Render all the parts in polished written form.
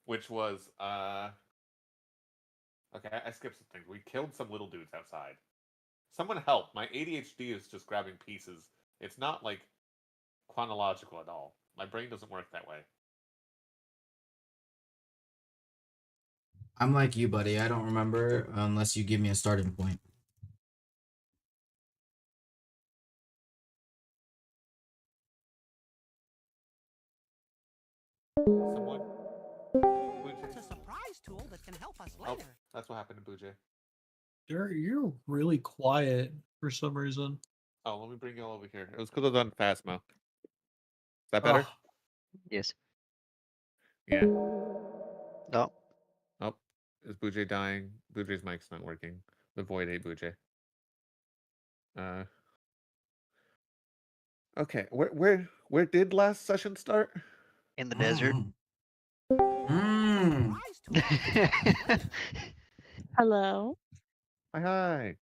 which was okay. I skipped some things. We killed some little dudes outside. Someone help! My ADHD is just grabbing pieces. It's not like chronological at all. My brain doesn't work that way. I'm like you, buddy. I don't remember unless you give me a starting point. Someone? It's a surprise tool that can help us Oh, later. that's what happened to Bujay. You're really quiet for some reason. Oh, let me bring you all over here. It was because I was on Phasmo. Is that better? Ugh. Yes. Yeah. No. Oh, is Bujay dying? Bujay's mic's not working. The void ate Bujay. Okay. Where did last session start? In the desert. Mm. Hello. Hi.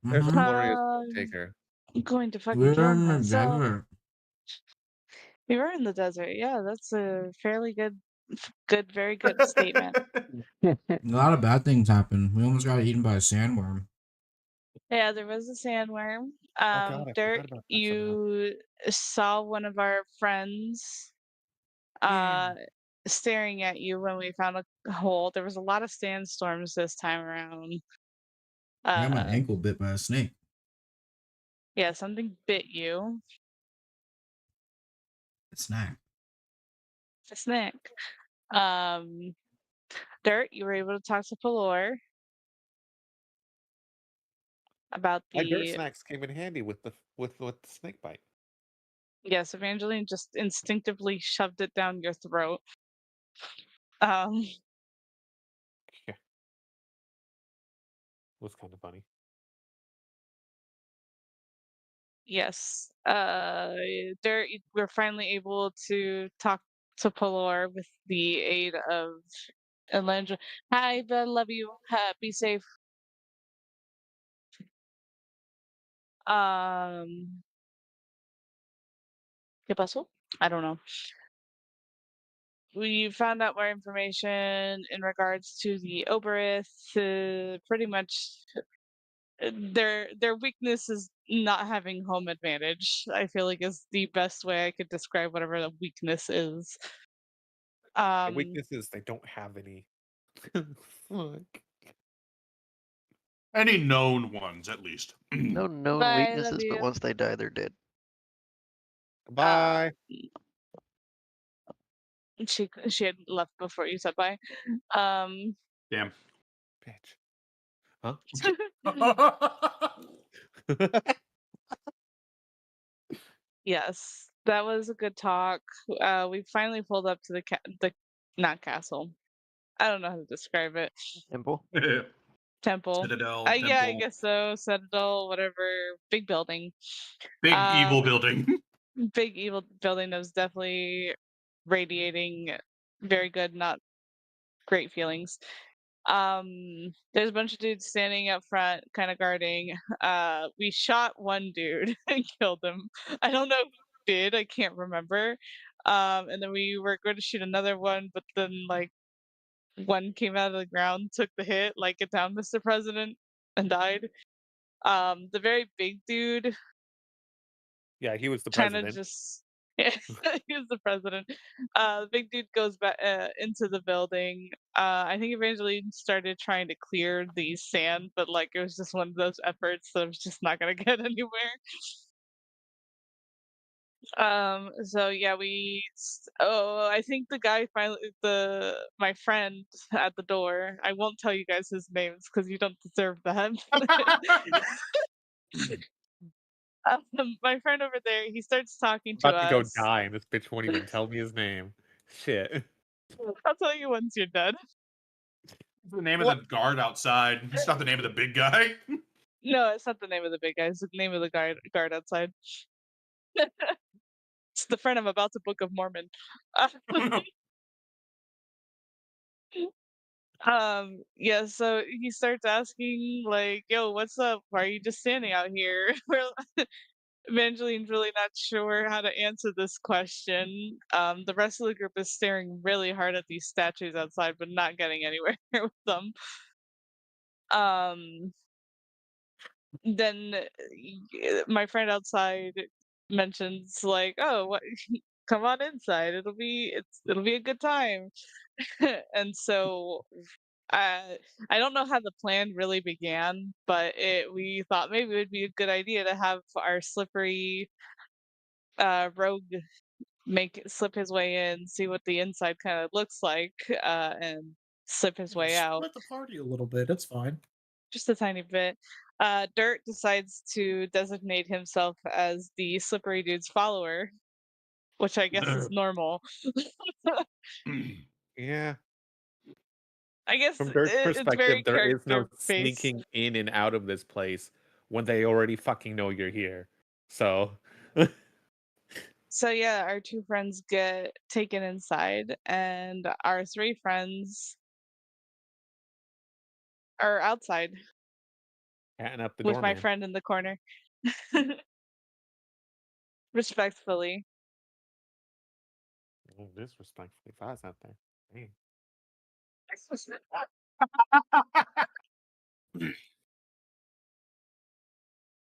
There's a Mhm. glorious taker. I'm going to fucking We're kill in the myself. desert. We were in the desert. Yeah, that's a fairly very good statement. A lot of bad things happened. We almost got eaten by a sandworm. Yeah, there was a sandworm. God, I Dirk, forgot about that you saw one of our friends staring at you when we found a hole. There was a lot of sandstorms this time around. I got my ankle bit by a snake. Yeah, something bit you. A snack. A snack. Dirt, you were able to talk to Pelor about My dirt the snacks came in handy with the snake bite. yes, Evangeline just instinctively shoved it down your throat. Um, Yeah. Was kind of funny. yes. Dirt, we're finally able to talk to Pelor with the aid of Elendra. Hi, Ben, love you. Be safe. ¿Qué pasó? I don't know. We found out more information in regards to the Oberith. Pretty much, their weakness is not having home advantage. I feel like is the best way I could describe whatever the weakness is. The weakness is they don't have any. Fuck. Any known ones, at least. No known Bye, love weaknesses, but you. once they die, they're dead. Bye. She had left before you said bye. Damn. Bitch. Huh? Yes, that was a good talk. We finally pulled up to the not castle. I don't know how to describe it. Temple. Temple. Citadel, Yeah, I temple. guess so. Citadel, whatever. Big building. Big evil building. Big evil building that was definitely radiating very good, not great feelings. There's a bunch of dudes standing up front, kind of guarding. We shot one dude and killed him. I don't know who did. I can't remember. And then we were going to shoot another one, but then like one came out of the ground, took the hit, like it down, Mr. President, and died. The very big dude Yeah, he was the kind of president. just yeah, he was the president. The big dude goes back into the building. I think Evangeline started trying to clear the sand, but like it was just one of those efforts that was just not gonna get anywhere. So yeah, I think the guy finally my friend at the door. I won't tell you guys his names because you don't deserve that. My friend over there, he starts talking to About to go us. die, and this bitch won't even tell me his name. Shit. I'll tell you once you're dead. It's the name What? of the guard outside. It's not the name of the big guy. No, it's not the name of the big guy. It's the name of the guard outside. It's the friend I'm about to Book of Mormon. Yeah, so he starts asking like, "Yo, what's up? Why are you just standing out here?" Evangeline's really not sure how to answer this question. The rest of the group is staring really hard at these statues outside, but not getting anywhere with them. Then my friend outside mentions like, "Oh, what, come on inside. It'll be a good time." And so I don't know how the plan really began, but we thought maybe it would be a good idea to have our slippery rogue slip his way in, see what the inside kind of looks like, and slip his way out Split the party a little bit. It's fine. just a tiny bit. Dirt decides to designate himself as the slippery dude's follower, which I guess is normal. Yeah. I guess From Dirt's it's very perspective, there is no character-based. sneaking in and out of this place when they already fucking know you're here. So, So yeah, our two friends get taken inside, and our three friends are outside patting up the with my doorman. friend in the corner. Respectfully. Oh, disrespectfully, if I was out there. Damn.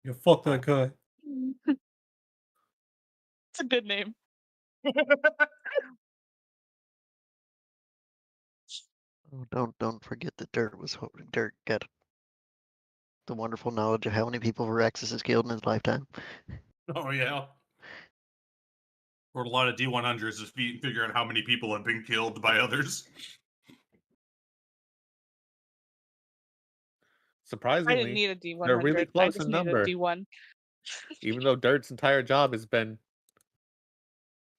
You fuck that guy. It's a good name. Oh, don't forget that Dirt got the wonderful knowledge of how many people Veraxis has killed in his lifetime. Oh yeah. Or a lot of D100s just figuring out how many people have been killed by others. I didn't Surprisingly, need a D100. they're really I close just in needed number. a D1. Even though Dirt's entire job has been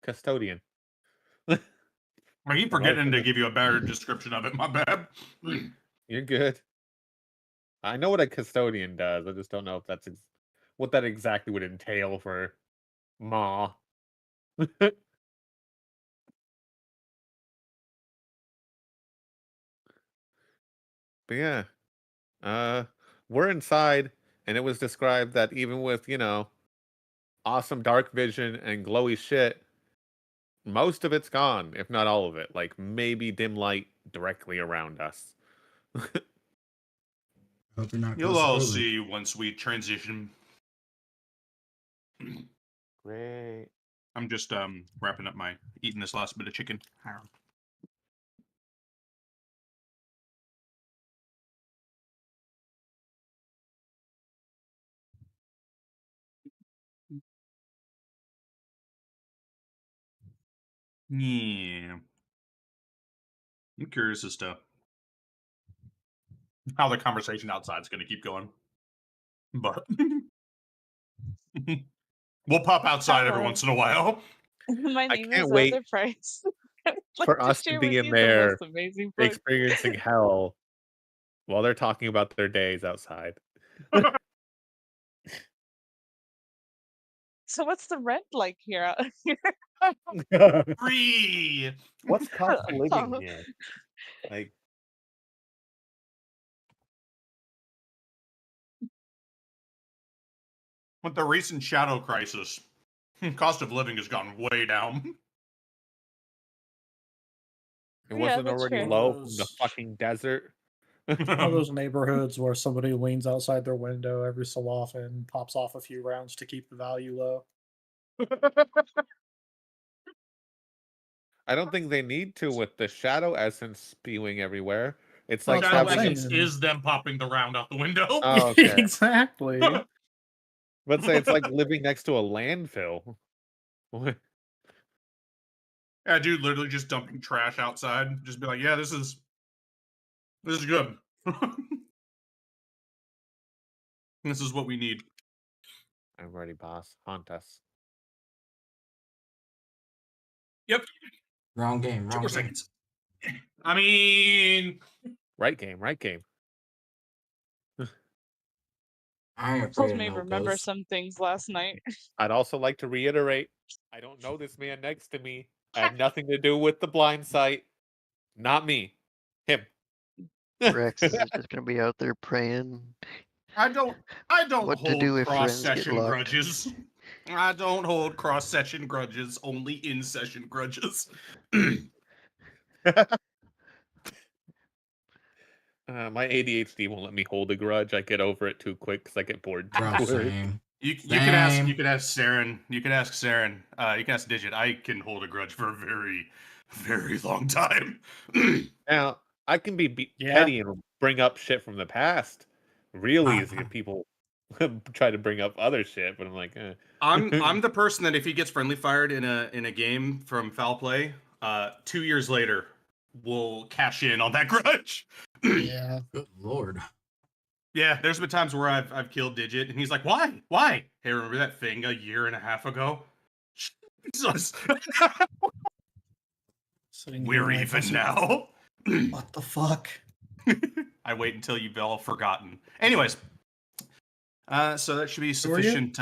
custodian. I keep forgetting to give you a better description of it. My bad. You're good. I know what a custodian does. I just don't know if that's what that exactly would entail for Ma. But yeah, we're inside, and it was described that even with awesome dark vision and glowy shit, most of it's gone, if not all of it. Like maybe dim light directly around us. Hope you're not. You'll all claustrophobic. see once we transition. Great. I'm just wrapping up eating this last bit of chicken. Yeah. I'm curious as to how the conversation outside is going to keep going. But we'll pop outside every Hello. once in a while. My I name can't is wait Other Price. I'd like for us to share be with in you the there most amazing book. experiencing hell while they're talking about their days outside. So what's the rent like here out here? Free. What's cost of living Oh. here? Like, With the recent shadow crisis, cost of living has gone way down. it Yeah, wasn't that's already fair. low from the Those- fucking desert. One of those neighborhoods where somebody leans outside their window every so often, pops off a few rounds to keep the value low. I don't think they need to with the shadow essence spewing everywhere. It's Well, like that's Shadow what I'm having, essence saying. is them popping the round out the window. oh, okay. Exactly. But say it's like living next to a landfill. Yeah, dude, literally just dumping trash outside. Just be like, yeah, this is good. This is what we need. I'm ready, boss. Haunt us. Yep. Wrong game. 2 Wrong more game. seconds. I mean, Right game, right game. I ain't Helped afraid of me no remember ghosts. some things last night. I'd also like to reiterate, I don't know this man next to me. I had nothing to do with the blind sight. Not me. Him. Veraxis is just gonna be out there praying I don't what to do hold if cross friends get session locked. grudges. I don't hold cross-session grudges, only in-session grudges. My ADHD won't let me hold a grudge. I get over it too quick because I get bored too Bro, quick. same. You can ask Same. Saren. You can ask Saren. You can ask Digit. I can hold a grudge for a very, very long time. Now, I can be Yeah. petty and bring up shit from the past real easy if people try to bring up other shit, but I'm like, I'm the person that if he gets friendly fired in a game from foul play, 2 years later, will cash in on that grudge. Yeah. Good lord. Yeah, there's been times where I've killed Digit, and he's like, "Why? Why? Hey, remember that thing a year and a half ago? Jesus, Sitting we're here like, even "What's- now." What the fuck? I wait until you've all forgotten. Anyways, so that should be Who are you? sufficient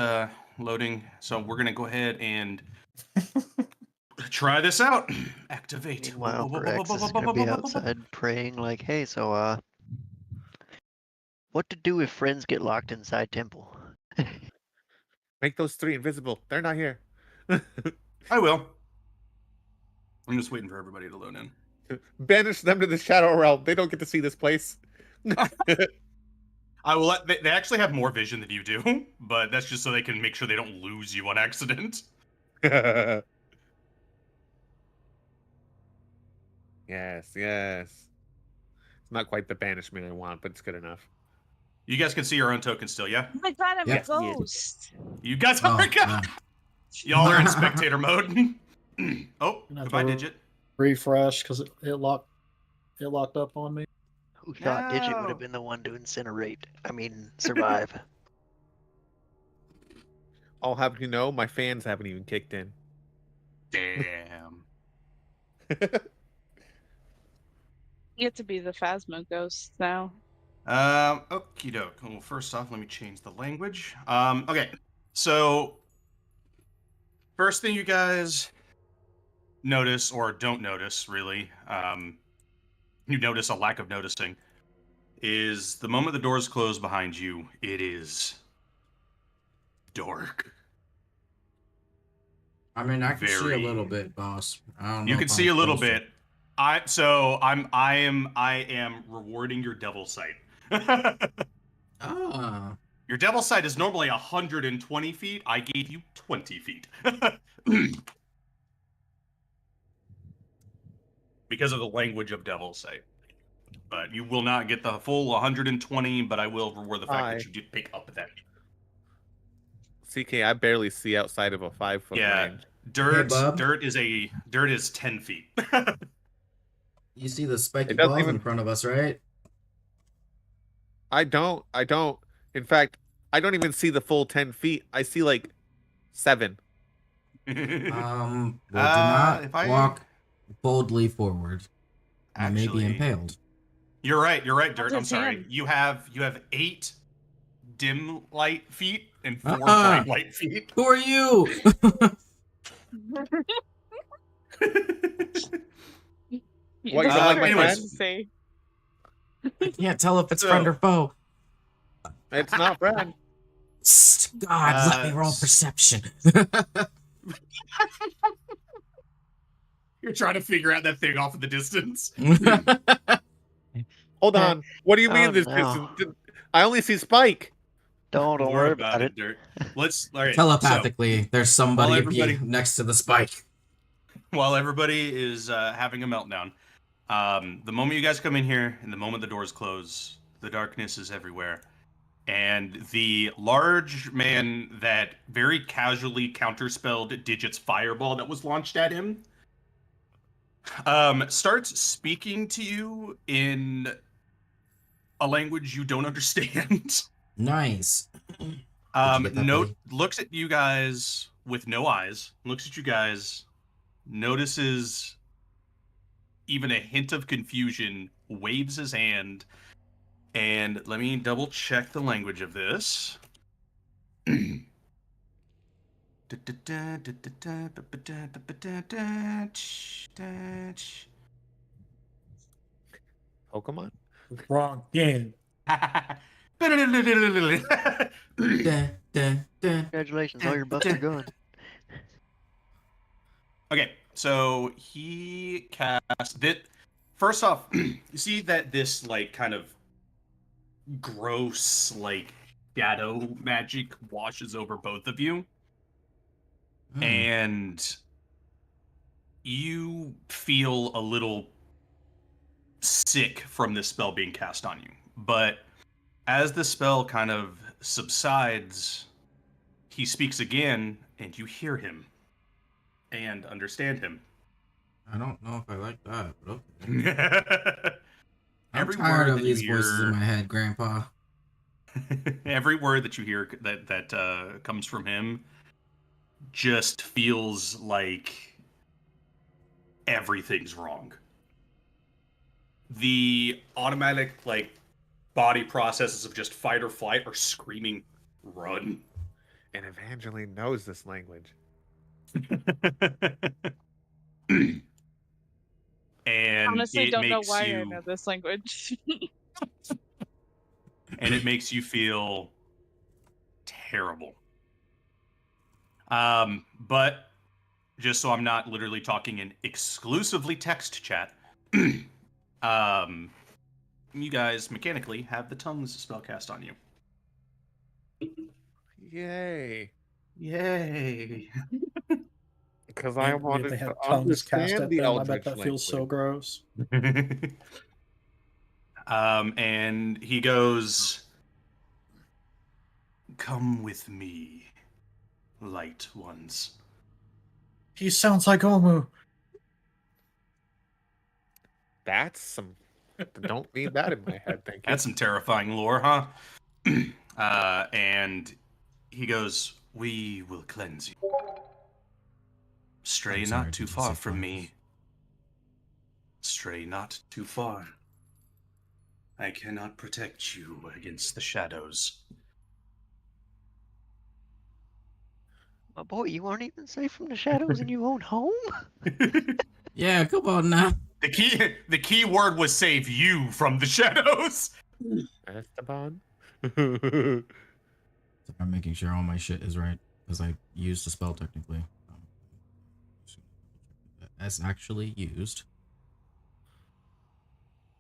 loading. So we're gonna go ahead and try this out. Activate. Meanwhile, Brax is gonna be outside praying like, hey, so what to do if friends get locked inside temple? make those 3 invisible. They're not here. I will. I'm just waiting for everybody to load in. Banish them to the Shadow Realm. They don't get to see this place. I will. They actually have more vision than you do, but that's just so they can make sure they don't lose you on accident. Yes, yes. It's not quite the banishment I want, but it's good enough. You guys can see your own token still, yeah? Oh my god, I'm Yep. a ghost. You guys Oh, are y'all are in spectator mode. Oh, Gonna have goodbye, to Digit. refresh because it locked up on me. Who thought Digit would No. have been the one to incinerate? I mean, survive. I'll have you know, my fans haven't even kicked in. Damn. You get to be the Phasma ghost now. Okie doke. Well, first off, let me change the language. Okay. So, first thing you guys notice, or don't notice, really, you notice a lack of noticing, is the moment the doors close behind you, it is dark. I mean, I can see a Very- little bit, boss. I don't know You if can I'm see a little supposed to. bit. I am rewarding your devil sight. Ah. Your devil sight is normally 120 feet. I gave you 20 feet. Because of the language of devil sight. But you will not get the full 120, but I will reward the fact Aye. that you did pick up that. CK, I barely see outside of a 5-foot Yeah. range. Dirt Bub. dirt is 10 feet. You see the spiky It doesn't balls even- in front of us, right? I don't. In fact, I don't even see the full 10 feet. I see like 7. Well, do if not I- walk boldly forward. You may be Actually- impaled. You're right, Dirt. What's I'm its sorry. hand? You have 8 dim light feet and 4 Uh-uh. bright light feet. Who are you? What, This you don't is like my great friend? to say. I can't tell if it's So- friend or foe. It's not friend. Psst, God, let me roll s- perception. You're trying to figure out that thing off in the distance. Hold on. What do you mean Oh, this no. distance? I only see Spike. Don't worry about it. Dirt. Let's all right. Telepathically, there's somebody everybody- next to the spike. So, while everybody is having a meltdown, the moment you guys come in here and the moment the doors close, the darkness is everywhere. And the large man that very casually counterspelled Digit's fireball that was launched at him starts speaking to you in a language you don't understand. Nice. Did you get that, buddy? Looks at you guys with no eyes, looks at you guys, notices even a hint of confusion, waves his hand, and let me double check the language of this. Pokemon? Wrong game. Da, da, Congratulations, all your buffs are gone. Okay, so he cast that. First off, you see that this like kind of gross like shadow magic washes over both of you, and you feel a little sick from this spell being cast on you. But as the spell kind of subsides, he speaks again, and you hear him and understand him. I don't know if I like that, but okay. I'm Every tired word of that you these voices in hear- my head, Grandpa. Every word that you hear that comes from him just feels like everything's wrong. The automatic like body processes of just fight or flight are screaming, run. And Evangeline knows this language. And Honestly, it don't know makes why I you know this language. and it makes you feel terrible. But just so I'm not literally talking in exclusively text chat, you guys mechanically have the tongues spell cast on you. Yay. Yay. Because I If wanted they to had tongues cast understand at the them, I Eldritch bet that feels so language. gross. And he goes, "Come with me, light ones." He sounds like Omu. That's some... Don't need that in my head, thank you. That's some terrifying lore, huh? And he goes, "We will cleanse you. Stray I'm sorry, not too did you far say from cleanse? me. Stray not too far. I cannot protect you against the shadows." My boy, you aren't even safe from the shadows and you own home? Yeah, come on now. The key word was save you from the shadows. Esteban? I'm making sure all my shit is right because I used the spell technically. That's actually used.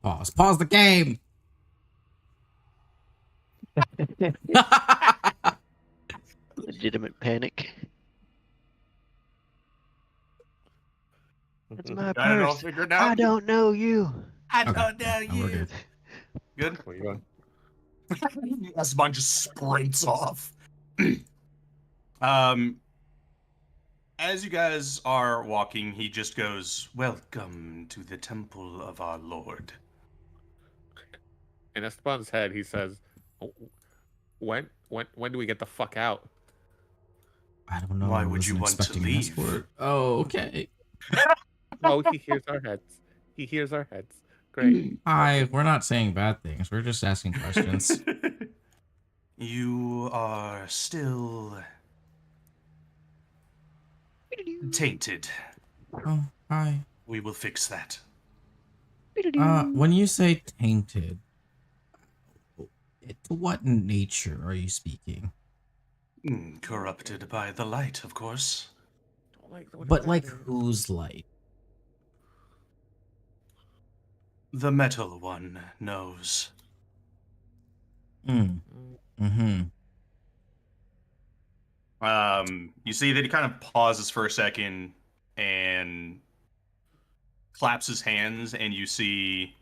Pause the game. Legitimate panic. It's my Got it all purse. figured I out? don't know you. I Okay, don't know yeah, we're you. good. Good? Where you going? Esteban just sprints off. As you guys are walking, he just goes, "Welcome to the temple of our Lord." In Esteban's head, he says, "Oh, when do we get the fuck out?" I don't know. Why I would you wasn't want to expecting an leave? escort. Oh, okay. Oh, he hears our heads. He hears our heads. Great. Hi, we're not saying bad things. We're just asking questions. You are still tainted. Oh, hi. We will fix that. When you say tainted, to what nature are you speaking? Corrupted by the light, of course. Don't like what But that like is. whose light? The metal one knows. Mm. Mm-hmm. You see that he kind of pauses for a second and claps his hands, and you see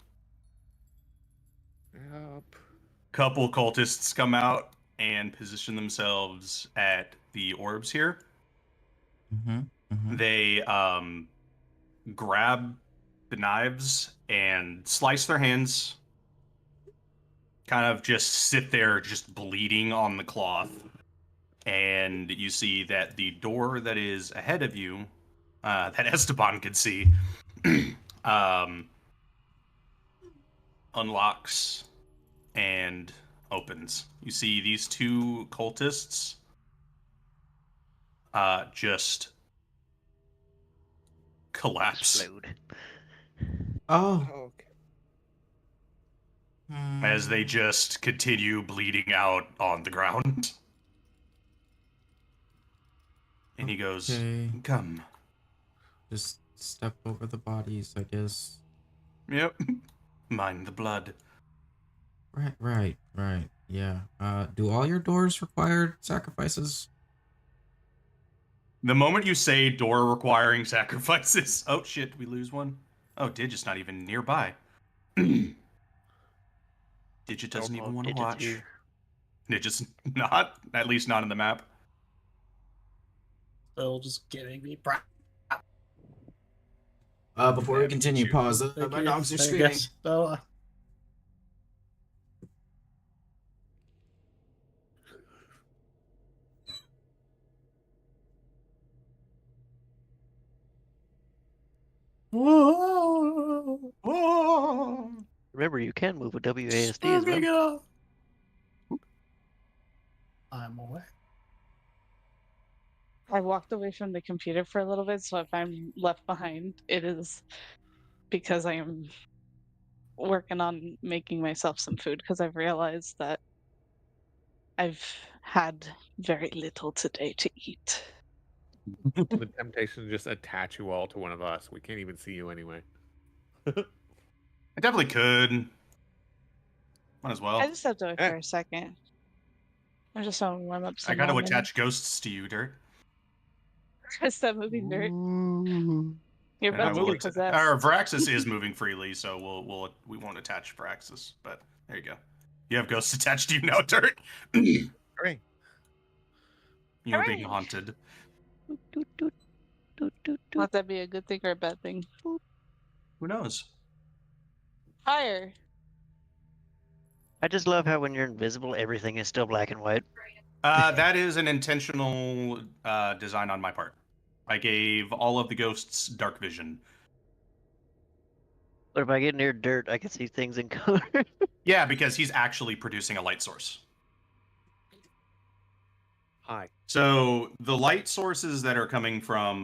Yup. a couple cultists come out and position themselves at the orbs here. Mm-hmm. Mm-hmm. They grab the knives and slice their hands, kind of just sit there just bleeding on the cloth. And you see that the door that is ahead of you, that Esteban could see, unlocks and opens. You see these two cultists just collapse Explode. Oh. Okay. as they just continue bleeding out on the ground. And he goes, Okay. "Come." Just step over the bodies, I guess. Yep. Mind the blood. Right. Yeah. Do all your doors require sacrifices? The moment you say door requiring sacrifices, oh shit, we lose one. Oh, Digit's not even nearby. Digit doesn't Don't know even if want to Digit's watch. here. Digit's not, at least not in the map. Still just giving me Before we continue, pause. Thank My you. dogs are I screaming. guess. So, whoa, Oh. Remember, you can move with WASD as big well. up. I'm away. I walked away from the computer for a little bit, so if I'm left behind, it is because I am working on making myself some food because I've realized that I've had very little today to eat. The temptation to just attach you all to one of us. We can't even see you anyway. I definitely could. Might as well. I just stepped away Eh. for a second. I just want to warm up I some got to ramen. attach ghosts to you, Dirt. Stop moving, Dirt. Ooh. You're And I about to will get att- possessed. Or Vraxis is moving freely, so we won't attach Vraxis. But there you go. You have ghosts attached to you now, Dirt. Great. You're being Hooray. haunted. Doot, doot, doot, doot, doot, doot. Let that be a good thing or a bad thing? Who knows? Fire. I just love how when you're invisible, everything is still black and white. That is an intentional design on my part. I gave all of the ghosts dark vision. But if I get near dirt, I can see things in color. Yeah, because he's actually producing a light source. Hi. So the light sources that are coming from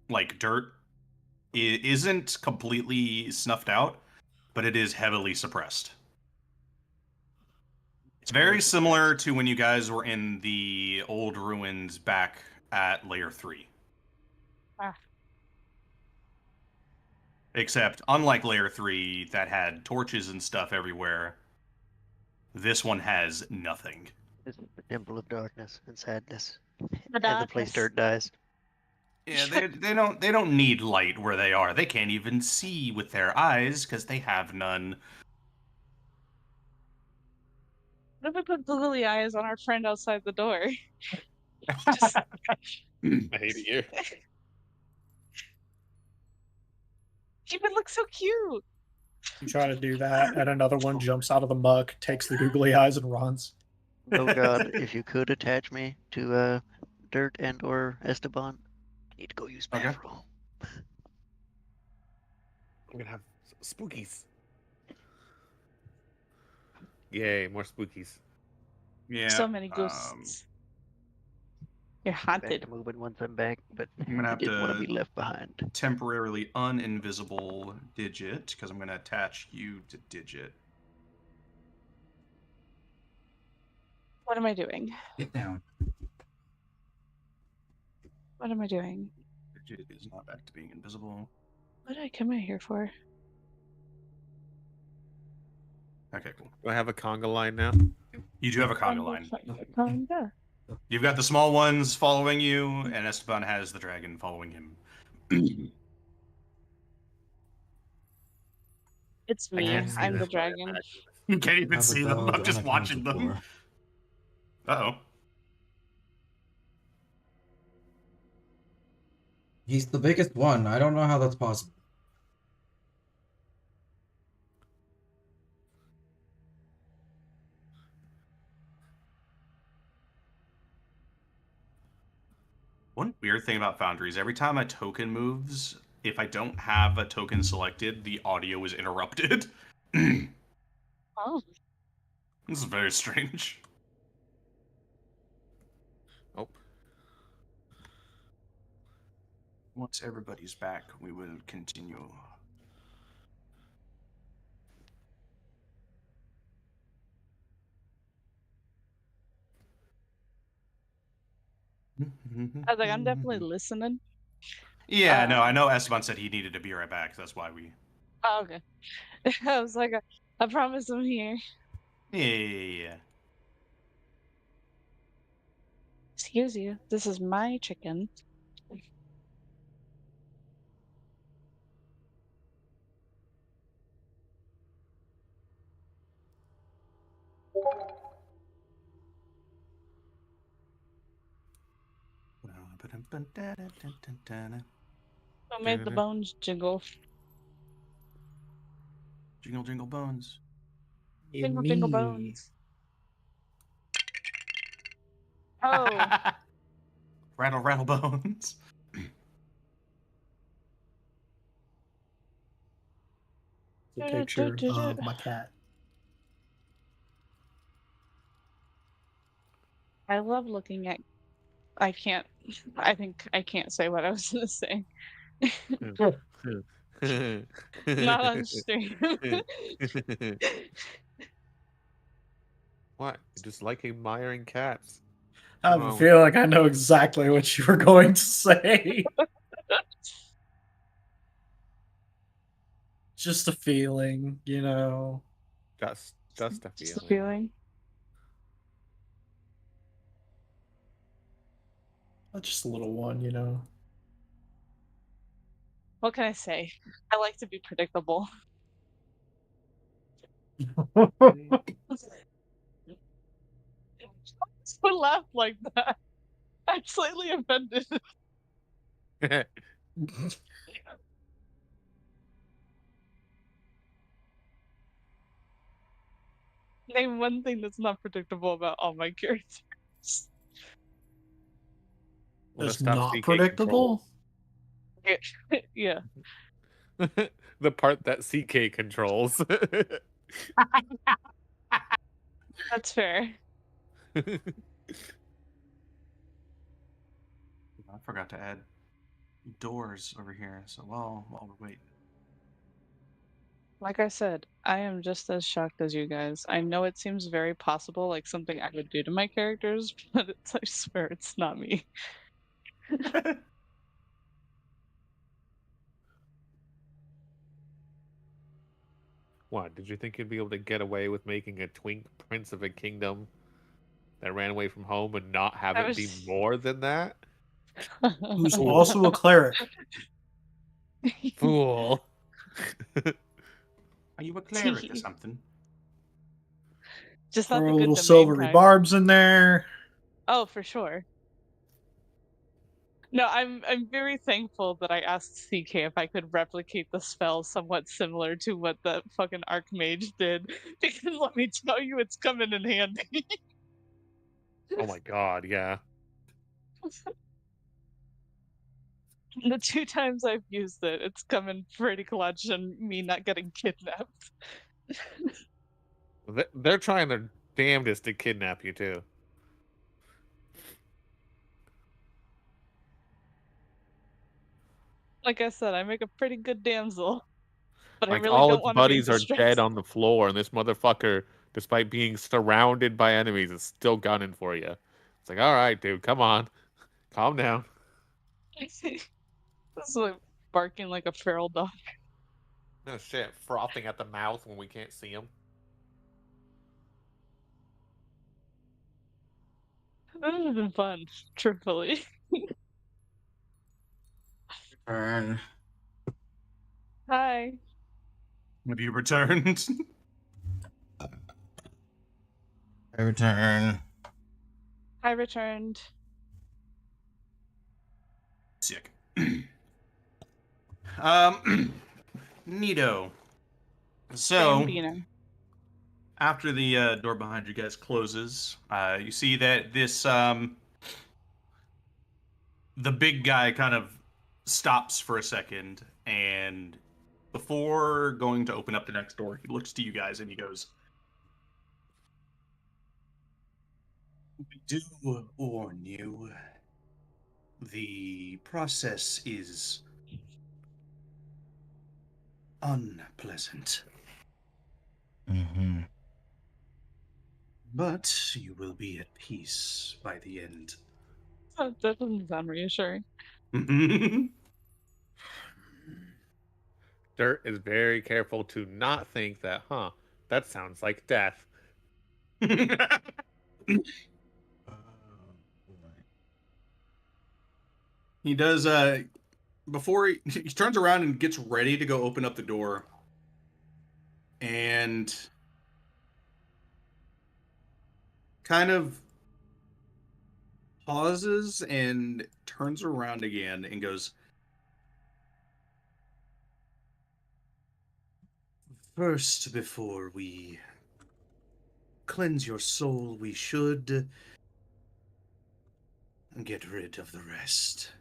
like dirt isn't completely snuffed out, but it is heavily suppressed. It's very similar to when you guys were in the old ruins back at Layer 3. Ah. Except, unlike Layer 3 that had torches and stuff everywhere, this one has nothing. This is the temple of darkness and sadness. The And the place darkness. dirt dies. Yeah, they don't need light where they are. They can't even see with their eyes because they have none. What if we put googly eyes on our friend outside the door? Just... I hate it here. He would look so cute. You try to do that, and another one jumps out of the muck, takes the googly eyes, and runs. Oh god, if you could attach me to Dirt and or Esteban, I need to go use Okay. bathroom. I'm gonna have spookies. Yay, more spookies. Yeah. So many ghosts. You're Back haunted. to moving once I'm back, but I'm gonna I have didn't want to to be left behind. temporarily uninvisible Digit because I'm gonna attach you to Digit. What am I doing? Get down. What am I doing? Digit is not back to being invisible. What did I come in here for? Okay, cool. Do I have a conga line now? You do have a conga line. Conga. You've got the small ones following you, and Esteban has the dragon following him. It's me. can't see I'm the that. dragon. You can't even Have a see them. dog I'm just on a watching council them. floor. Uh-oh. He's the biggest one. I don't know how that's possible. One weird thing about Foundries, every time a token moves, if I don't have a token selected, the audio is interrupted. This Oh, is very strange. Oh, Once everybody's back, we will continue. I was like, I'm definitely listening. Yeah, no, I know Esteban said he needed to be right back. That's why we. Oh, okay. I was like, I promise I'm here. Yeah. Excuse you. This is my chicken. Who made the bones jingle? Jingle, jingle bones. Jingle, jingle bones. Oh, Rattle, rattle bones. The picture of my cat. I love looking at. I can't. I think I can't say what I was gonna say. Not on stream. What? You just like admiring cats. I have a feeling like I know exactly what you were going to say. Just a feeling, you know. Just a feeling. Just a feeling. Just a little one, you know. What can I say? I like to be predictable. Who laughed like that? I'm slightly offended. Name one thing that's not predictable about all my characters. Well, the That's stuff not CK predictable. Yeah. controls. The part that CK controls. That's fair. I forgot to add doors over here. So while we're waiting. Like I said, I am just as shocked as you guys. I know it seems very possible, like something I would do to my characters, but I swear it's not me. What? Did you think you'd be able to get away with making a twink prince of a kingdom that ran away from home and not have it be more than that? Who's also a cleric. Fool. Are you a cleric or something? Just not Throw the a good little domain silvery kind. barbs in there. Oh, for sure. No, I'm very thankful that I asked CK if I could replicate the spell somewhat similar to what the fucking Archmage did. Because let me tell you, it's coming in handy. Oh my god, yeah. The 2 times I've used it, it's coming pretty clutch and me not getting kidnapped. They're trying their damnedest to kidnap you, too. Like I said, I make a pretty good damsel. But Like, I really all don't its want to be in buddies are distress. dead on the floor, and this motherfucker, despite being surrounded by enemies, is still gunning for you. It's like, alright, dude, come on. Calm down. This is like barking like a feral dog. No shit, frothing at the mouth when we can't see him. This has been fun, truthfully. Turn. Hi. Have you returned? I return. I returned. Sick. Neato. So, Bambino. after the door behind you guys closes, you see that this the big guy kind of stops for a second, and before going to open up the next door, he looks to you guys and he goes, "We do warn you. The process is unpleasant. Mm-hmm. But you will be at peace by the end That doesn't sound reassuring. Dirt is very careful to not think that, that sounds like death. He does before he turns around and gets ready to go open up the door, and kind of pauses and turns around again and goes, "First, before we cleanse your soul, we should get rid of the rest."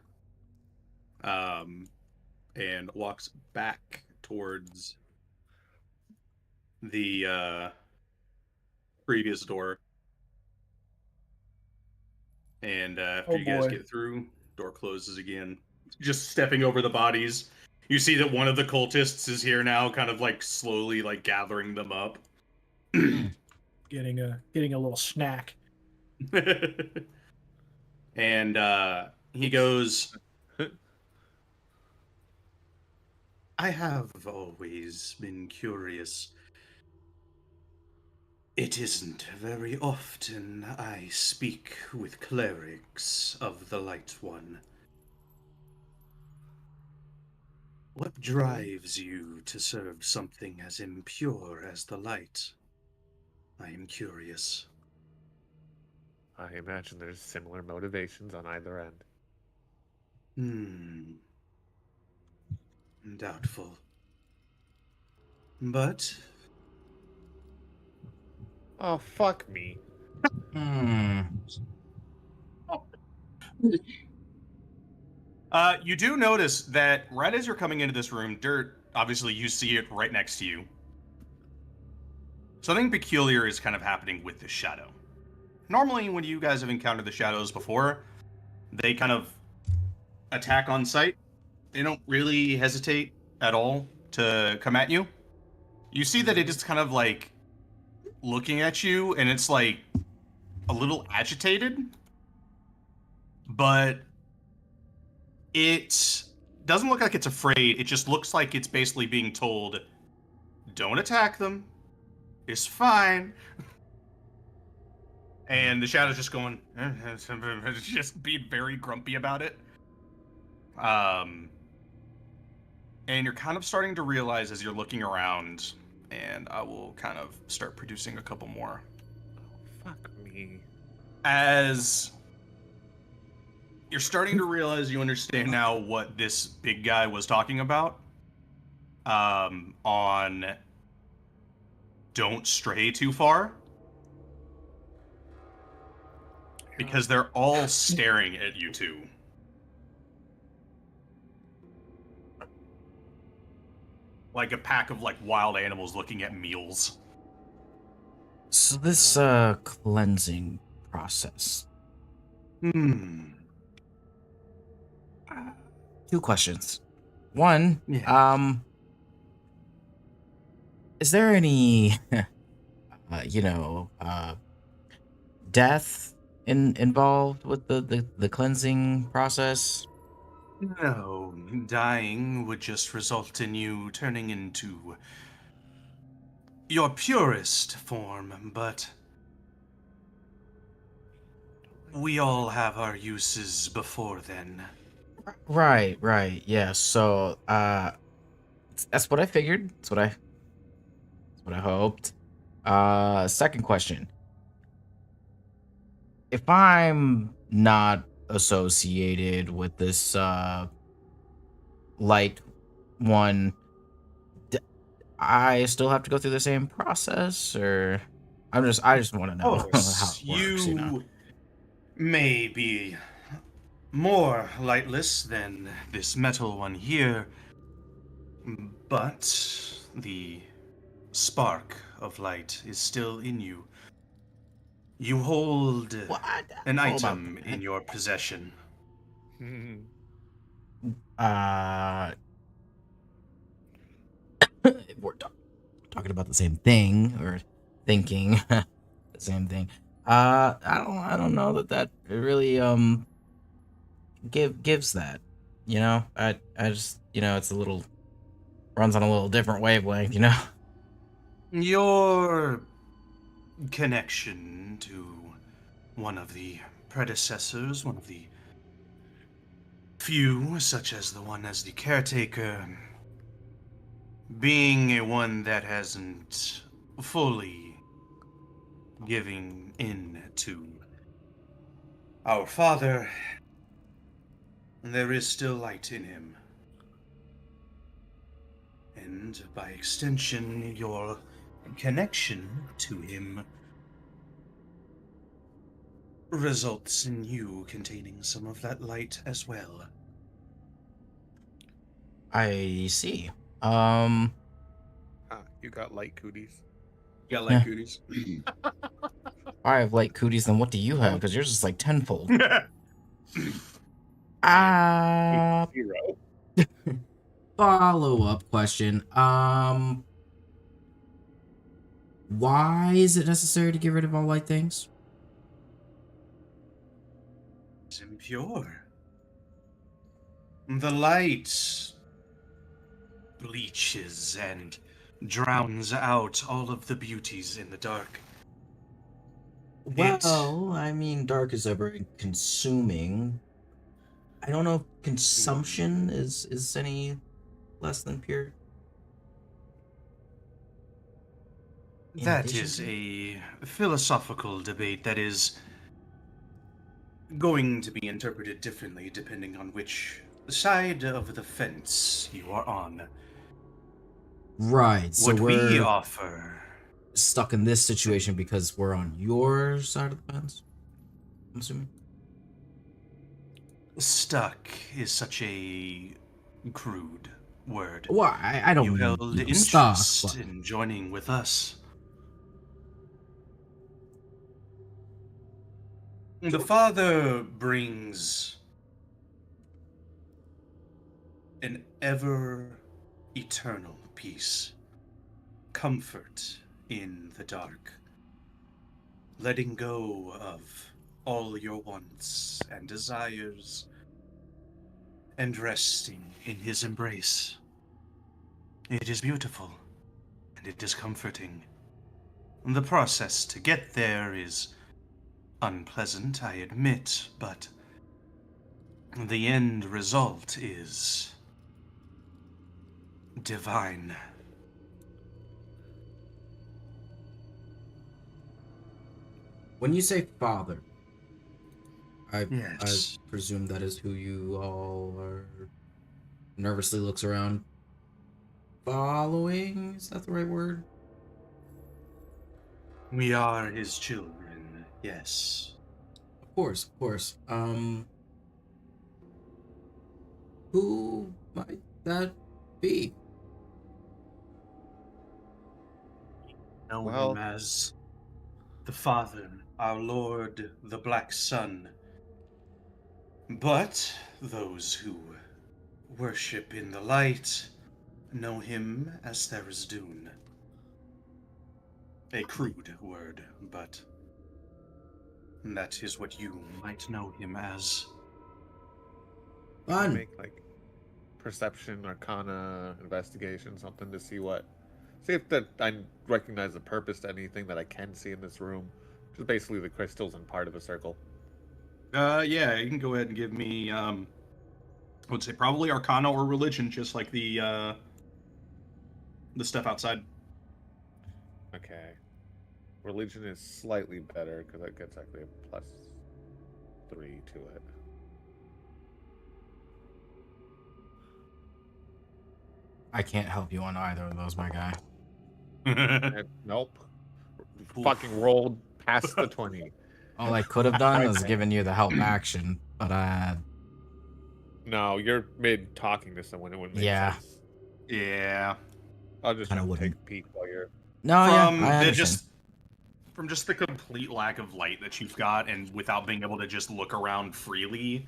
And walks back towards the previous door. And after you guys get through, door closes again. Just stepping over the bodies. You see that one of the cultists is here now, kind of like slowly like gathering them up. Getting a little snack. And he goes, "I have always been curious. It isn't very often I speak with clerics of the Light One. What drives you to serve something as impure as the light? I am curious." I imagine there's similar motivations on either end. Doubtful. But Oh, fuck me. You do notice that right as you're coming into this room, Dirt, obviously you see it right next to you. Something peculiar is kind of happening with this shadow. Normally, when you guys have encountered the shadows before, they kind of attack on sight. They don't really hesitate at all to come at you. You see that it is kind of like looking at you, and it's like a little agitated, but it doesn't look like it's afraid. It just looks like it's basically being told, don't attack them. It's fine. And the shadow's just going, just being very grumpy about it. And you're kind of starting to realize as you're looking around, and I will kind of start producing a couple more. Fuck me. As you're starting to realize, you understand now what this big guy was talking about on don't stray too far. Because they're all staring at you two. Like a pack of like wild animals looking at meals. So this cleansing process. Two questions. One, Yeah. Is there any death involved with the cleansing process? No, dying would just result in you turning into your purest form, but we all have our uses before then. Right, yeah. So that's what I figured. That's what I hoped. Second question. If I'm not associated with this light one, I still have to go through the same process, or I just want to know how it works. You may be more lightless than this metal one here, but the spark of light is still in you. You hold an item in your possession. We're talking about the same thing, or thinking the same thing. I don't know that really gives that. You know, I just, you know, it's a little runs on a little different wavelength. You know. Your connection to one of the predecessors, one of the few, such as the one as the caretaker, being a one that hasn't fully giving in to our father, there is still light in him. And by extension, your connection to him results in you containing some of that light as well. I see. Ah, you got light cooties. You got light cooties? I have light cooties. Then what do you have? Because yours is like tenfold. Ah. 0. Follow-up question. Why is it necessary to get rid of all light things? It's impure. The light bleaches and drowns out all of the beauties in the dark. Well, I mean, dark is ever consuming. I don't know if consumption is any less than pure. In That addition is to- a philosophical debate that is going to be interpreted differently depending on which side of the fence you are on. Right. So What we we're offer, stuck in this situation because we're on your side of the fence. I'm assuming. stuck is such a crude word. Well, I don't You mean held stuck, interest but in joining with us. The Father brings an ever eternal peace, comfort in the dark, letting go of all your wants and desires, and resting in his embrace. It is beautiful, and it is comforting. The process to get there is unpleasant, I admit, but the end result is divine. when you say father, I Yes. presume that is who you all are. Nervously looks around. Following? Is that the right word? We are his children, yes. Of course, of course. Who might that be? Know Well- him as the Father, our Lord, the Black Sun. But those who worship in the light know him as Tharizdun. A crude word, but that is what you might know him as. Can I Fun. make like perception, arcana, investigation, something to see if that I recognize the purpose to anything that I can see in this room. Which is basically the crystals and part of a circle. Yeah, you can go ahead and give me, I would say probably Arcana or Religion, just like the stuff outside. Okay. Religion is slightly better because that gets actually a +3 to it. I can't help you on either of those, my guy. Nope. Fucking rolled past the 20. All I could have done Right was there. given you the help action, but No, you're mid talking to someone. It wouldn't make Yeah. sense. Yeah. I'll just Kinda take wouldn't. a peek while you're. no, From yeah, I the understand. from just the complete lack of light that you've got, and without being able to just look around freely,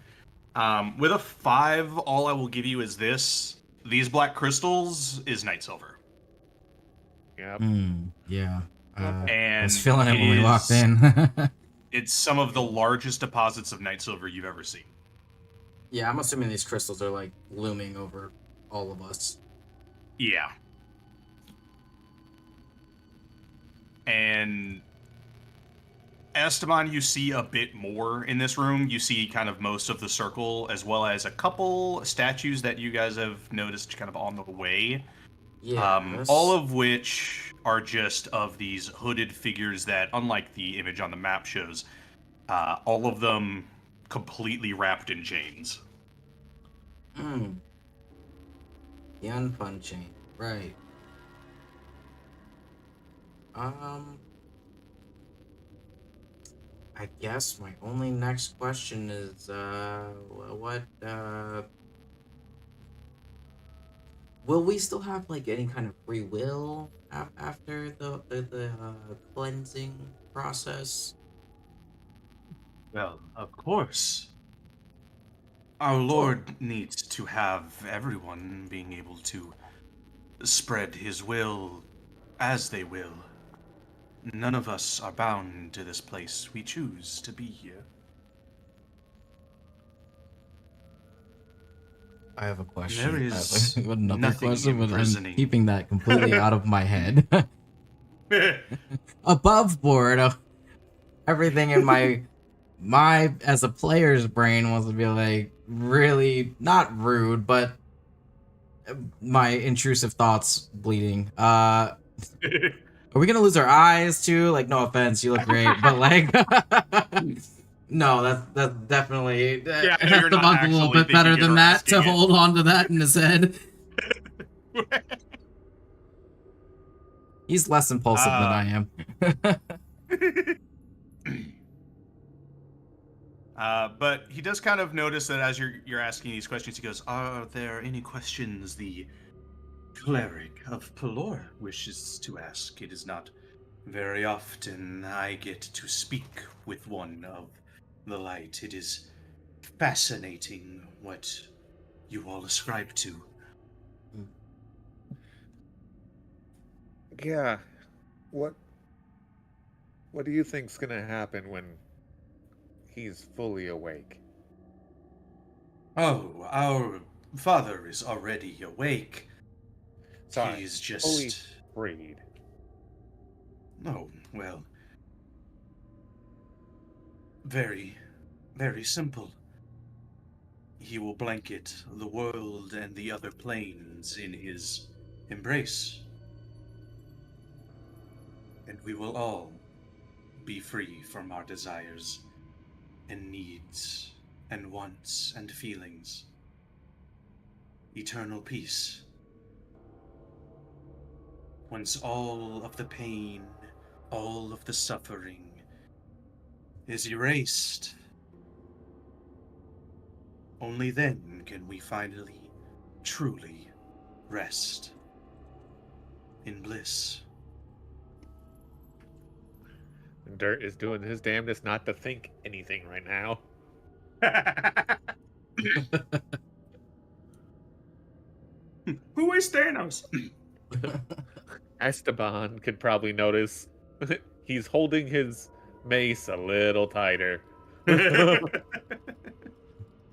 with a 5, all I will give you is this: these black crystals is night silver, Yeah. Yeah. I and was feeling it when we walked is- in. It's some of the largest deposits of night silver you've ever seen. Yeah, I'm assuming these crystals are like looming over all of us. Yeah. And Esteban, you see a bit more in this room. You see kind of most of the circle, as well as a couple statues that you guys have noticed kind of on the way. Yeah. All of which are just of these hooded figures that, unlike the image on the map shows, all of them completely wrapped in chains. The unfun chain. Right. I guess my only next question is, what, will we still have, like, any kind of free will after the cleansing process? Well, of course. Our Lord needs to have everyone being able to spread his will as they will. None of us are bound to this place. We choose to be here. I have a question. There is Another nothing question, but I'm imprisoning. keeping that completely out of my head. Above board, everything in my as a player's brain wants to be like really not rude, but my intrusive thoughts bleeding. Are we gonna lose our eyes too? Like, no offense, you look great, but like, no, that's definitely Yeah, I know you're not Esteban's a little actually bit better thinking it than or that to asking it. hold on to that in his head. He's less impulsive than I am. But he does kind of notice that as you're asking these questions, he goes, "Are there any questions the cleric of Pelor wishes to ask? It is not very often I get to speak with one of the light. It is fascinating what you all ascribe to." Yeah. What do you think's gonna happen when he's fully awake? Oh, our father is already awake. Sorry, He's fully just... freed. Oh, well. Very, very simple. He will blanket the world and the other planes in his embrace. And we will all be free from our desires and needs and wants and feelings. Eternal peace. Once all of the pain, all of the suffering is erased, only then can we finally, truly rest in bliss. Dirt is doing his damnedest not to think anything right now. Who is Thanos? Esteban could probably notice he's holding his mace a little tighter.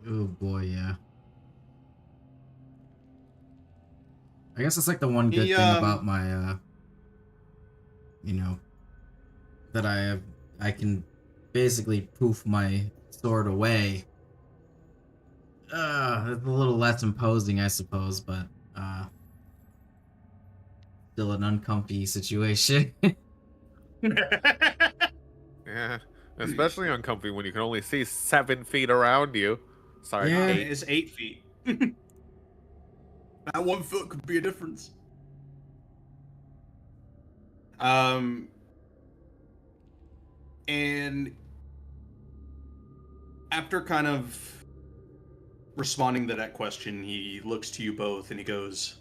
Oh boy, yeah. I guess it's like the one good thing about my that I can basically poof my sword away. It's a little less imposing, I suppose, but still an uncomfy situation. Yeah, especially uncomfy when you can only see 7 feet around you. Sorry, Yeah. 8. It's 8 feet. That 1 foot could be a difference. And after kind of responding to that question, he looks to you both and he goes,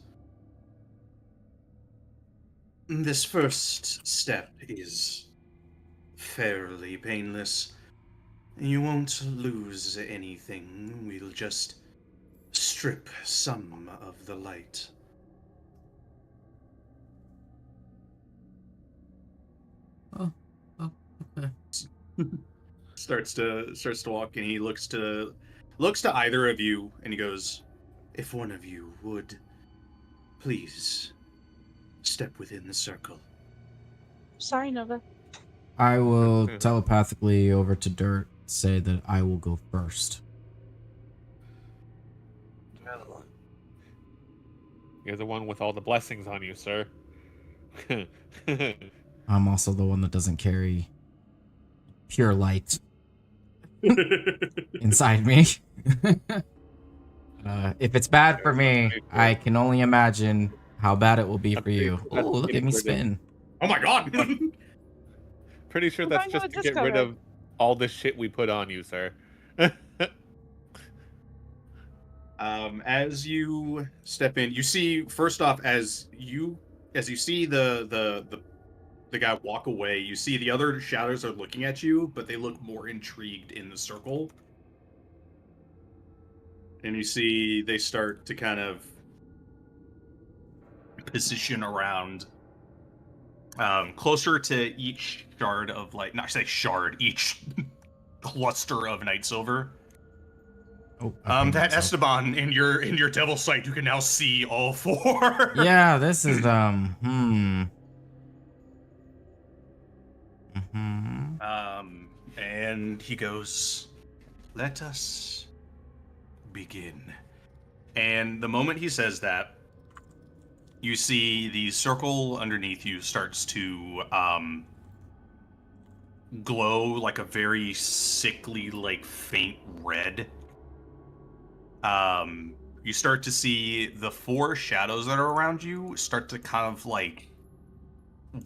"This first step is fairly painless. You won't lose anything. We'll just strip some of the light." Oh, okay. starts to walk, and he looks to looks to either of you, and he goes, "If one of you would please step within the circle." Sorry, Nova. I will telepathically over to Dirt say that I will go first. You're the one with all the blessings on you, sir. I'm also the one that doesn't carry pure light inside me. If it's bad for me, I can only imagine how bad it will be for you. Oh, look at me spin. Oh my god! Pretty sure We're that's going just to to get rid Discover. of all the shit we put on you, sir. As you step in, you see first off, as you see the guy walk away, you see the other shadows are looking at you, but they look more intrigued in the circle. And you see they start to kind of position around closer to each shard of light. Not say shard, each cluster of night silver. Oh, That Esteban in your devil sight, you can now see all four. Yeah, this is And he goes, "Let us begin." And the moment he says that, you see the circle underneath you starts to glow like a very sickly, like faint red. You start to see the four shadows that are around you start to kind of like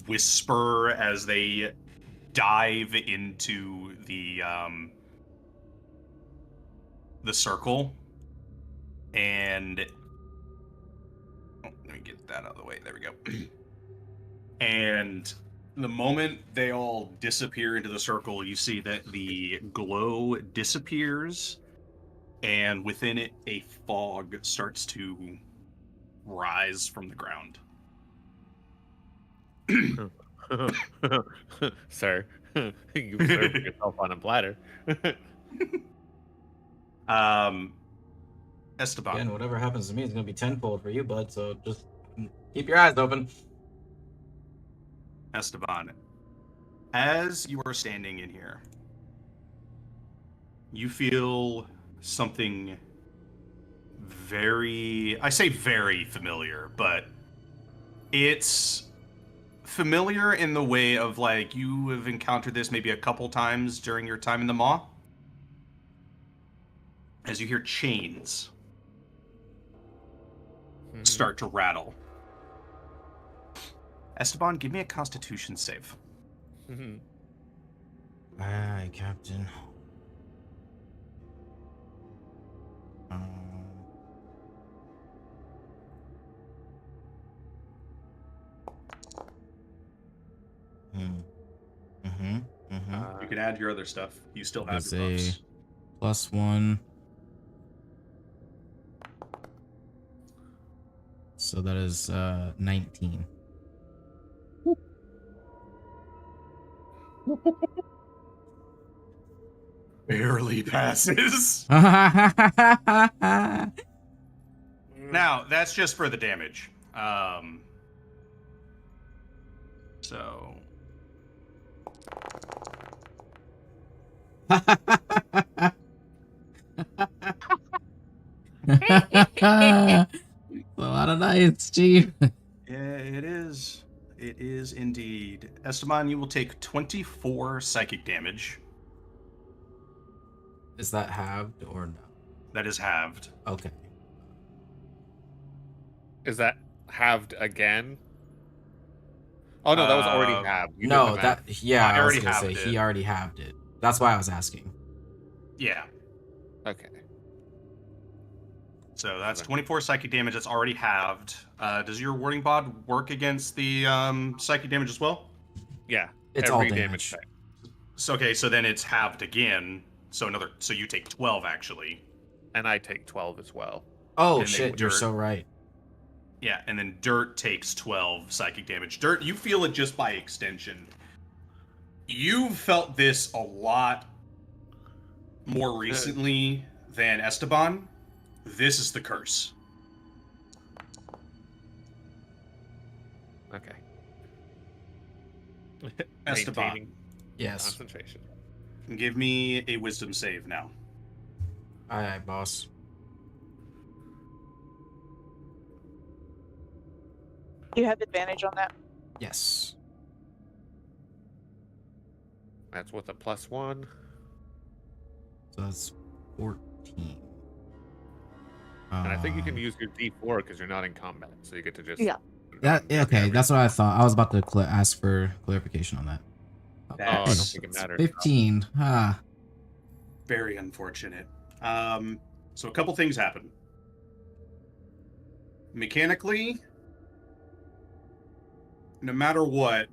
whisper as they dive into the circle. And let me get that out of the way. There we go. And the moment they all disappear into the circle, you see that the glow disappears, and within it, a fog starts to rise from the ground. Sir, you served yourself on a platter. Esteban. Again, whatever happens to me is gonna be tenfold for you, bud. So just keep your eyes open. Esteban, as you are standing in here, you feel something I say very familiar, but it's familiar in the way of like you have encountered this maybe a couple times during your time in the Maw. As you hear chains start to rattle. Esteban, give me a Constitution save. Aye, Captain. You can add your other stuff. You still have That's your buffs. +1. So that is 19. Barely passes. That's Now, that's just for the damage. So... a lot of nights, Chief. Yeah, it is. It is indeed. Esteban, you will take 24 psychic damage. Is that halved or no? That is halved. Okay. Is that halved again? Oh no, that was already halved. You did No, the that math. yeah, I I was already gonna say halved he it. already halved it. That's why I was asking. Yeah. Okay. So that's 24 psychic damage. That's already halved. Does your warding bod work against the psychic damage as well? Yeah. It's every all damage. type. So okay, so then it's halved again. So you take 12 actually. And I take 12 as well. Oh And they shit, you're dirt. so right. Yeah, and then Dirt takes 12 psychic damage. Dirt, you feel it just by extension. You've felt this a lot more recently Then Esteban, this is the curse. Okay. Esteban. Maintaining Yes. concentration. Give me a wisdom save now. Aye, boss. You have advantage on that. Yes. That's with a +1. So that's 14. And I think you can Um, use your D4 because you're not in combat, so you get to just. Yeah. okay, that's what I thought. I was about to ask for clarification on that. Oh, I don't Okay, think it it's matters. 15. Ah, Very unfortunate. So a couple things happen. Mechanically, no matter what.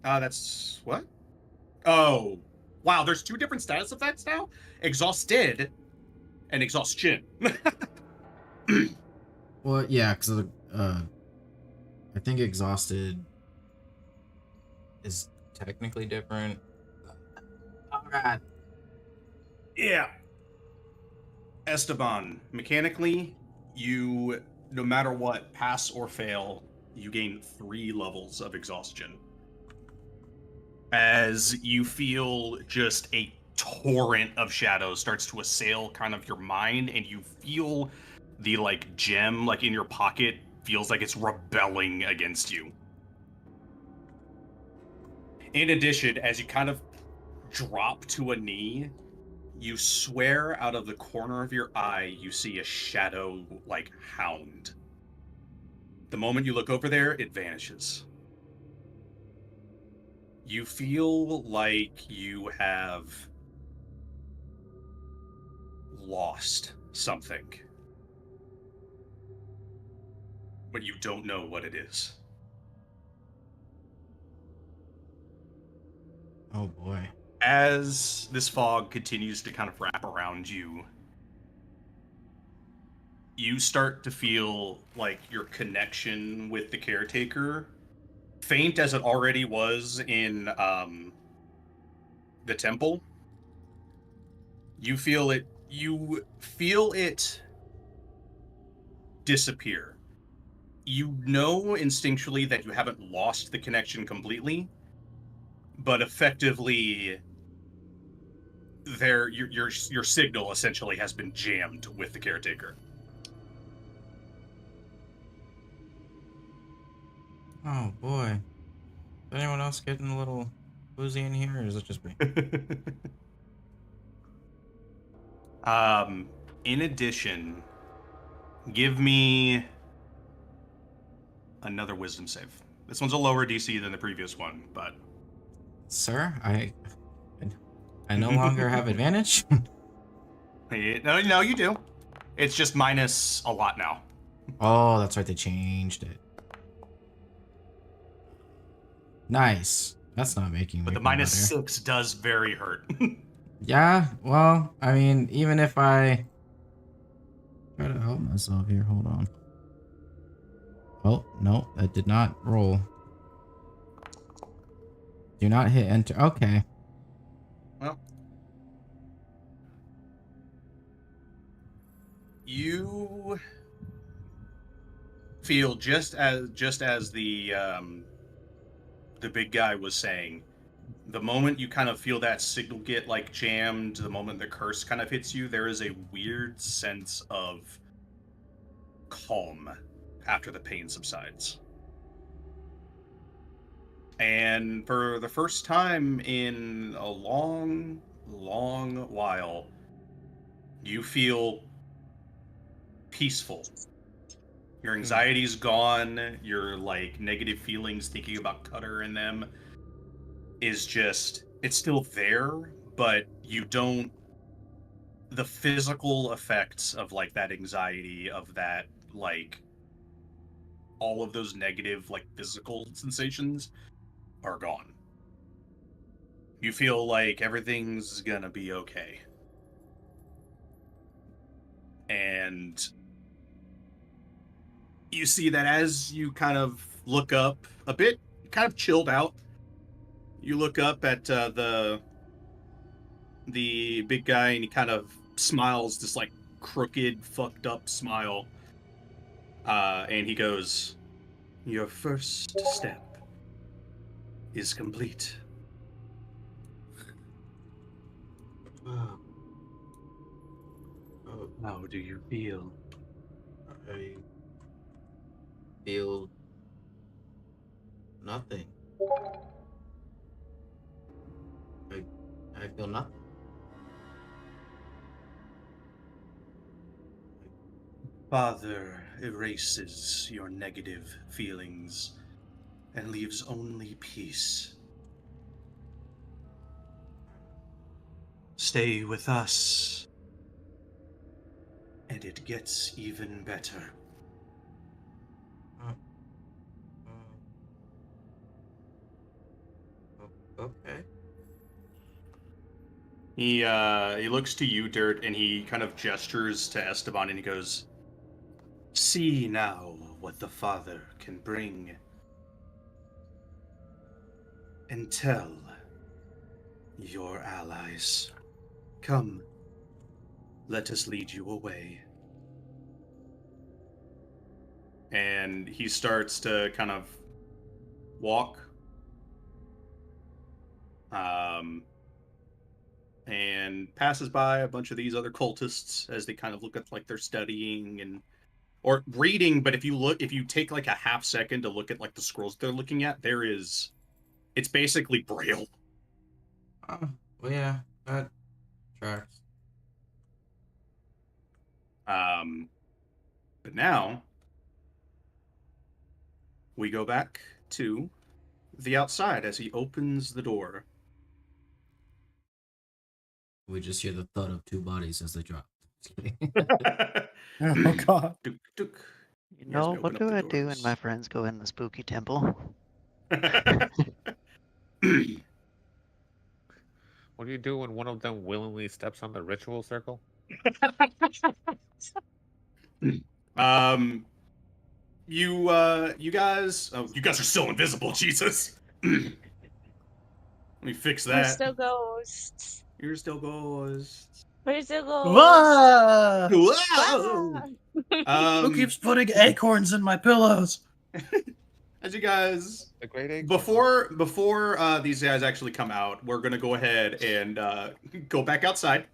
That's what? Oh, wow. There's two different status effects now. Exhausted and exhaustion. well, yeah, because I think exhausted is technically different. All right. Yeah. Esteban, mechanically, you, no matter what, pass or fail, you gain 3 levels of exhaustion. As you feel just a torrent of shadows starts to assail kind of your mind, and you feel the like gem like in your pocket feels like it's rebelling against you. In addition, as you kind of drop to a knee, you swear out of the corner of your eye you see a shadow like hound. The moment you look over there, it vanishes. You feel like you have lost something, but you don't know what it is. Oh boy. As this fog continues to kind of wrap around you, you start to feel like your connection with the caretaker, faint as it already was in the temple, you feel it disappear. You know instinctually that you haven't lost the connection completely, but effectively your signal essentially has been jammed with the caretaker. Oh boy. Is anyone else getting a little woozy in here, or is it just me? In addition, give me another wisdom save. This one's a lower DC than the previous one, but Sir, I no longer have advantage. no, you do. It's just minus a lot now. Oh, that's right. They changed it. Nice. That's not making. But the minus 6 does very hurt. Yeah. Well, I mean, even if I try to help myself here, hold on. Oh no, that did not roll. Do not hit enter. Okay. Well, you feel just as the big guy was saying, the moment you kind of feel that signal get like jammed, the moment the curse kind of hits you, there is a weird sense of calm after the pain subsides. And for the first time in a long, long while, you feel peaceful. Your anxiety's gone. Your like negative feelings thinking about Cutter and them is just, it's still there, but you don't, the physical effects of like that anxiety, of that like all of those negative like physical sensations are gone. You feel like everything's gonna be okay. And you see that as you kind of look up a bit, kind of chilled out, you look up at the the big guy, and he kind of smiles this like crooked, fucked up smile. And he goes, "Your first step is complete." How do you feel? I feel nothing. I feel nothing. Father erases your negative feelings and leaves only peace. Stay with us, and it gets even better. Okay. He looks to you, Dirt, and he kind of gestures to Esteban, and he goes, "See now what the Father can bring, and tell your allies. Come, let us lead you away." And he starts to kind of walk. And passes by a bunch of these other cultists as they kind of look at like they're studying and or reading, but if you take like a half second to look at like the scrolls they're looking at, it's basically Braille. Oh, well, yeah, that tracks. But now we go back to the outside as he opens the door. We just hear the thud of two bodies as they drop. Oh god. Duk, duk. You Here's know, me what open do up I the do when doors. my friends go in the spooky temple? What do you do when one of them willingly steps on the ritual circle? You guys are still invisible, Jesus. Let me fix We're that. still ghosts. You're still ghosts. We're still ghosts. Ah! Whoa! Who keeps putting acorns in my pillows? As you guys, The great egg. before these guys actually come out, we're gonna go ahead and go back outside,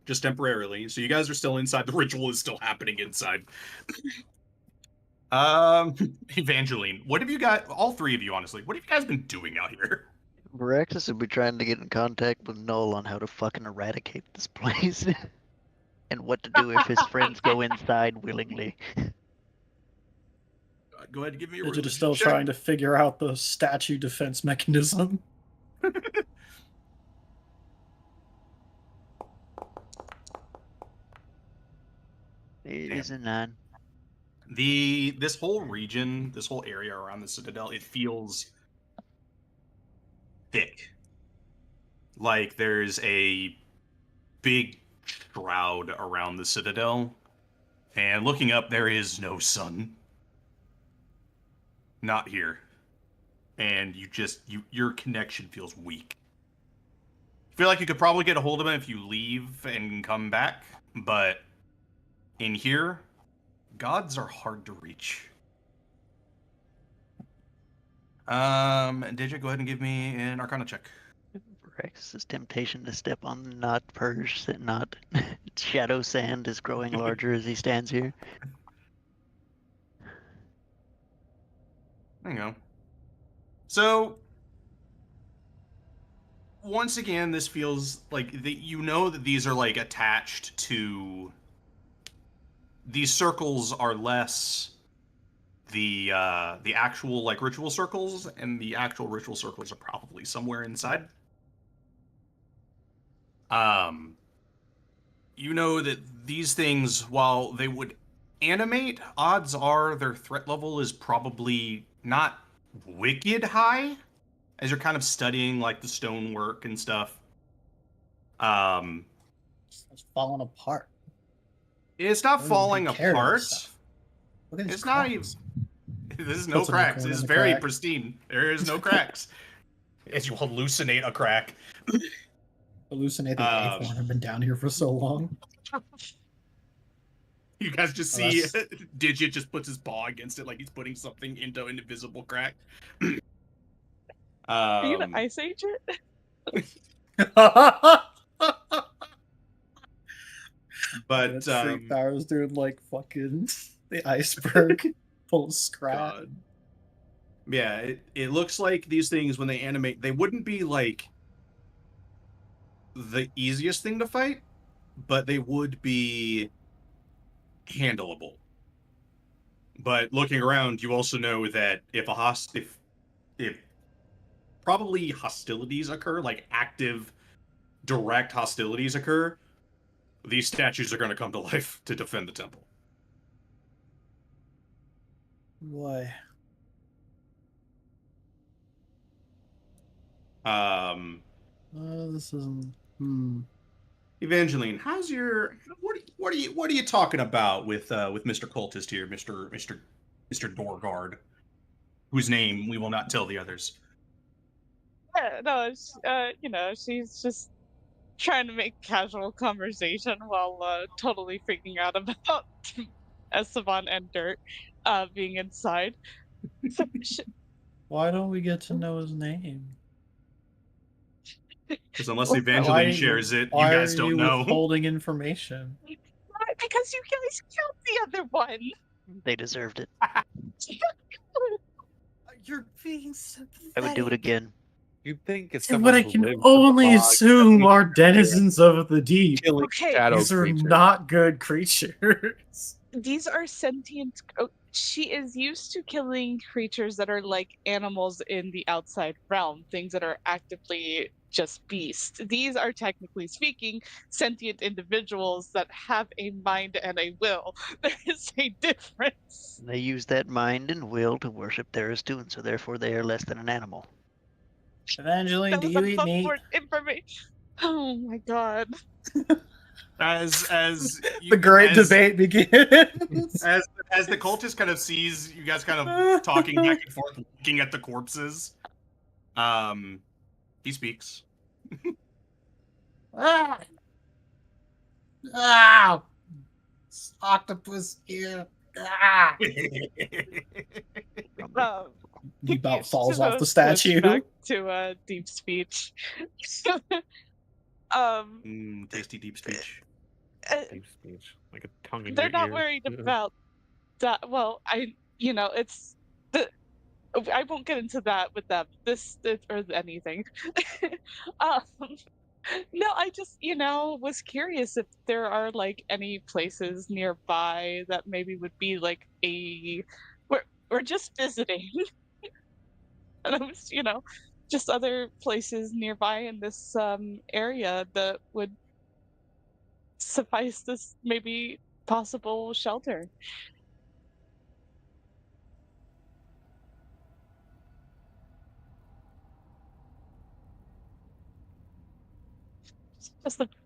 just temporarily. So you guys are still inside. The ritual is still happening inside. Evangeline, what have you got? All three of you, honestly, what have you guys been doing out here? Veraxis would be trying to get in contact with Null on how to fucking eradicate this place. And what to do if his friends go inside willingly. Go ahead and give me a Digit religion is still check. trying to figure out the statue defense mechanism. It Damn. is a 9. This whole region, this whole area around the Citadel, it feels thick. Like there's a big shroud around the Citadel. And looking up, there is no sun. Not here. And your connection feels weak. I feel like you could probably get a hold of him if you leave and come back, but in here, gods are hard to reach. Digit, go ahead and give me an Arcana check. Veraxis' temptation to step on not purge, not shadow sand is growing larger as he stands here. There you go. So, once again, this feels like you know that these are like attached to. These circles are less the actual like ritual circles, and the actual ritual circles are probably somewhere inside. You know that these things, while they would animate, odds are their threat level is probably not wicked high, as you're kind of studying like the stonework and stuff. It's falling apart. It's not Don't even falling care about apart. stuff. Look at these It's not even. cracks. There's no Puts an cracks. acorn It's in the very crack. pristine. There is no cracks. As you hallucinate a crack. Hallucinating Um, acorn have been down here for so long. You guys just Oh, see that's- Digit just puts his paw against it like he's putting something into an invisible crack. Are you the Ice Agent? But Freak Powers doing like fucking the iceberg full of scrap. God. Yeah, it looks like these things when they animate, they wouldn't be like the easiest thing to fight, but they would be handleable. But looking around, you also know that if probably hostilities occur, like active, direct hostilities occur, these statues are going to come to life to defend the temple. Boy. This isn't. Evangeline, how's your what are you talking about with Mr. Cultist here, Mr. Dorgard, whose name we will not tell the others. Yeah, no, you know, she's just trying to make casual conversation while totally freaking out about Esteban and Dirt being inside. So, Why don't we get to know his name? Because unless Why Evangeline shares it, you guys are don't you know. withholding information? because you guys killed the other one. They deserved it. You're being sympathetic. I would do it again. You'd think it's And someone what I who can lives in the only fog, assume are denizens of the deep. killing Okay. shadow These are creatures. not good creatures. These are sentient. She is used to killing creatures that are like animals in the outside realm, things that are actively just beasts. These are, technically speaking, sentient individuals that have a mind and a will. There is a difference. They use that mind and will to worship Tharizdun, so therefore they are less than an animal. Evangeline, That do was you a eat fuck meat? more information. Oh my god. As The great debate begins. as the cultist kind of sees you guys kind of talking back and forth, looking at the corpses, he speaks. Ah! Ah! Octopus here. Ah! He about falls off the statue. Back to deep speech. Tasty deep speech. Deep speech, like a tongue in They're your not ear. worried Yeah. about that. Well, it's the. I won't get into that with them. This or anything. um, no, I just was curious if there are like any places nearby that maybe would be like we're just visiting, and I was just other places nearby in this area that would suffice this maybe possible shelter.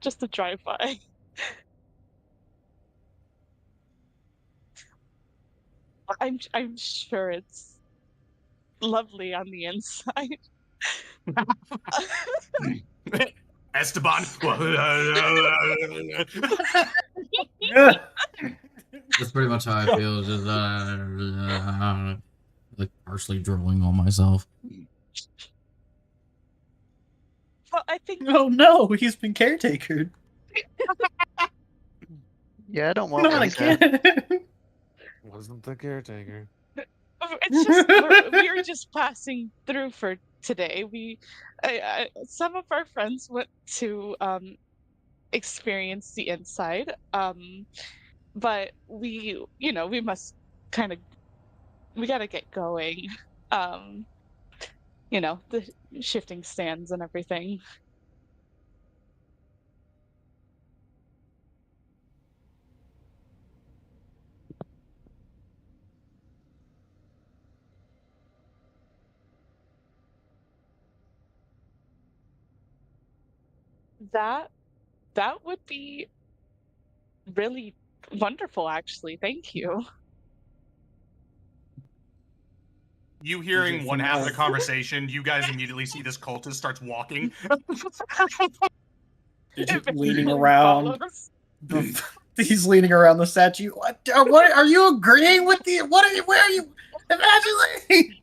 Just a drive by. I'm sure it's lovely on the inside. Esteban. That's pretty much how I feel. Just like partially drooling on myself. Well, I think Oh no, he's been caretakered. Yeah, I don't want Not Lisa. again. Wasn't the caretaker. it's just we were just passing through for today. Some of our friends went to experience the inside, but we must we gotta get going. The shifting stands and everything. That would be really wonderful, actually. Thank you. You hearing one half of the conversation, you guys immediately see this cultist starts walking. Digit leaning Eventually around. follows. He's leaning around the statue. What are you agreeing with the? What are you? Where are you? Evangeline!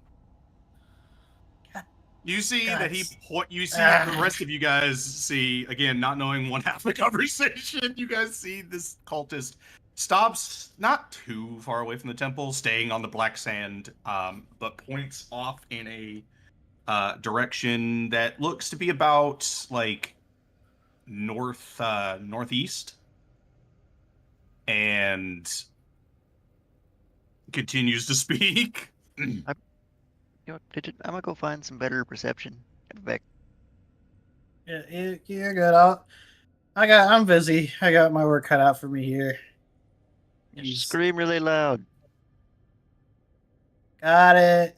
You see that he Guys. you see the rest of you guys see, again, not knowing one half of the conversation, you guys see this cultist stops not too far away from the temple, staying on the black sand, but points off in a direction that looks to be about like northeast, and continues to speak. You know, I'm gonna go find some better perception. I'll be back. Yeah, you're good. I'm busy. I got my work cut out for me here. Just scream really loud. Got it.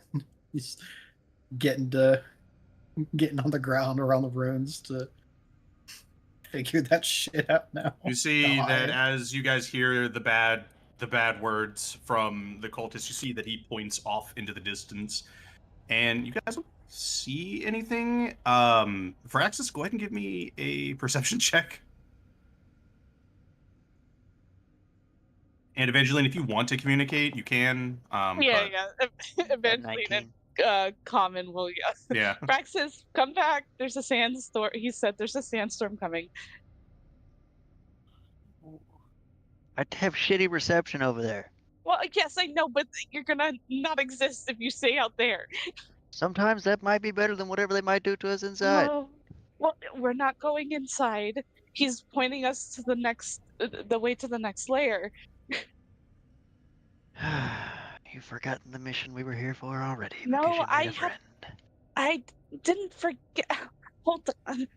He's getting on the ground around the ruins to figure that shit out now. You see No, that as you guys hear the bad words from the cultist, you see that he points off into the distance, and you guys don't see anything. Varaxis, go ahead and give me a perception check. And Evangeline, if you want to communicate, you can. Yeah. Eventually, 19. Common will Yeah. Praxis, come back. There's a sandstorm. He said there's a sandstorm coming. I have shitty reception over there. Well, yes, I know, but you're gonna not exist if you stay out there. Sometimes that might be better than whatever they might do to us inside. Well, we're not going inside. He's pointing us to the way to the next layer. You've forgotten the mission we were here for already. No, because you made I a have- friend. I didn't forget. Hold on.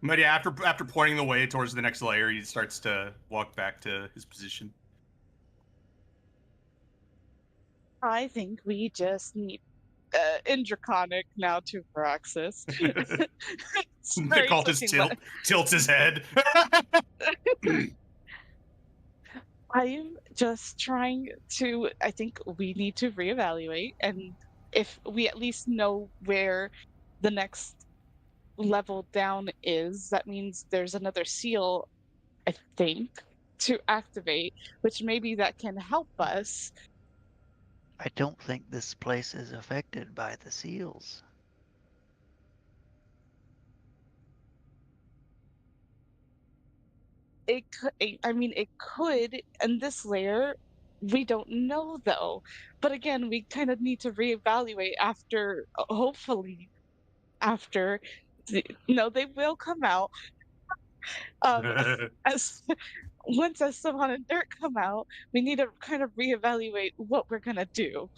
But yeah, after pointing the way towards the next layer, he starts to walk back to his position. I think we just need in Draconic now to Varaxis. The Sorry, cultist looking tilts his head. I'm just trying to. I think we need to reevaluate, and if we at least know where the next level down is, that means there's another seal, I think, to activate, which maybe that can help us. I don't think this place is affected by the seals. I mean, it could, and this layer, we don't know though. But again, we kind of need to reevaluate after, hopefully, after, they will come out. As once Esteban and Dirk come out, we need to kind of reevaluate what we're gonna do.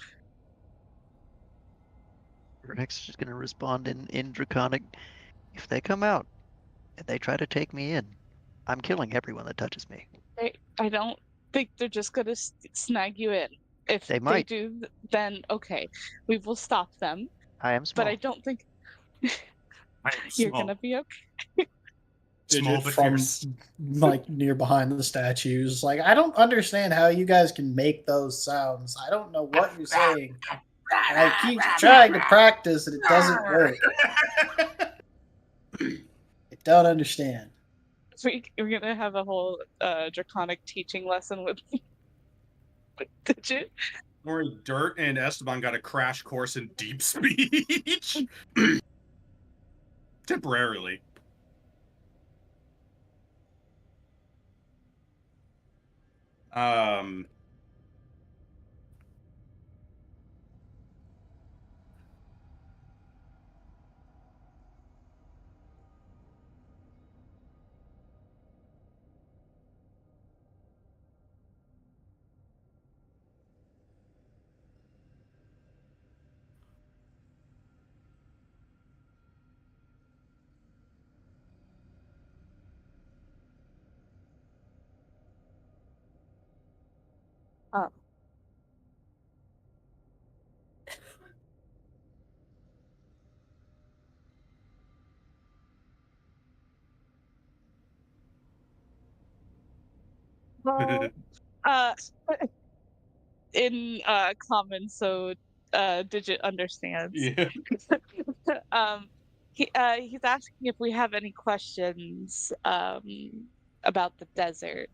Rex is gonna respond in Draconic. If they come out and they try to take me in, I'm killing everyone that touches me. I don't think they're just gonna snag you in. If They might. do, then okay, we will stop them. I am small. But I don't think I am you're small. gonna be okay. Small Digit but from fierce. like near behind the statues. Like, I don't understand how you guys can make those sounds. I don't know what you're saying. And I keep trying to practice and it doesn't work. I don't understand. We're gonna have a whole Draconic teaching lesson with Digit. Don't worry, Dirt and Esteban got a crash course in deep speech. Temporarily. Well, in common, so Digit understands. Yeah. He's asking if we have any questions about the desert.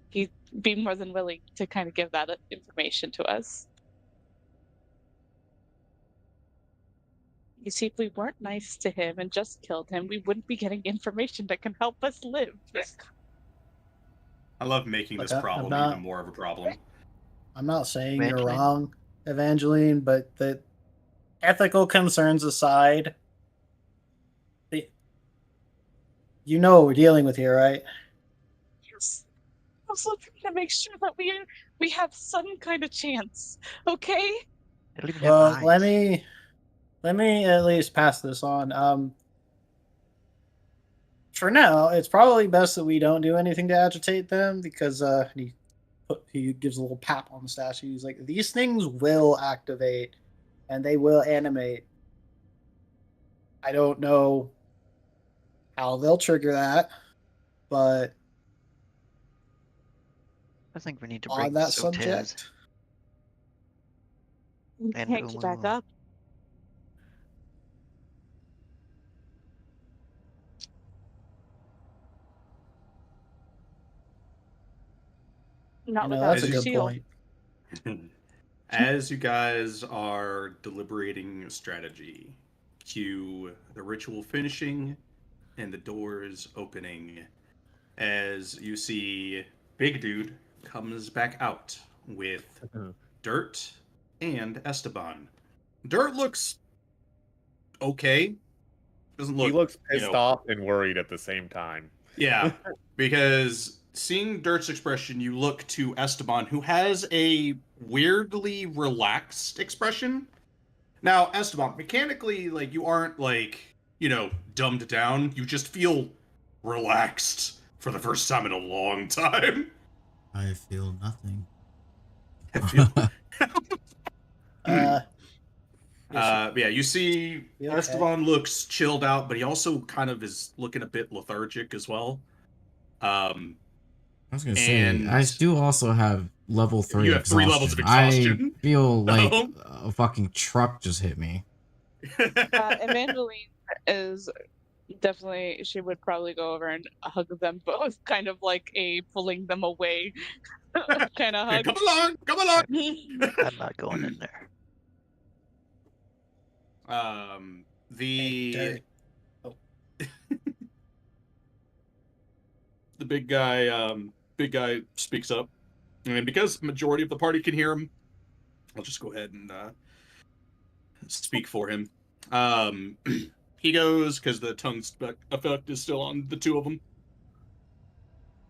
He'd be more than willing to kind of give that information to us. You see, if we weren't nice to him and just killed him, we wouldn't be getting information that can help us live. I love making Look, this I'm problem not- even more of a problem. I'm not saying you're Evangeline? wrong, Evangeline, but the ethical concerns aside, you know what we're dealing with here, right? Yes. I'm still trying to make sure that we have some kind of chance. Okay? They don't even Well, have let eyes. me at least pass this on. For now, it's probably best that we don't do anything to agitate them because he gives a little pap on the statue. He's like, these things will activate and they will animate. I don't know how they'll trigger that, but I think we need to break on that this Otez. subject, We And can't keep back Umu. up. Not you know, without that's a As the you- good shield. point. As you guys are deliberating strategy, cue the ritual finishing and the doors opening as you see Big Dude comes back out with Dirt and Esteban. Dirt looks okay. Doesn't look He looks you pissed know- off and worried at the same time. Yeah, because seeing Dirt's expression, you look to Esteban, who has a weirdly relaxed expression. Now, Esteban, mechanically, like, you aren't, like, dumbed down. You just feel relaxed for the first time in a long time. I feel nothing. I feel- Is yeah, you see he okay? Esteban looks chilled out, but he also kind of is looking a bit lethargic as well. I was gonna say, And- I do also have level 3 You have 3 levels of I exhaustion. feel like Oh. a fucking truck just hit me. Evangeline is definitely, she would probably go over and hug them both, kind of like a pulling them away kind of hug. Come along, come along. I'm not going in there. The Dirt. the big guy speaks up, and because the majority of the party can hear him, I'll just go ahead and speak for him. He goes, because the tongue effect is still on the two of them.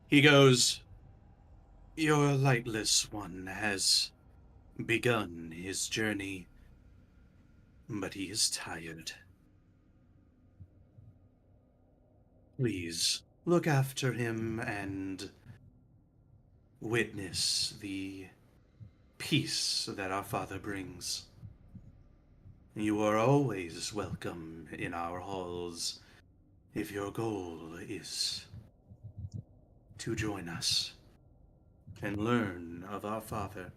He goes, "Your lightless one has begun his journey, but he is tired. Please look after him and witness the peace that our Father brings. You are always welcome in our halls if your goal is to join us and learn of our Father."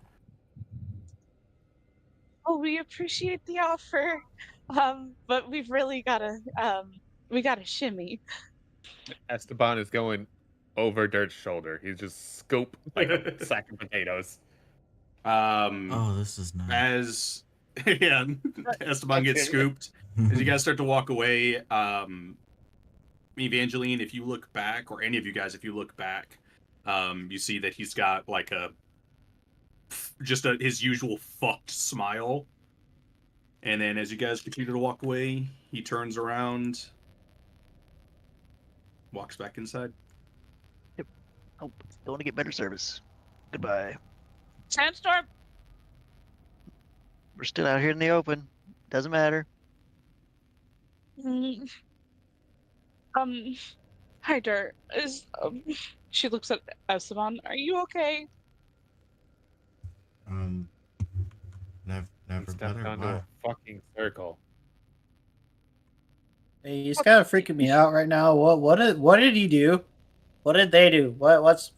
Oh, we appreciate the offer, but we've really gotta shimmy. Esteban is going over Dirt's shoulder. He's just scoop like a sack of potatoes. Oh, this is nice. As yeah, Esteban gets scooped. As you guys start to walk away, Evangeline, if you look back, or any of you guys, if you look back, you see that he's got like his usual fucked smile. And then as you guys continue to walk away, he turns around, walks back inside. Oh, going to get better service. Goodbye. Sandstorm. We're still out here in the open. Doesn't matter. Mm. Hi, Dirt. She looks at Esteban. Are you okay? Never He stepped better. onto Why? a fucking circle. Hey, he's kind of freaking me out right now. What did he do? What did they do? What's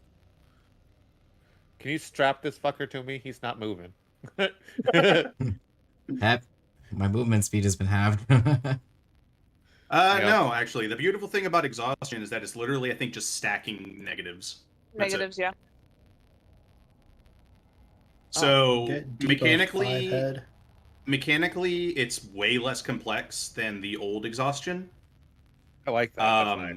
Can you strap this fucker to me? He's not moving. Hep, my movement speed has been halved. Yeah. No, actually, the beautiful thing about exhaustion is that it's literally, I think, just stacking negatives. That's it. Negatives, yeah. So Get debuffed 5-head. mechanically, it's way less complex than the old exhaustion. I like that. That's nice.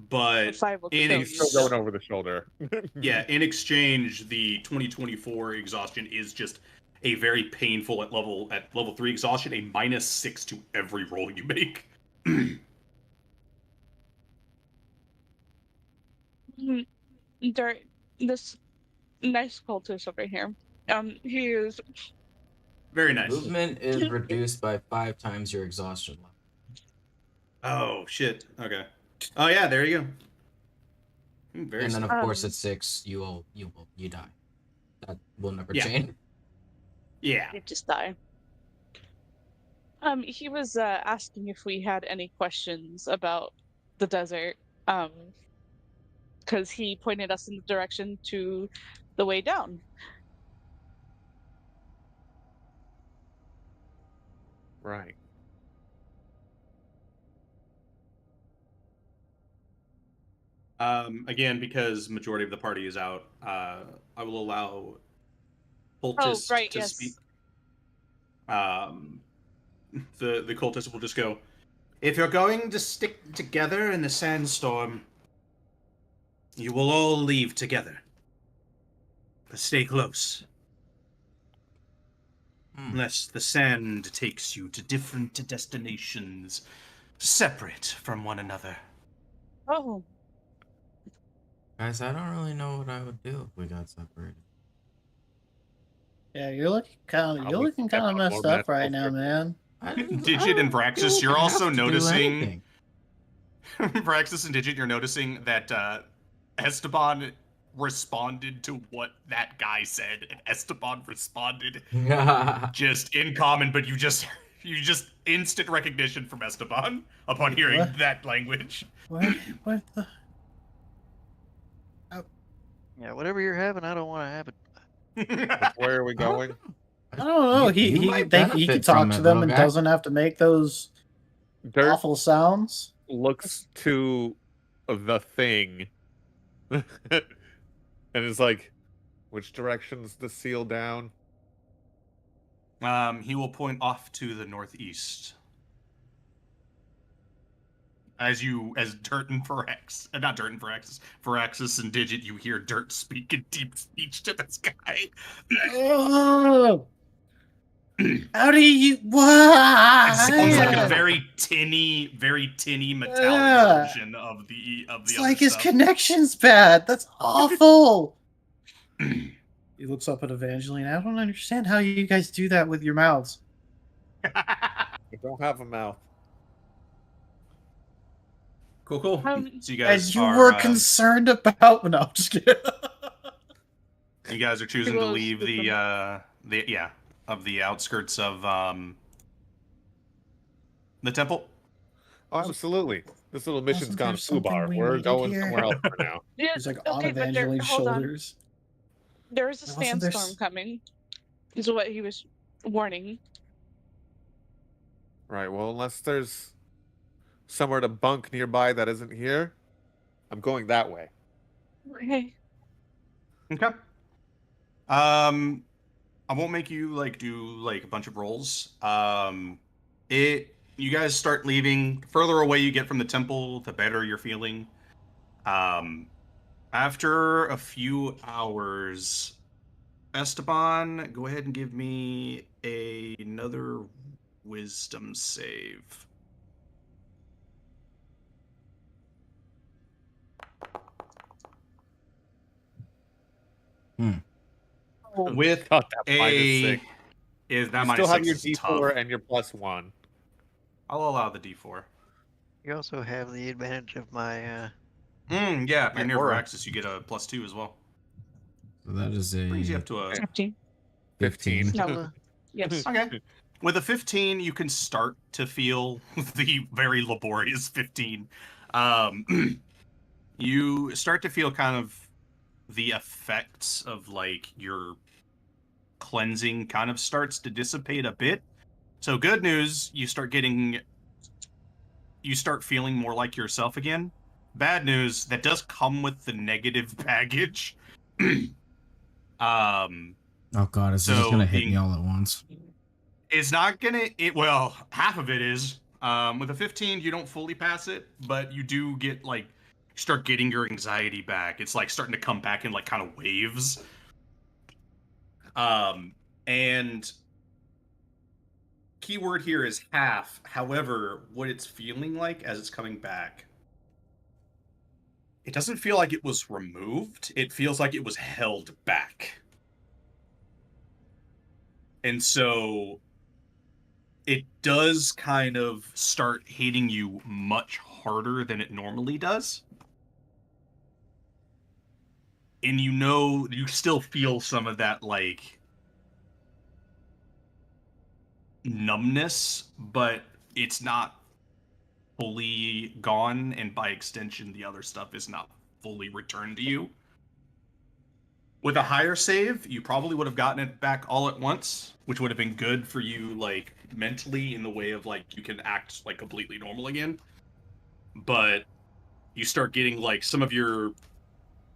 But 5 will in kill He's you. still going over the shoulder. yeah, in exchange, the 2024 exhaustion is just a very painful at level 3 exhaustion, a -6 to every roll you make. Dirt, this nice cultist over here. He is Very nice. Movement is reduced by 5 times your exhaustion level. Oh shit. Okay. Oh yeah, there you go. Very And then of smart. course at 6 you die. That will never Yeah. change. Yeah. you just die. He was asking if we had any questions about the desert. Because he pointed us in the direction to the way down. Right. Again, because majority of the party is out, I will allow Oh, cultist right, to yes. speak. The cultist will just go, if you're going to stick together in the sandstorm, you will all leave together. But stay close. Unless the sand takes you to different destinations, separate from one another. Oh, Guys, I don't really know what I would do if we got separated. Yeah, you're looking kind of Probably step on messed more up right metal. now, man. Digit and Vraxis, you're also noticing. Anything. Vraxis and Digit, you're noticing that Esteban responded to what that guy said, and Esteban responded just in common, but you just instant recognition from Esteban upon hearing What? that language. What the? Yeah, whatever you're having, I don't want to have it. But where are we going? I don't know. You might He benefit can talk from to it, them little and guy. doesn't have to make those Dirt awful sounds. looks to the thing and is like, which direction's the seal down? He will point off to the northeast. As Dirt and Firaxis and Digit, you hear Dirt speak in deep speech to this guy. Oh, how do you? What? It sounds like a very tinny metallic version of the It's other like his stuff. connection's bad. That's awful. He looks up at Evangeline. I don't understand how you guys do that with your mouths. I don't have a mouth. Cool. Um, So you guys And you are, were concerned about. No, I'm just kidding. you guys are choosing to People leave with the outskirts of the temple. Oh, absolutely. This little mission's Wasn't gone there something foobar. we We're needed going here? somewhere else for now. yeah, He's like on okay, but there, Evangeline's hold on. shoulders. There is a Wasn't there sandstorm s- coming. Is what he was warning. Right. Well, unless there's somewhere to bunk nearby that isn't here, I'm going that way. Okay. Okay. I won't make you do a bunch of rolls. You guys start leaving. The further away you get from the temple, the better you're feeling. After a few hours, Esteban, go ahead and give me another wisdom save. With God, that -6. is that You minus still have 6 your is D4 tough. and your +1. I'll allow the D4. You also have the advantage of my Yeah, if you're My near aura. Veraxis, you get a +2 as well. So that is Brings you a up to a 15. 15. No. Yes. okay. With a 15, you can start to feel the very laborious 15. You start to feel kind of the effects of your cleansing kind of starts to dissipate a bit. So good news, you start getting you start feeling more like yourself again. Bad news, that does come with the negative baggage. Oh god, it's just So gonna hit me being- all at once. It's not gonna. Well, half of it is. With a 15, you don't fully pass it, but you do get like start getting your anxiety back. It's like starting to come back in like kind of waves. And keyword here is half. However, what it's feeling like as it's coming back, it doesn't feel like it was removed. It feels like it was held back. And so it does kind of start hitting you much harder than it normally does. And you know, you still feel some of that, like, numbness, but it's not fully gone, and by extension, the other stuff is not fully returned to you. With a higher save, you probably would have gotten it back all at once, which would have been good for you, like, mentally, in the way of, like, you can act, like, completely normal again. But you start getting, like, some of your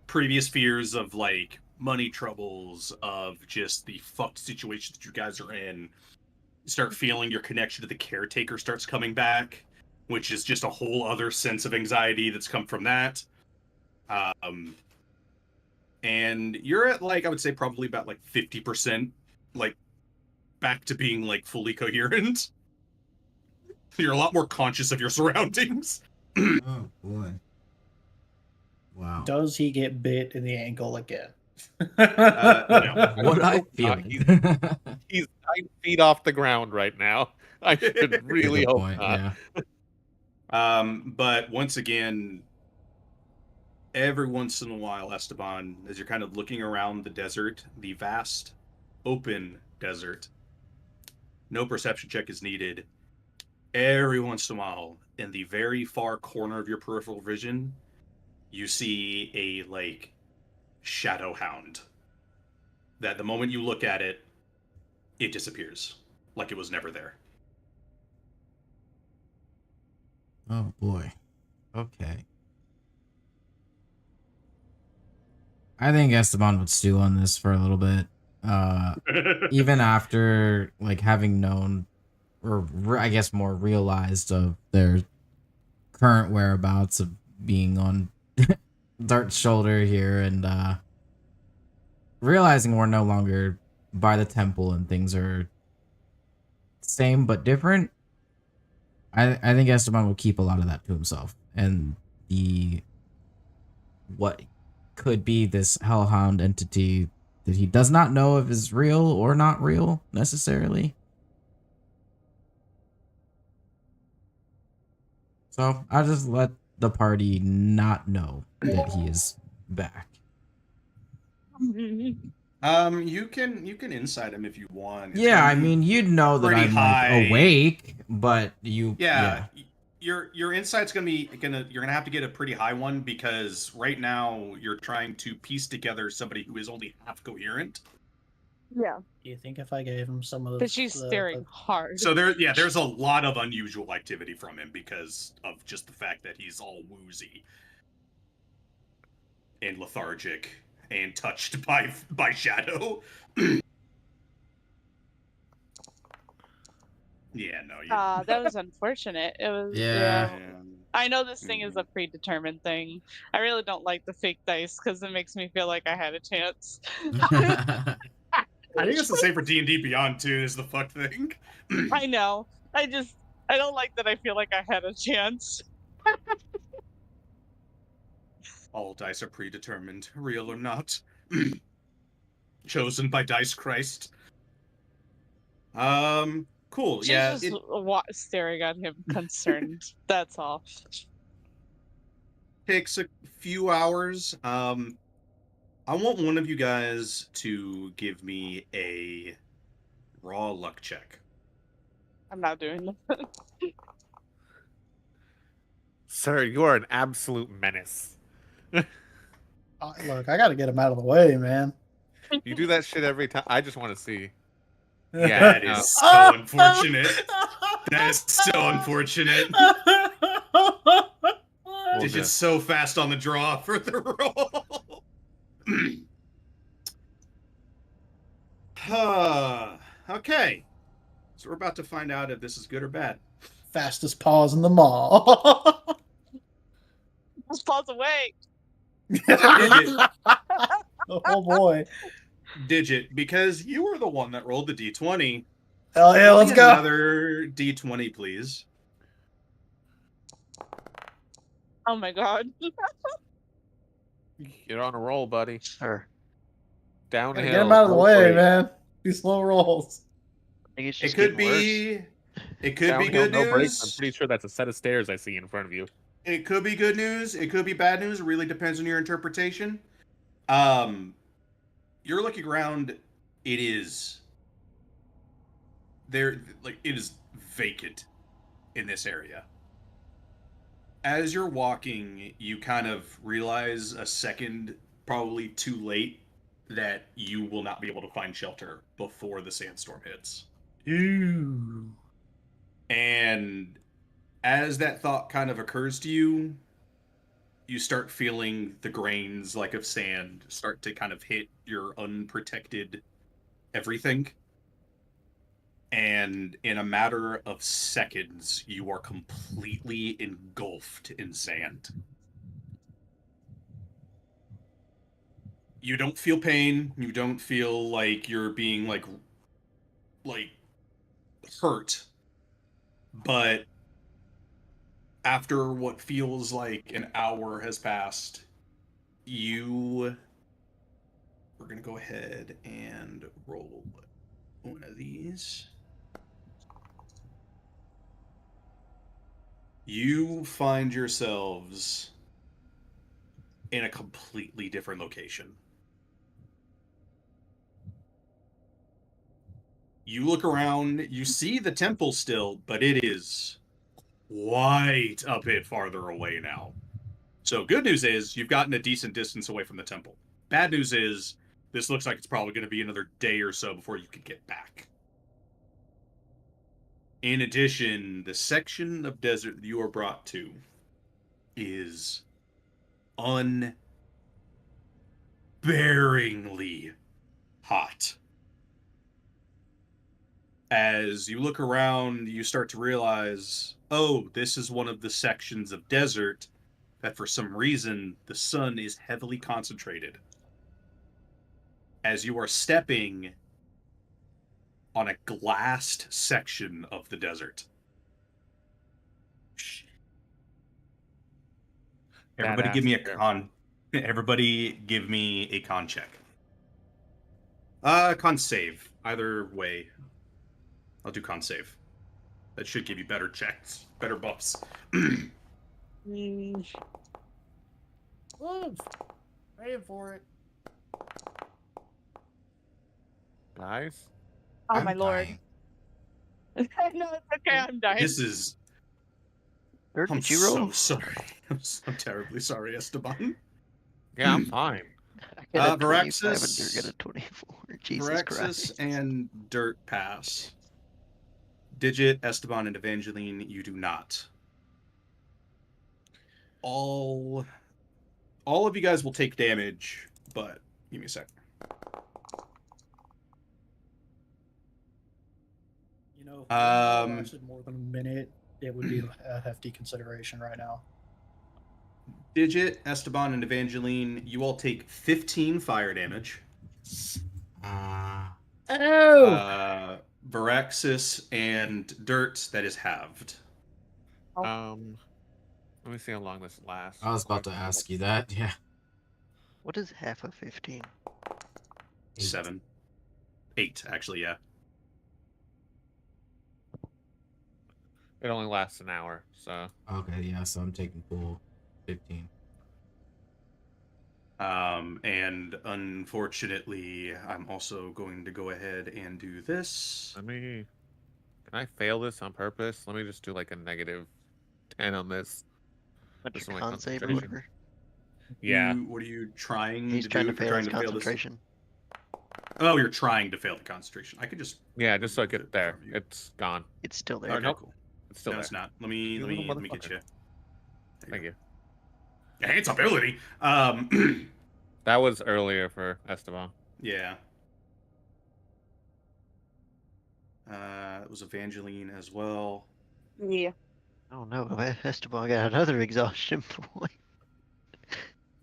previous fears of, like, money troubles, of just the fucked situation that you guys are in. You start feeling your connection to the caretaker starts coming back, which is just a whole other sense of anxiety that's come from that. And you're at, like, I would say probably about, like, 50%, like, back to being, like, fully coherent. You're a lot more conscious of your surroundings. Oh boy. Wow. Does he get bit in the ankle again? No. What I feel. He's 9 feet off the ground right now. I should really Good hope point, not. yeah. But once again, every once in a while, Esteban, as you're kind of looking around the desert, the vast, open desert, no perception check is needed. Every once in a while, in the very far corner of your peripheral vision, you see a, like, shadow hound. That the moment you look at it, it disappears. Like it was never there. Oh boy. Okay. I think Esteban would stew on this for a little bit. Even after, like, having known, or I guess more realized of their current whereabouts of being on Dart's shoulder here, and realizing we're no longer by the temple and things are same but different. I think Esteban will keep a lot of that to himself, and the what could be this hellhound entity that he does not know if is real or not real necessarily. So I'll just let the party not know that he is back. You can insight him if you want. It's Yeah, gonna I be mean, you'd know that pretty I'm high. like awake, but you Yeah. Your insight's you're gonna have to get a pretty high one, because right now you're trying to piece together somebody who is only half coherent. Yeah, Do you think if I gave him some of but she's staring hard. So there's a lot of unusual activity from him because of just the fact that he's all woozy and lethargic and touched by shadow. Yeah, no. That was unfortunate. It was. Yeah. I know this thing is a predetermined thing. I really don't like the fake dice because it makes me feel like I had a chance. I think it's the same for D&D Beyond too. Is the fuck thing. I know. I don't like that. I feel like I had a chance. All dice are predetermined, real or not. Chosen by Dice Christ. Cool. She's Yeah. just staring at him, concerned. That's all. Takes a few hours. I want one of you guys to give me a raw luck check. I'm not doing that. Sir, you are an absolute menace. Look, I gotta get him out of the way, man. You do that shit every time. I just want to see. That is so unfortunate. That is so unfortunate. We'll Digit's just- so fast on the draw for the roll. Okay. So we're about to find out if this is good or bad. Fastest paws in the mall. Just falls away. Digit. Oh boy. Digit, because you were the one that rolled the D20. Hell yeah, roll let's me go. Another D20, please. Oh my god. You're on a roll, buddy. Sir, Downhill. Gotta get him out of the roll way, straight. man. These slow rolls. I think it's It just could getting worse. be. It could Downhill, be good no brakes. I'm news. pretty sure that's a set of stairs I see in front of you. It could be good news. It could be bad news. It really depends on your interpretation. You're looking around. It is there. Like it is vacant in this area. As you're walking, you kind of realize a second, probably too late, that you will not be able to find shelter before the sandstorm hits. Ooh. And as that thought kind of occurs to you, you start feeling the grains like of sand start to kind of hit your unprotected everything. And in a matter of seconds, you are completely engulfed in sand. You don't feel pain. You don't feel like you're being like hurt. But after what feels like an hour has passed, we're going to go ahead and roll one of these. You find yourselves in a completely different location. You look around, you see the temple still, but it is quite a bit farther away now. So good news is you've gotten a decent distance away from the temple. Bad news is this looks like it's probably going to be another day or so before you can get back. In addition, the section of desert that you are brought to is unbearingly hot. As you look around, you start to realize, oh, this is one of the sections of desert that for some reason the sun is heavily concentrated. As you are stepping on a glassed section of the desert. Everybody give me a con. Everybody give me a con check. Con save. Either way. I'll do con save. That should give you better checks, better buffs. Mm, Oof. Praying for it. Guys? oh I'm my lord. dying. No, it's okay. I'm dying. This is. Dirt, I'm did you roll? so sorry. I'm terribly sorry, Esteban. Yeah, I'm fine. I got a 25 and Varaxis- Dirt got a 24. Jesus Brexis Christ. and Dirt pass. Digit, Esteban, and Evangeline, you do not. All of you guys will take damage, but give me a sec. You know, if Um, it lasted more than a minute, it would be a hefty consideration right now. Digit, Esteban, and Evangeline, you all take 15 fire damage. Oh! Varaxis and Dirt, that is halved. Oh. Let me see how long this lasts. I was about to ask you that. Yeah. What is half of 15? 7. 8, actually, yeah. It only lasts an hour, so Okay, yeah. So I'm taking full 15. And unfortunately, I'm also going to go ahead and do this. can I fail this on purpose? Let me just do like a negative 10 on this. What's Just your my con save or concentration. whatever? Yeah. What are you trying He's to trying do? to If you're fail his fail this? concentration. Oh, you're trying to fail the concentration. I could just. Yeah, just so I remove get it there. from you. It's gone. It's still there. Oh, Okay, nope. cool. It's still No, there. it's not. Let me You little get motherfucker. you. Thank you. Enhance ability. That was earlier for Esteban. Yeah. It was Evangeline as well. Yeah. Oh no, Esteban got another exhaustion point.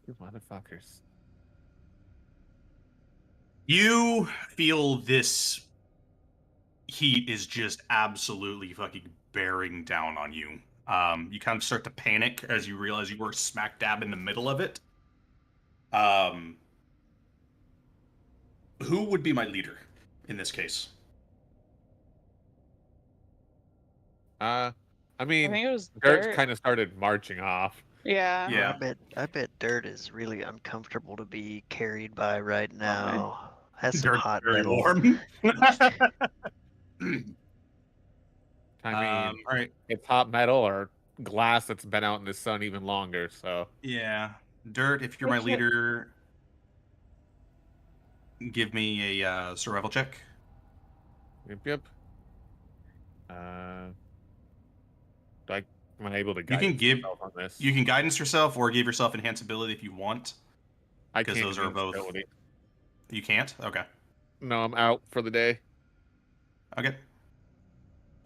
You motherfuckers. You feel this heat is just absolutely fucking bearing down on you. You kind of start to panic as you realize you were smack dab in the middle of it. Who would be my leader in this case? I I mean, think it was Dirt Dirt. kind of started marching off. Yeah. Yeah. I bet Dirt is really uncomfortable to be carried by right now. Has some Dirt's hot very metal. warm. I mean, all right. it's hot metal or glass that's been out in the sun even longer. So Yeah. Dirt, if you're my Which it- leader, give me a survival check. yep. Do am I able to You guide can give myself on this? you can guidance yourself or give yourself enhance ability if you want. I 'cause can't those are enhance both- ability. You can't? Okay. No, I'm out for the day. Okay.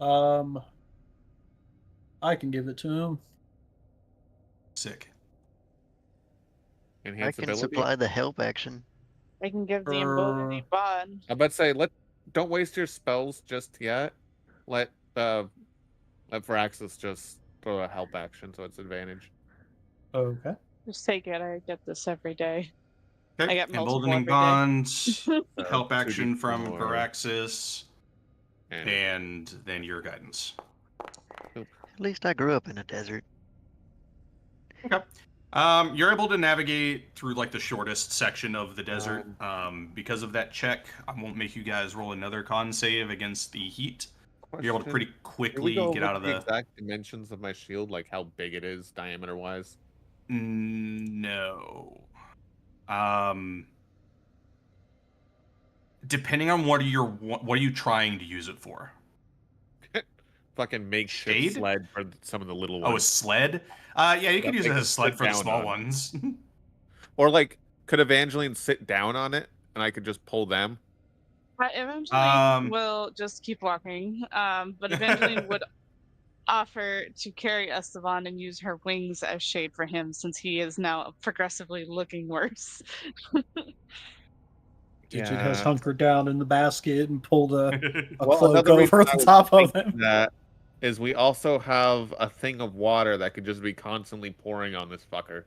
I can give it to him. Sick. I Enhance can ability. supply the help action. I can give the ability bond. I'm about to say don't waste your spells just yet. Let Varaxis just throw a help action so it's advantage. Okay. Just take it. I get this every day. Okay. I get multiple Emboldening every day. bonds, help 2d4, action from Varaxis, and and then your guidance. At least I grew up in a desert. Okay. You're able to navigate through like the shortest section of the desert. Because of that check, I won't make you guys roll another con save against the heat. You're able to pretty Can we quickly go get over out of the the. exact dimensions of my shield, like how big it is diameter wise? No. Depending on what are you trying to use it for? Fucking makeshift Shade? sled for some of the little Oh, a ones. sled? Yeah, you could That use they it can as a sled sit for the down small on. ones. Or like, could Evangeline sit down on it and I could just pull them? Evangeline will just keep walking. But Evangeline would offer to carry Esteban and use her wings as shade for him since he is now progressively looking worse. Digit has Yeah. hunkered down in the basket and pulled a Well, cloak another reason over I the was top of thinking him. that is we also have a thing of water that could just be constantly pouring on this fucker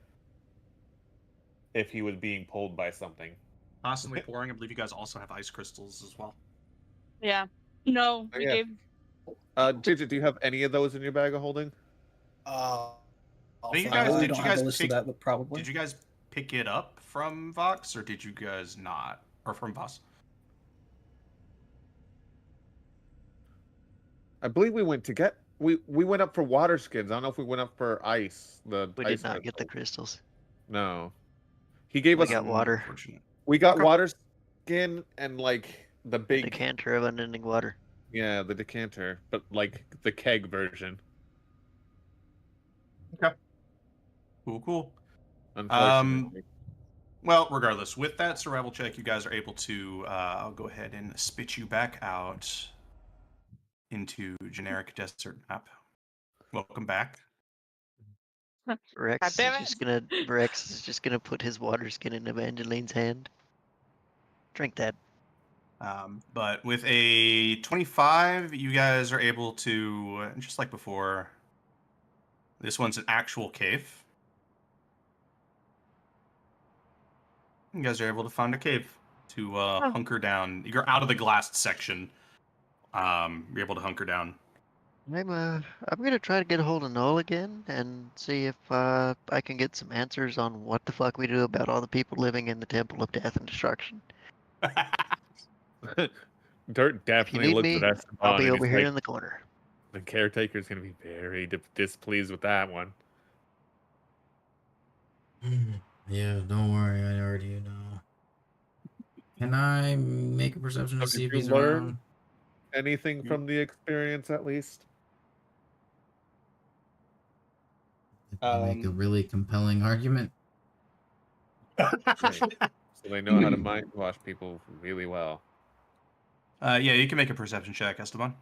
if he was being pulled by something. Constantly pouring. I believe you guys also have ice crystals as well. Yeah. No, we Yeah. gave Digit, do you have any of those in your bag of holding? Did you I guys- don't did you have guys a list pick- of that, but probably. Did you guys pick it up from Vox, or did you guys not? Or from Voss? I believe we went to get we went up for water skins. I don't know if we went up for ice. We ice did not get the crystals. crystals. No. He gave We us got water. Unfortunate. we got Okay. water skin and like the A big decanter of unending water. yeah, the decanter, but like the keg version. Cool. Unfortunately. Well, regardless, with that survival check, you guys are able to. I'll go ahead and spit you back out into generic desert map. Welcome back. Rex damn is it. just gonna Rex is just gonna put his water skin in Evangeline's hand. Drink that. But with a 25, you guys are able to, just like before, this one's an actual cave. You guys are able to find a cave to hunker down. You're out of the glassed section. You're able to hunker down. I'm gonna try to get a hold of Noel again and see if I can get some answers on what the fuck we do about all the people living in the Temple of Death and Destruction. Dirt definitely need looks me, at Esteban I'll be and over he's here like, in the corner. the caretaker's gonna be very displeased with that one. Yeah, don't worry, I already know. Can I make a perception to So see did if you he's learn around? anything from the experience at least? Make a really compelling argument. Right. So they know how to mind wash people really well. Yeah, you can make a perception check, Esteban.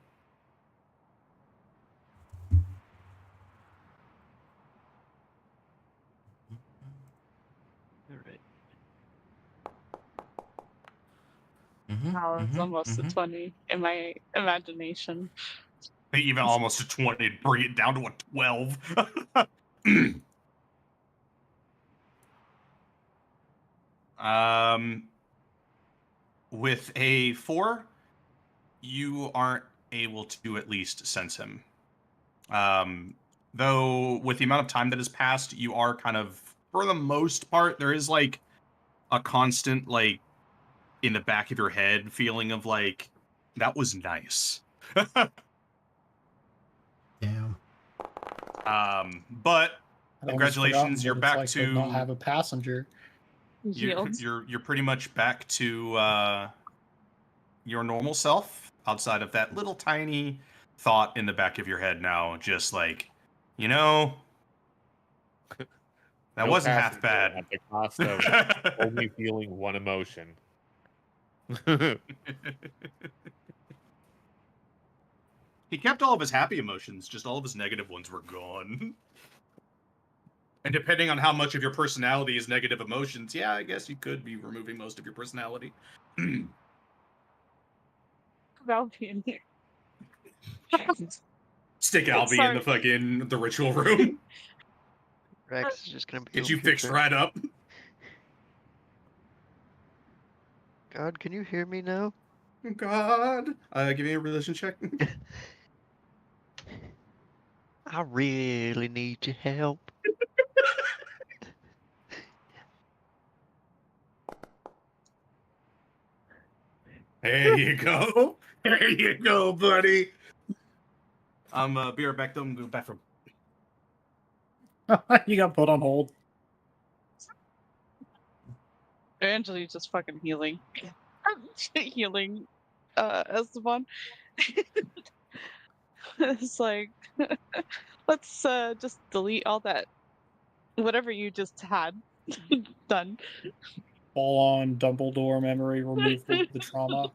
All right. Wow, it's almost a 20 in my imagination. Even almost a 20, bring it down to a 12. With a 4, you aren't able to at least sense him. Though with the amount of time that has passed, you are kind of, for the most part, there is like a constant, like, in the back of your head feeling of like, that was nice. Damn. But I'd almost forgotten congratulations, you're what it's back like to not to have a passenger. you're pretty much back to your normal self, outside of that little tiny thought in the back of your head now, just like, you know, that No wasn't half passenger bad. At the cost of only feeling one emotion. He kept all of his happy emotions, just all of his negative ones were gone. And depending on how much of your personality is negative emotions, yeah, I guess you could be removing most of your personality. Valpian here. Stick Albie in the fucking the ritual room. Rex is just gonna be Get over you here fixed trying- right up. God, can you hear me now? God. Give me a religion check. I really need your help. There you go. There you go, buddy. I'm be right back though. I'm going to the bathroom. You got put on hold. Angeli's just fucking healing. Healing Esteban. It's like, let's just delete all that, whatever you just had done. All on Dumbledore memory, remove the trauma.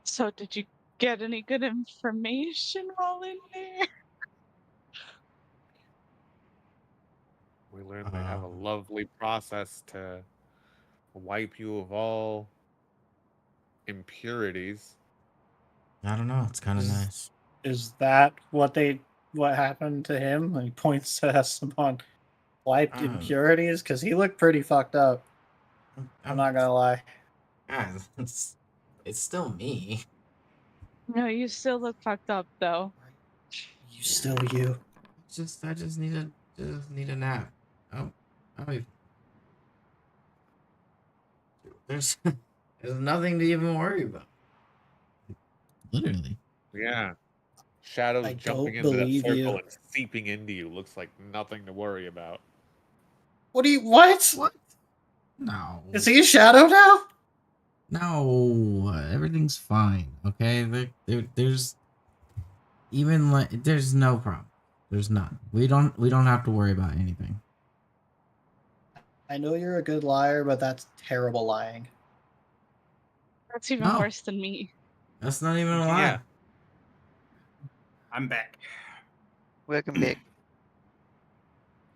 So did you get any good information while in there? We learned they have a lovely process to wipe you of all impurities. I don't know. It's kind of Is- nice. Is that what happened to him? And he points to Esteban. Wiped impurities? Because he looked pretty fucked up. I'm not gonna lie. Yeah, it's still me. No, you still look fucked up though. You still you. I just need a nap. Oh, there's nothing to even worry about. Literally. Yeah. Shadows I jumping don't into that believe circle you. and seeping into you looks like nothing to worry about. What? No. Is he a shadow now? No, everything's fine. Okay, there's even like there's no problem. There's none. We don't have to worry about anything. I know you're a good liar, but that's terrible lying. That's even No. worse than me. That's not even a lie. Yeah. I'm back. Welcome back.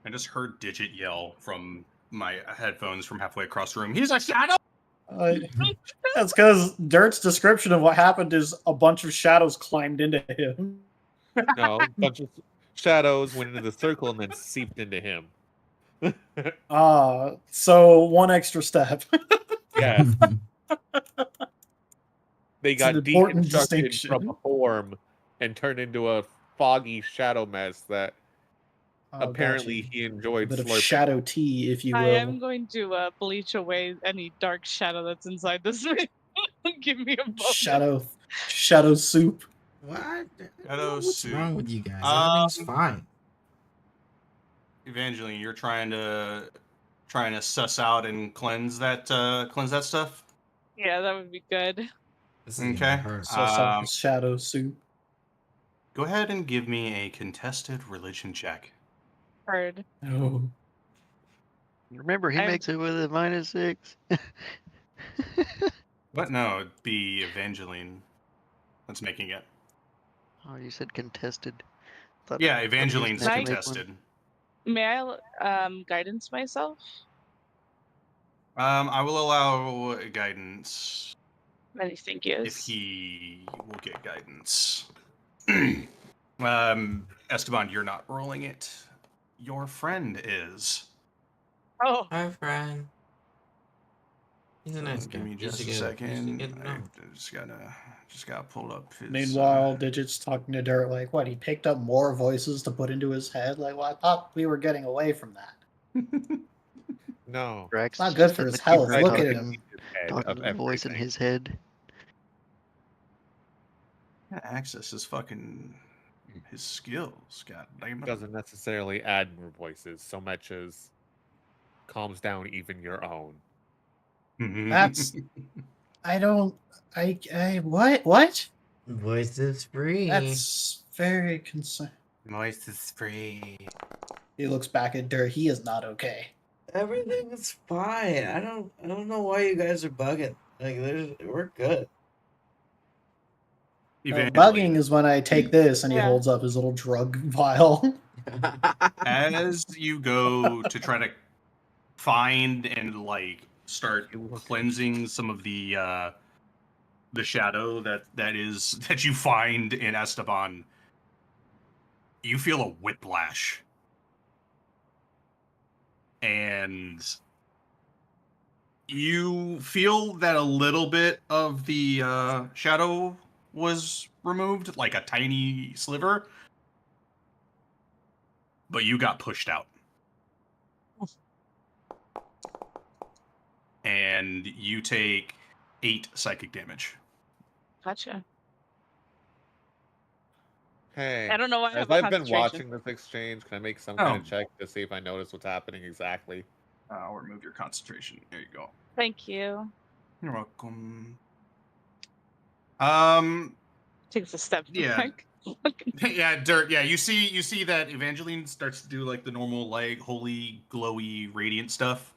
I just heard Digit yell from my headphones from halfway across the room. He's a shadow! That's because Dirt's description of what happened is a bunch of shadows climbed into him. No, a bunch of shadows went into the circle and then seeped into him. So one extra step. Yeah. They It's an got important deconstructed distinction. from a form and turned into a foggy shadow mess that apparently gotcha. he A enjoyed bit of slurping. shadow tea, if you will. I am going to bleach away any dark shadow that's inside this room. Give me a moment. Shadow soup. What? Shadow What's soup. wrong with you guys? Everything's fine. Evangeline, you're trying to suss out and cleanse that stuff. Yeah, that would be good. This is gonna Okay. hurt. So some shadow soup. Go ahead and give me a contested religion check. Heard. Oh. Remember, he I'm- makes it with a -6. What? No, it'd be Evangeline that's making it. Oh, you said contested. Thought- Yeah, thought he was Evangeline's gonna have to make one. contested. May I guidance myself? I will allow guidance Many thank if yous. he will get guidance. Esteban, you're not rolling it. Your friend is. Oh, Hi, friend. He's a nice guy. Give me You just should a get- you should second. get to know him. I just gotta pull up his. Meanwhile, Digit's talking to Dirt like, what? He picked up more voices to put into his head. Like, well, I thought we were getting away from that. No. Drax It's not is good just for in his the health. keypad Look at talking- him. Head Talking of to the voice in everything. his head. Access is fucking his skills. God damn it. Doesn't necessarily add more voices so much as calms down even your own. That's- what? Voice is free. That's very concerned. Voice is free. He looks back at Dirt. He is not okay. Everything is fine. I don't know why you guys are bugging. Like, we're good. Bugging is when I take this and he Yeah. holds up his little drug vial. As you go to try to find and like start cleansing some of the shadow that you find in Esteban, you feel a whiplash. And you feel that a little bit of the shadow was removed, like a tiny sliver, but you got pushed out. And you take 8 psychic damage. gotcha. Hey, I don't know why I as have a I've been concentration. watching this exchange, can I make some kind Oh. of check to see if I notice what's happening exactly? I'll remove your concentration. There you go. Thank you. You're welcome. Takes a step Yeah. back. Yeah, Dirt. Yeah, you see that Evangeline starts to do like the normal like holy glowy radiant stuff.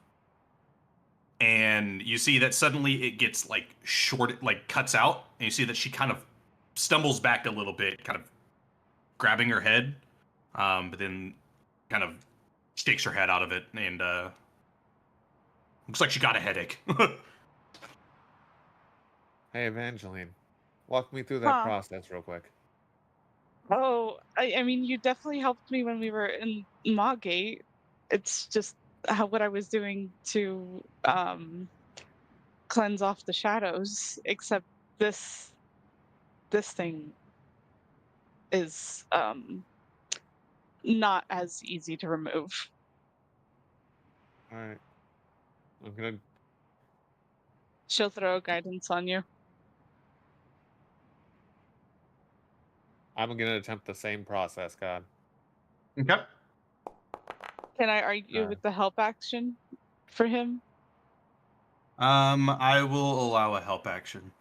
And you see that suddenly it gets like short, like cuts out, and you see that she kind of stumbles back a little bit, kind of grabbing her head, but then kind of shakes her head out of it, and looks like she got a headache. Hey, Evangeline, walk me through that Huh. process real quick. Oh, I mean, you definitely helped me when we were in Maugate. It's just what I was doing to cleanse off the shadows. Except this thing is not as easy to remove. All right, I'm gonna. She'll throw guidance on you. I'm gonna attempt the same process, God. Okay. Can I argue Uh. with the help action for him? I will allow a help action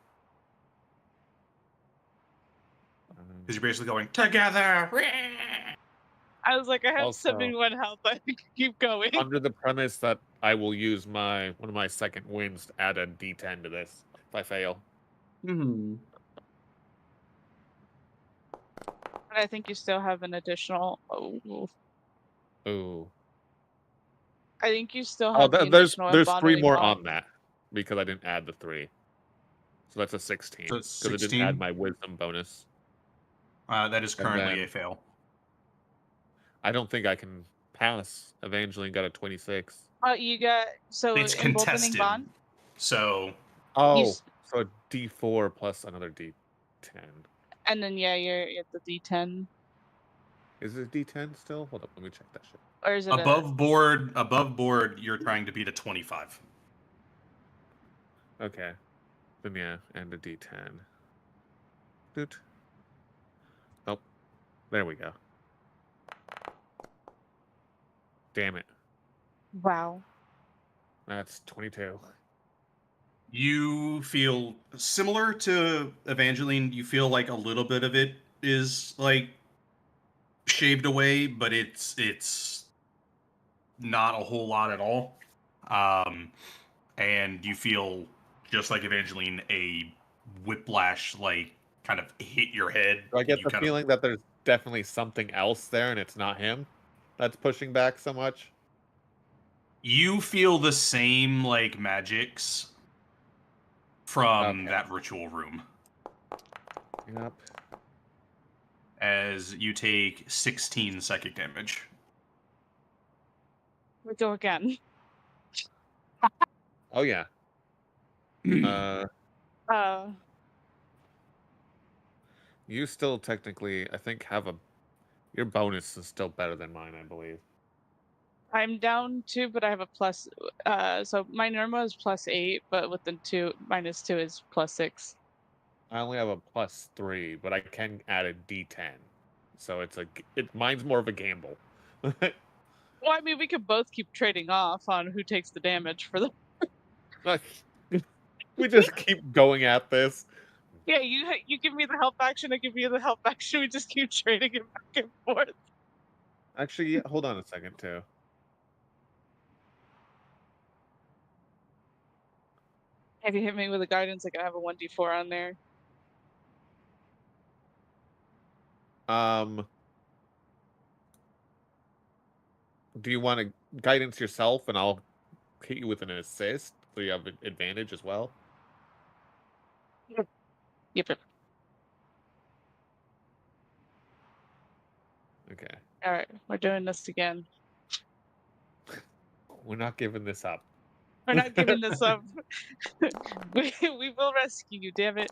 because you're basically going together. I was like, I have Also- 71 health. I can keep going. Under the premise that I will use one of my second wins to add a D10 to this if I fail. Mm-hmm. But I think you still have an additional. Oh, Ooh. I think you still Oh, have. the there's additional 3 bodily more harm. on that because I didn't add the 3. So that's a 16. So it's Because I didn't add 16? my wisdom bonus. That is And currently then- a fail. I don't think I can pass. Evangeline got a 26. You got so It's emboldening contested. bond. So Oh, s- so a D4 plus another D10. And then you're at the D10, Is it D10 still? Hold up, let me check that shit. or is it above board, you're trying to beat a 25. Okay. Then yeah, and a D10. Doot. Nope. There we go. Damn it. Wow. That's 22. You feel similar to Evangeline. You feel like a little bit of it is like shaved away, but it's not a whole lot at all. And you feel just like Evangeline, a whiplash like kind of hit your head. Do I get You the kind feeling that there's definitely something else there and it's not him that's pushing back so much? you feel the same like magics from Okay. that ritual room Yep. as you take 16 psychic damage. We go again. Oh yeah. Uh, You still technically, I think, have your bonus is still better than mine, I believe. I'm down 2, but I have a plus. So my normal is +8, but with the 2 -2 is +6. I only have a +3, but I can add a D10, so mine's more of a gamble. Well, I mean, we could both keep trading off on who takes the damage for the. Like, we just keep going at this. Yeah, you give me the help action, I give you the help action. We just keep trading it back and forth. Actually, yeah, hold on a second too. If you hit me with a guidance, like I have a 1d4 on there. Do you want to guidance yourself, and I'll hit you with an assist, so you have an advantage as well? Yep. Yep. Okay. All right, we're doing this again. We're not giving this up. We're not giving this up. we will rescue you, damn it.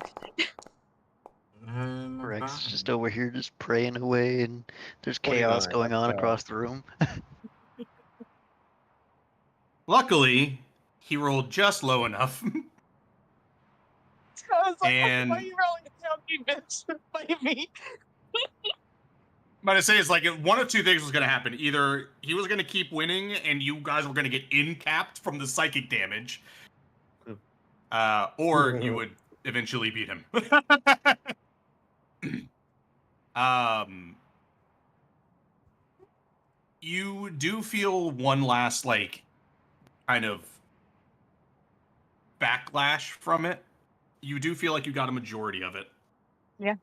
Rex is just over here just praying away, and there's chaos 29, going let's on go. across the room. Luckily, he rolled just low enough. So I was like, And- why are you rolling down me, bitch? Fight me. But I say it's like one of two things was going to happen. Either he was going to keep winning and you guys were going to get in-capped from the psychic damage, or you would eventually beat him. You do feel one last, like, kind of backlash from it. You do feel like you got a majority of it. Yeah.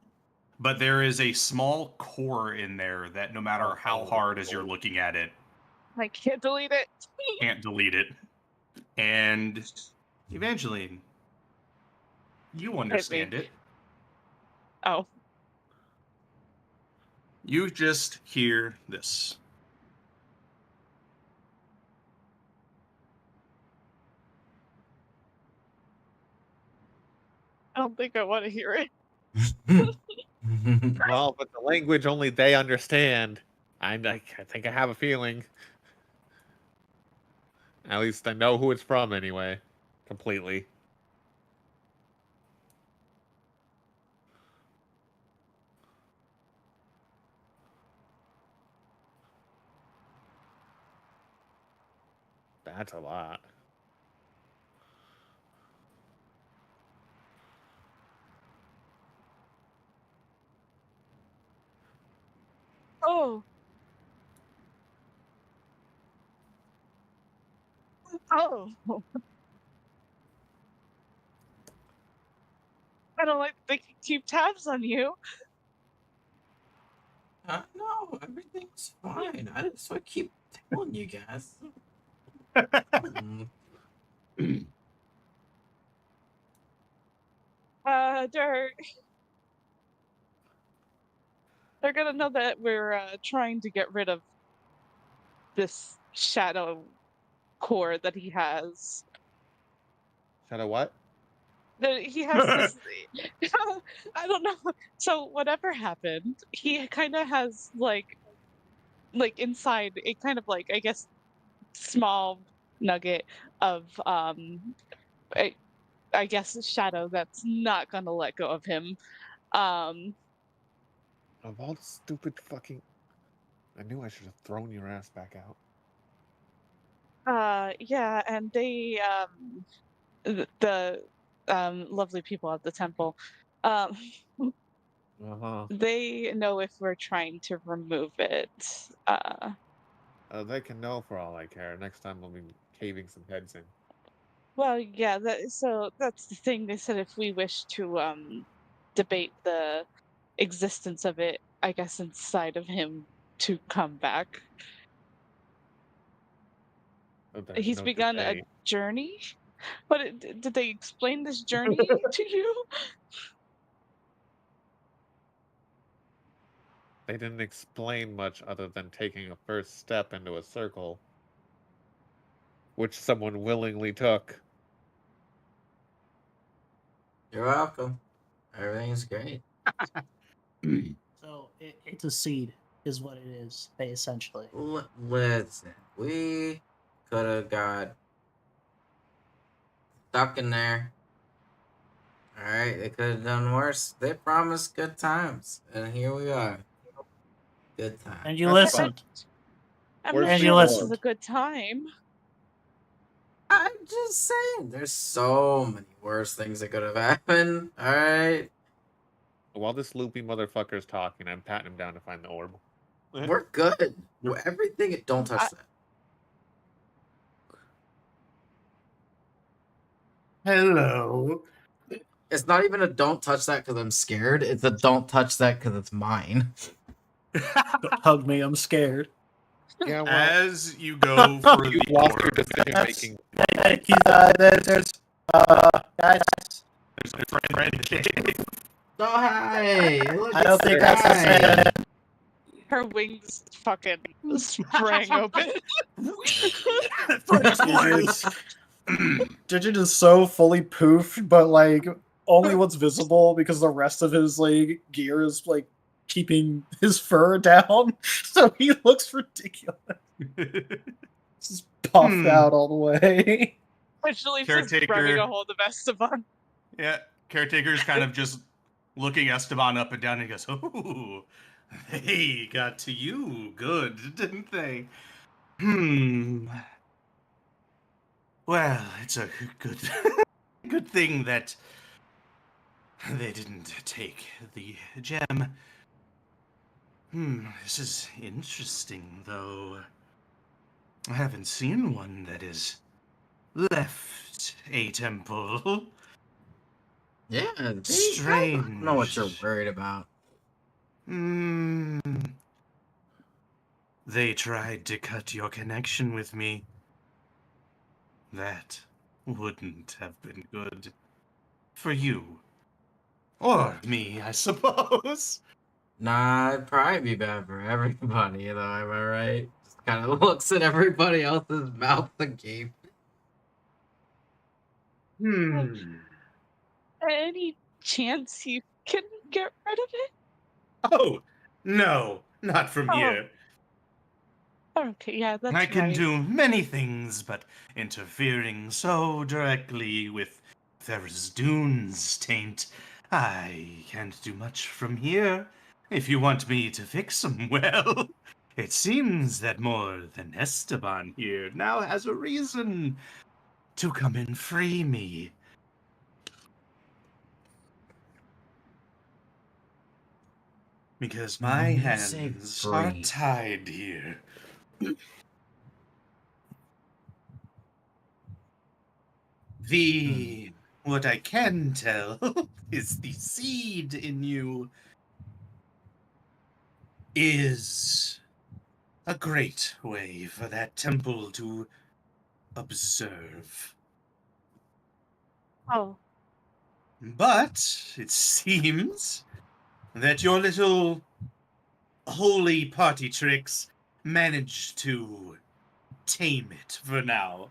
But there is a small core in there that no matter how hard as you're looking at it, I can't delete it. can't delete it. And Evangeline, you understand it. Oh. You just hear this. I don't think I want to hear it. Well, but the language only they understand. I think I have a feeling. At least I know who it's from anyway. Completely. That's a lot. Oh. Oh. I don't like they can keep tabs on you. No, everything's fine. So I keep telling you guys. Dirt. They're gonna know that we're trying to get rid of this shadow core that he has. Shadow what? He has this. I don't know. So whatever happened, he kind of has like inside a kind of like I guess small nugget of I guess shadow that's not gonna let go of him. Of all the stupid fucking... I knew I should have thrown your ass back out. Yeah, and the lovely people at the temple, um, Uh-huh. they know if we're trying to remove it. They can know for all I care. Next time we'll be caving some heads in. Well, yeah, so that's the thing. They said if we wish to debate the existence of it, I guess inside of him to come back. But there's He's no begun a debate. journey. But did they explain this journey to you? They didn't explain much other than taking a first step into a circle, which someone willingly took. You're welcome. Everything's great. So it's a seed, is what it is, essentially. Listen, we could have got stuck in there. Alright, they could have done worse. They promised good times, and here we are. Good times. And you That's listened. I'm Where's not And the you sure this is listened. a good time. I'm just saying, there's so many worse things that could have happened. Alright? While this loopy motherfucker's talking, I'm patting him down to find the orb. We're good. Everything, don't touch that. Hello. It's not even a don't touch that because I'm scared. It's a don't touch that because it's mine. Hug me, I'm scared. Yeah, well, As you go for you the lost your orb, decision making. Hey, Keith, there's guys. Oh, hi! Look, I don't it's think that's the Sky. same. Her wings fucking sprang open. Digit is so fully poofed, but like only what's visible because the rest of his like gear is like keeping his fur down, so he looks ridiculous. Just puffed out all the way. Which leaves us Caretaker. grabbing a hold of Esteban. Yeah, caretaker's kind of just looking Esteban up and down, and he goes, "Ooh, they got to you good, didn't they? Well, it's a good, good thing that they didn't take the gem. This is interesting, though. I haven't seen one that has left a temple. Yeah, I don't Strange. know what you're worried about. They tried to cut your connection with me. That wouldn't have been good for you. Or me, I suppose. Nah, it'd probably be bad for everybody, though, am I right? Just kind of looks at everybody else's mouth again. Any chance you can get rid of it? Oh, no, not from Oh. here. Okay, yeah, that's I can right. do many things, but interfering so directly with Tharizdun's taint, I can't do much from here. If you want me to fix them, well, it seems that more than Esteban here now has a reason to come and free me. Because my When you say hands are free. tied here. What I can tell is the seed in you is a great way for that temple to observe. Oh, But it seems that your little holy party tricks managed to tame it for now.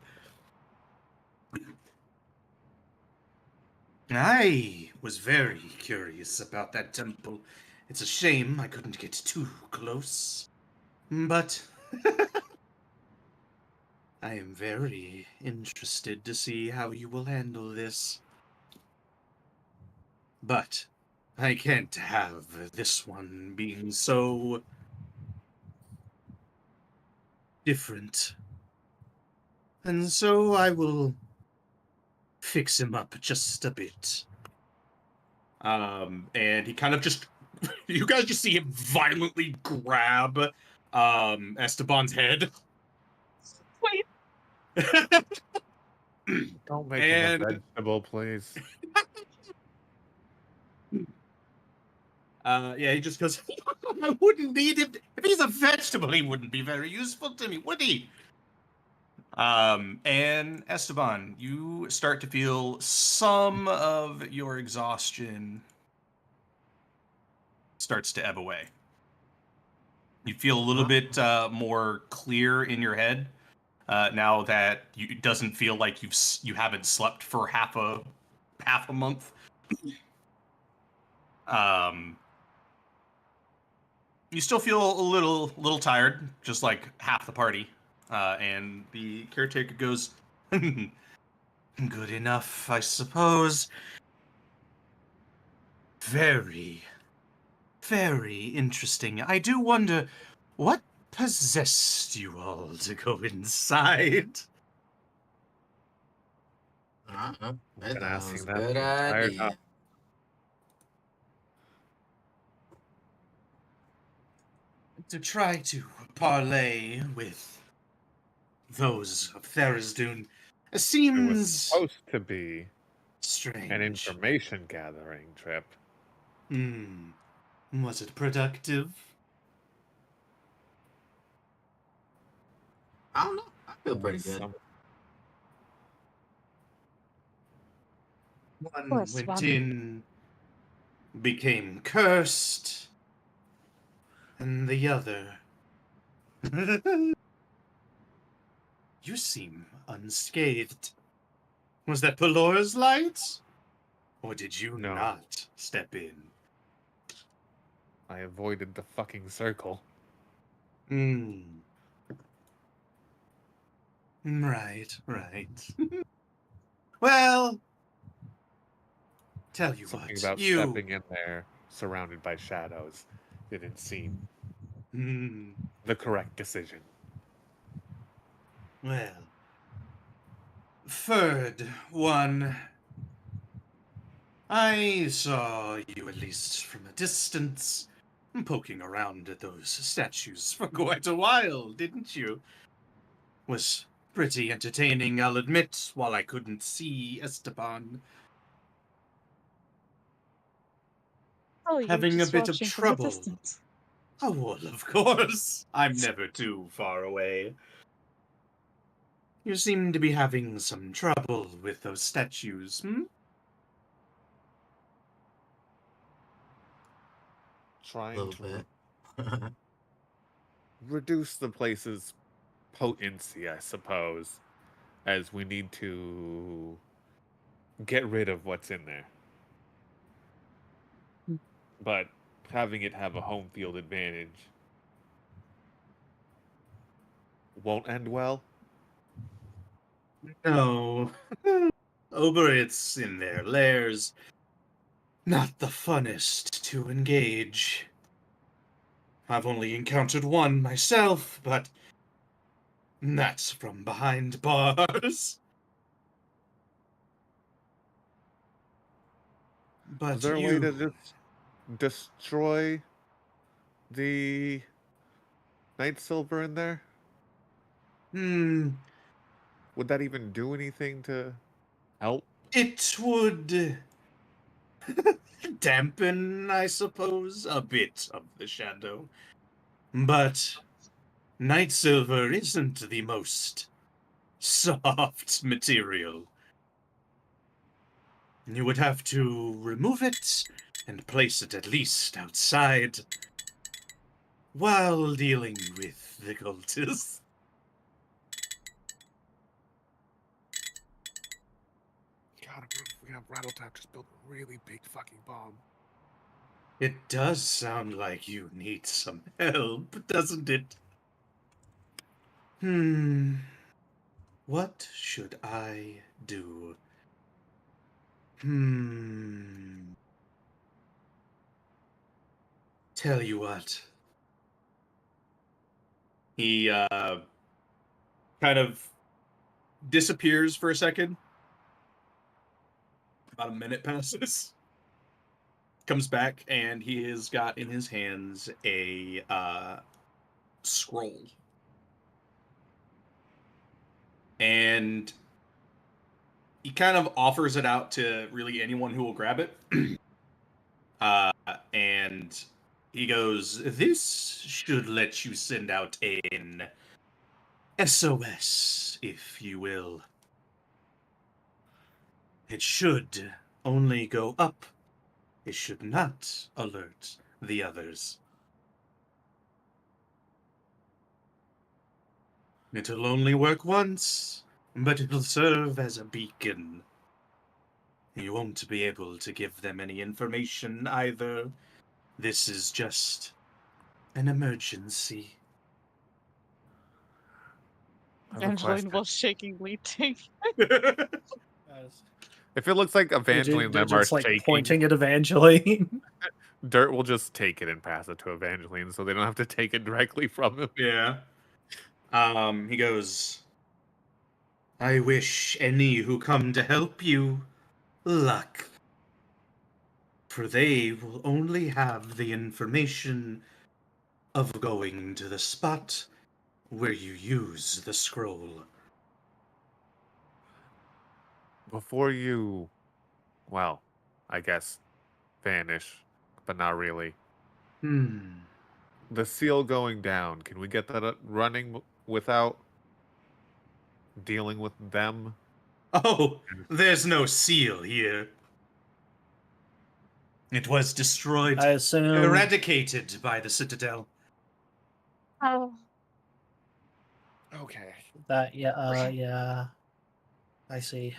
I was very curious about that temple. It's a shame I couldn't get too close. But I am very interested to see how you will handle this. But I can't have this one being so different. And so I will fix him up just a bit. And he kind of just, you guys just see him violently grab Esteban's head. Wait. Don't make And- him a vegetable, please. Yeah, he just goes, I wouldn't need him. If he's a vegetable, he wouldn't be very useful to me, would he? And Esteban, you start to feel some of your exhaustion starts to ebb away. You feel a little bit more clear in your head now that it doesn't feel like you haven't slept for half a month. You still feel a little tired, just like half the party. And the caretaker goes, good enough, I suppose. Very, very interesting. I do wonder, what possessed you all to go inside? I Been thought that asking was a that good the entire idea. time. To try to parlay with those of Tharizdun It was seems supposed to be strange. an information gathering trip. Was it productive? I don't know. I feel pretty Only good. some- One course, went one. in, became cursed, and the other. You seem unscathed. Was that Pelor's light? Or did you No. not step in? I avoided the fucking circle. Right. Well, tell you Something what, about you. stepping in there, surrounded by shadows, didn't seem the correct decision. Well, third one. I saw you, at least from a distance, poking around at those statues for quite a while, didn't you? Was pretty entertaining, I'll admit, while I couldn't see Esteban. Oh, you're Having a just bit of watching from a trouble. distance. Oh, well, of course. I'm never too far away. You seem to be having some trouble with those statues, A Trying little to bit. reduce the place's potency, I suppose, as we need to get rid of what's in there. But having it have a home field advantage won't end well. No. Oberits in their lairs. Not the funnest to engage. I've only encountered one myself, but that's from behind bars. But Is there a you... way to just destroy the Night Silver in there? Would that even do anything to help? It would dampen, I suppose, a bit of the shadow. But Night Silver isn't the most soft material. You would have to remove it and place it at least outside while dealing with the cultists. God, if we have Rattletap just build a really big fucking bomb. It does sound like you need some help, doesn't it? What should I do? Tell you what. He kind of disappears for a second, About a minute passes. Comes back and he has got in his hands a scroll. And he kind of offers it out to really anyone who will grab it. And he goes, "This should let you send out an SOS, if you will. It should only go up. It should not alert the others. It'll only work once, but it'll serve as a beacon. You won't be able to give them any information either. This is just an emergency." I have a Evangeline question. will shakingly take. If it looks like Evangeline and They're them are just like shaking, pointing at Evangeline. Dirt will just take it and pass it to Evangeline, so they don't have to take it directly from him. Yeah. He goes, "I wish any who come to help you luck. For they will only have the information of going to the spot where you use the scroll." Before you, well, I guess, vanish, but not really. The seal going down, can we get that running without dealing with them? Oh, there's no seal here. It was destroyed, I assume eradicated by the Citadel. Oh, Okay. that. Yeah. I see.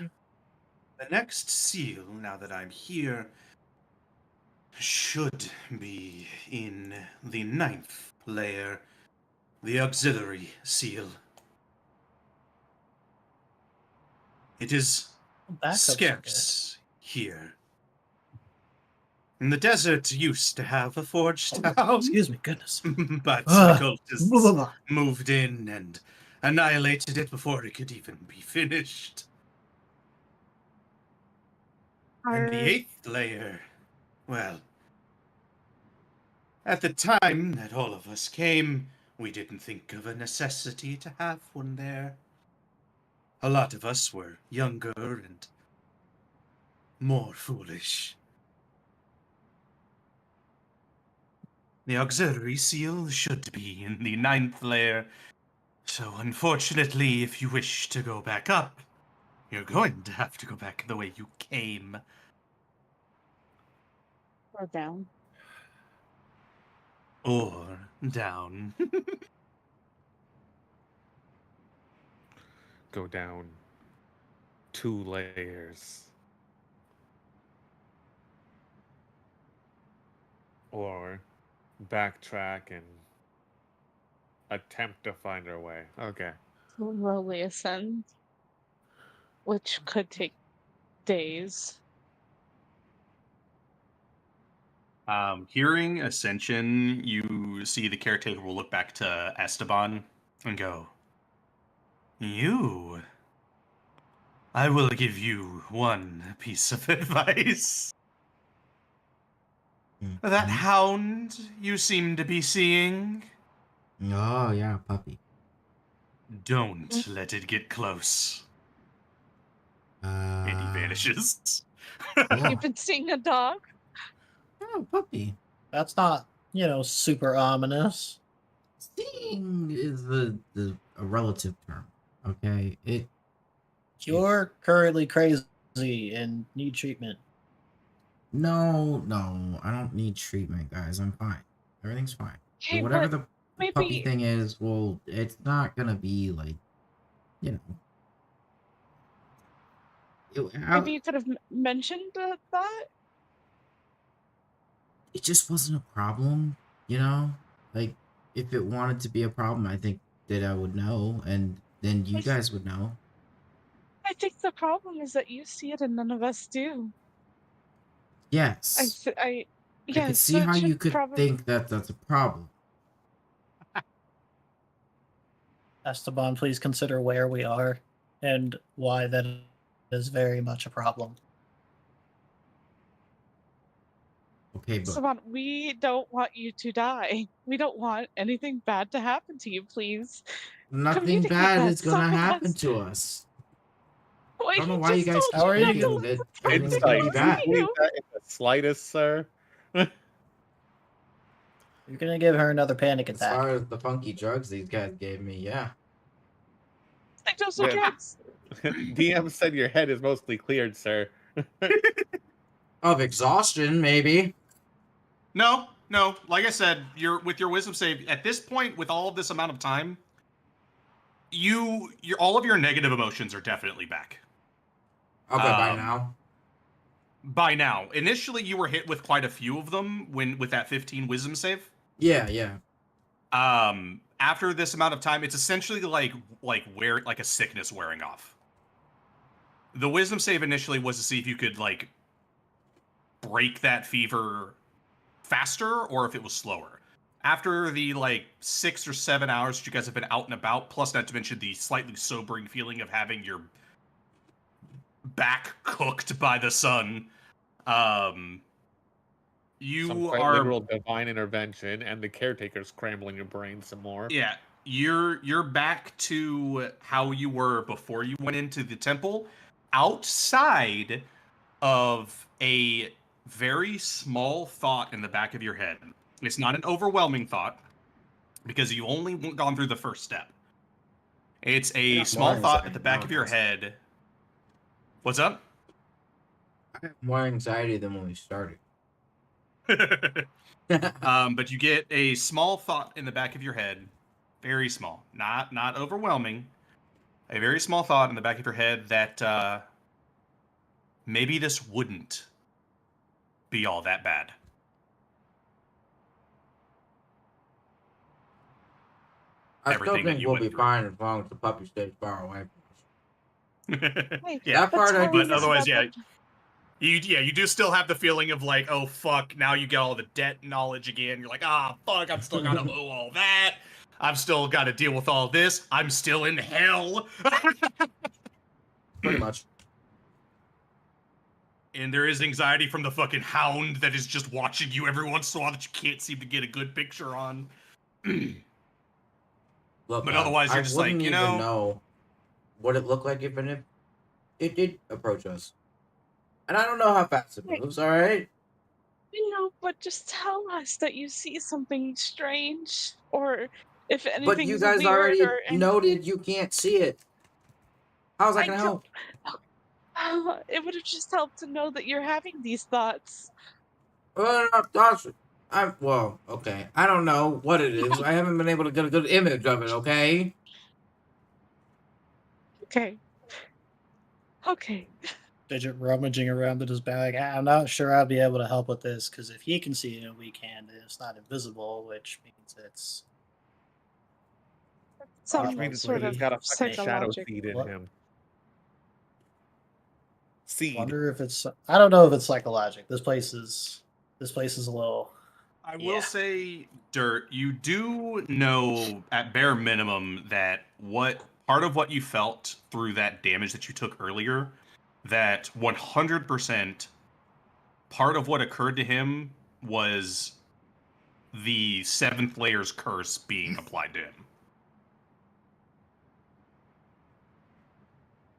The next seal, now that I'm here, should be in the 9th layer, the auxiliary seal. It is Backups are good. scarce here. And the desert used to have a forged town, Excuse me, goodness. but the Ugh. cultists Blah, blah, blah. moved in and annihilated it before it could even be finished. And the 8th layer, well, at the time that all of us came, we didn't think of a necessity to have one there. A lot of us were younger and more foolish. The auxiliary seal should be in the 9th layer, so unfortunately, if you wish to go back up, you're going to have to go back the way you came. or down. Or down. Go down 2 layers. Or backtrack and attempt to find our way. Okay. Slowly ascend, which could take days. Hearing Ascension, you see the caretaker will look back to Esteban and go, "You, I will give you one piece of advice. That hound you seem to be seeing, Oh yeah, puppy. don't let it get close." And he vanishes. Cool. You've been seeing a dog? Oh, puppy. That's not, super ominous. Seeing is a relative term. Okay, You're currently crazy and need treatment. No, I don't need treatment, guys. I'm fine. Everything's fine. Okay, Whatever but the puppy maybe thing is, well, it's not gonna be like, you know. maybe you could have mentioned that. It just wasn't a problem, you know? Like, if it wanted to be a problem, I think that I would know, and then you guys would know. I think the problem is that you see it and none of us do. Yes. I I could see how you could probably think that that's a problem. Esteban, please consider where we are and why that is very much a problem. Okay, but Saban, we don't want you to die. We don't want anything bad to happen to you, please. nothing Communicate bad that is gonna stuff with happen us. to us. Well, I don't know he why you just guys told keep How are you you not thinking to gonna- that let everything's anything gonna Insight. be happen bad. to Do you you. believe that in the slightest, sir? You're gonna give her another panic As attack. far as the funky drugs these guys gave me, yeah. Like those are Yeah. drugs. DM said your head is mostly cleared, sir. Of exhaustion, maybe. No, no. Like I said, you're with your wisdom save at this point, with all of this amount of time, your all of your negative emotions are definitely back. Okay, by Um, now. By now, initially you were hit with quite a few of them with that 15 wisdom save. Yeah, yeah. After this amount of time, it's essentially like a sickness wearing off. The wisdom save initially was to see if you could like break that fever faster or if it was slower. After the like 6 or 7 hours that you guys have been out and about, plus not to mention the slightly sobering feeling of having your back cooked by the sun, you Some quite are literal divine intervention, and the caretaker scrambling your brain some more. yeah, you're back to how you were before you went into the temple, outside of a very small thought in the back of your head. It's not an overwhelming thought because you only gone through the first step. It's a Yeah, small more thought at anxiety the back of your nowadays. head. What's up? I have more anxiety than when we started. But you get a small thought in the back of your head, very small, not overwhelming. A very small thought in the back of your head that maybe this wouldn't be all that bad. I still Everything that think you we'll went be through. fine as long as the puppy stays far away from us. Hey, Yeah, That part that's I how do we but know. otherwise, about yeah, that. you do still have the feeling of like, oh fuck, now you get all the debt knowledge again. You're like, ah, fuck, I'm still gotta owe all that. I've still got to deal with all this. I'm still in hell. Pretty much. And there is anxiety from the fucking hound that is just watching you every once in a while that you can't seem to get a good picture on. Look, But man, otherwise, you're I just like, wouldn't you even know, what it looked like even if it did approach us. And I don't know how fast it Wait. moves, alright? You know, but just tell us that you see something strange, or if But you anything's guys weird, already or anything. noted you can't see it. How's that I gonna don't. help? It would have just helped to know that you're having these thoughts. Well, okay. I don't know what it is. I haven't been able to get a good image of it, okay? Okay. Okay. Digit rummaging around in his bag. I'm not sure I'll be able to help with this because if he can see it and we can, then it's not invisible, which means it's Some Which means sort he's of got a fucking shadow psychological. seed in What? him. Seed. wonder if it's. I don't know if it's psychological. This place is a little. I will Yeah. say, Dirt, you do know at bare minimum that part of what you felt through that damage that you took earlier, that 100% part of what occurred to him was the 7th layer's curse being applied to him.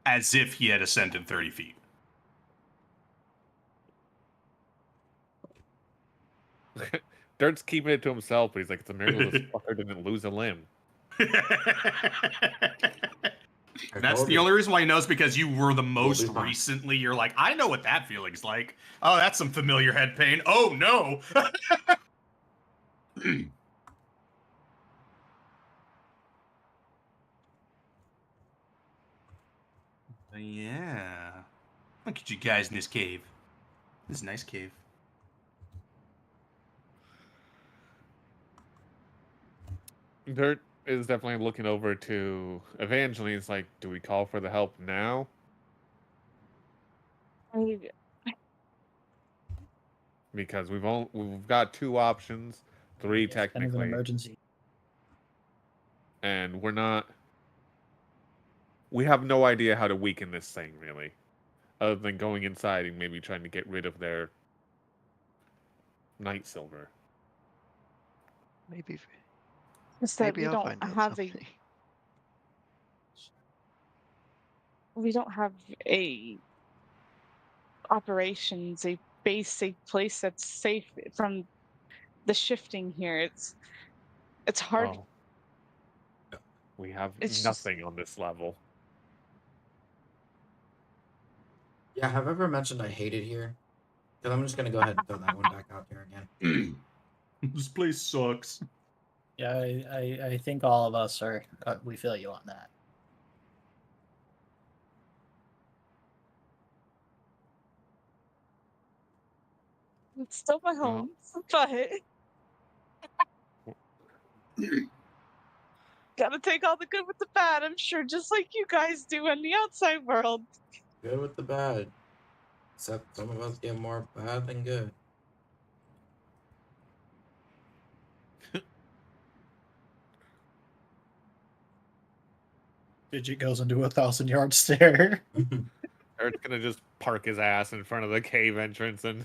As if he had ascended 30 feet. Dirt's keeping it to himself, but he's like, it's a miracle this fucker didn't lose a limb. That's told the you. only reason why he knows, because you were the most be fine. recently. You're like, I know what that feeling's like. Oh, that's some familiar head pain. Oh no. Yeah. Look at you guys in this cave. This is a nice cave. Dirt is definitely looking over to Evangeline. It's like, do we call for the help now? Because we've got 2 options, 3 It's kind of an technically, emergency. and we have no idea how to weaken this thing really, other than going inside and maybe trying to get rid of their Night Silver. Maybe It's that maybe we I'll don't find out have something. a operations, a base, a place that's safe from the shifting here. It's hard. Oh, we have It's just nothing on this level. Yeah, have I ever mentioned I hate it here? Because I'm just gonna go ahead and throw that one back out there again. This place sucks. Yeah, I think all of us are we feel you on that. it's still my Well, home, but gotta take all the good with the bad. I'm sure, just like you guys do in the outside world. Good with the bad. Except some of us get more bad than good. Fidget goes into a 1,000-yard stare. Eric's gonna just park his ass in front of the cave entrance, and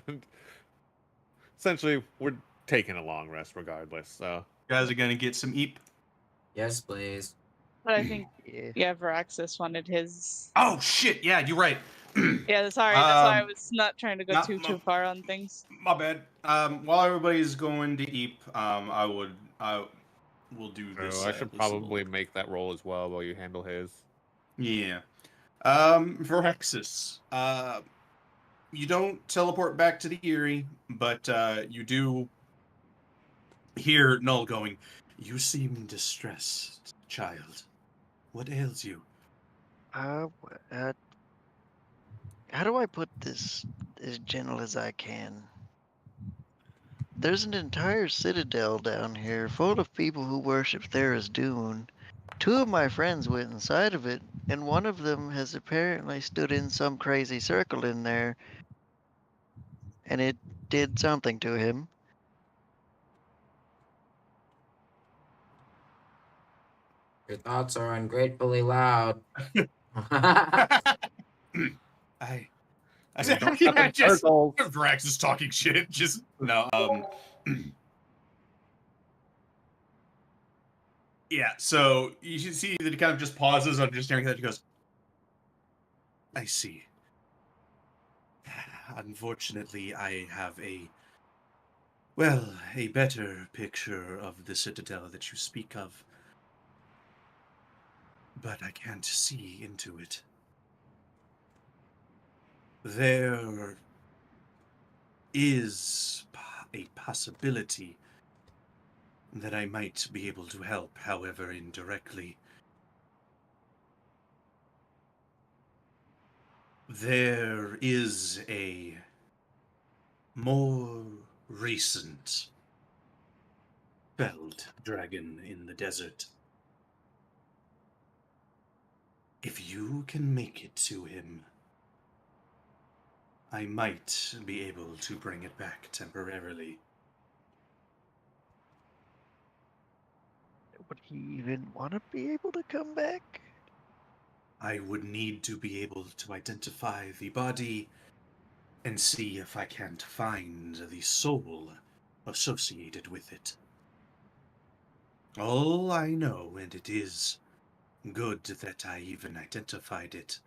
essentially we're taking a long rest regardless. So You guys are gonna get some eep. Yes, please. But I think Yeah. Veraxis wanted his. Oh shit! Yeah, you're right. Yeah, sorry. That's why I Um, was not trying to go not- too far on things. My bad. While everybody's going to eep, I will do this. I should this probably little- make that roll as well while you handle his. Yeah. Veraxis, you don't teleport back to the Eyrie, but you do hear Null going, "You seem distressed, child. What ails you?" How do I put this as gentle as I can? There's an entire citadel down here full of people who worship Tharizdun. Two of my friends went inside of it, and one of them has apparently stood in some crazy circle in there, and it did something to him. Your thoughts are ungratefully loud. I We don't yeah, step in just circles. Veraxis talking shit. Just no. Yeah. So you should see that he kind of just pauses on just hearing that. He goes, "I see. Unfortunately, I have a better picture of the citadel that you speak of, but I can't see into it. There is a possibility that I might be able to help, however indirectly. There is a more recent felled dragon in the desert. If you can make it to him, I might be able to bring it back temporarily." Would he even want to be able to come back? I would need to be able to identify the body and see if I can't find the soul associated with it. All I know, and it is good that I even identified it,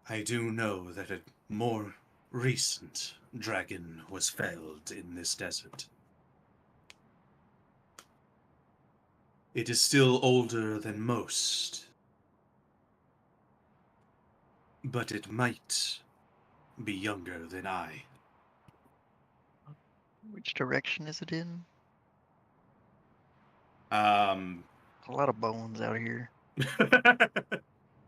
I do know that a more recent dragon was felled in this desert. It is still older than most, but it might be younger than I. Which direction is it in? Um, A lot of bones out here.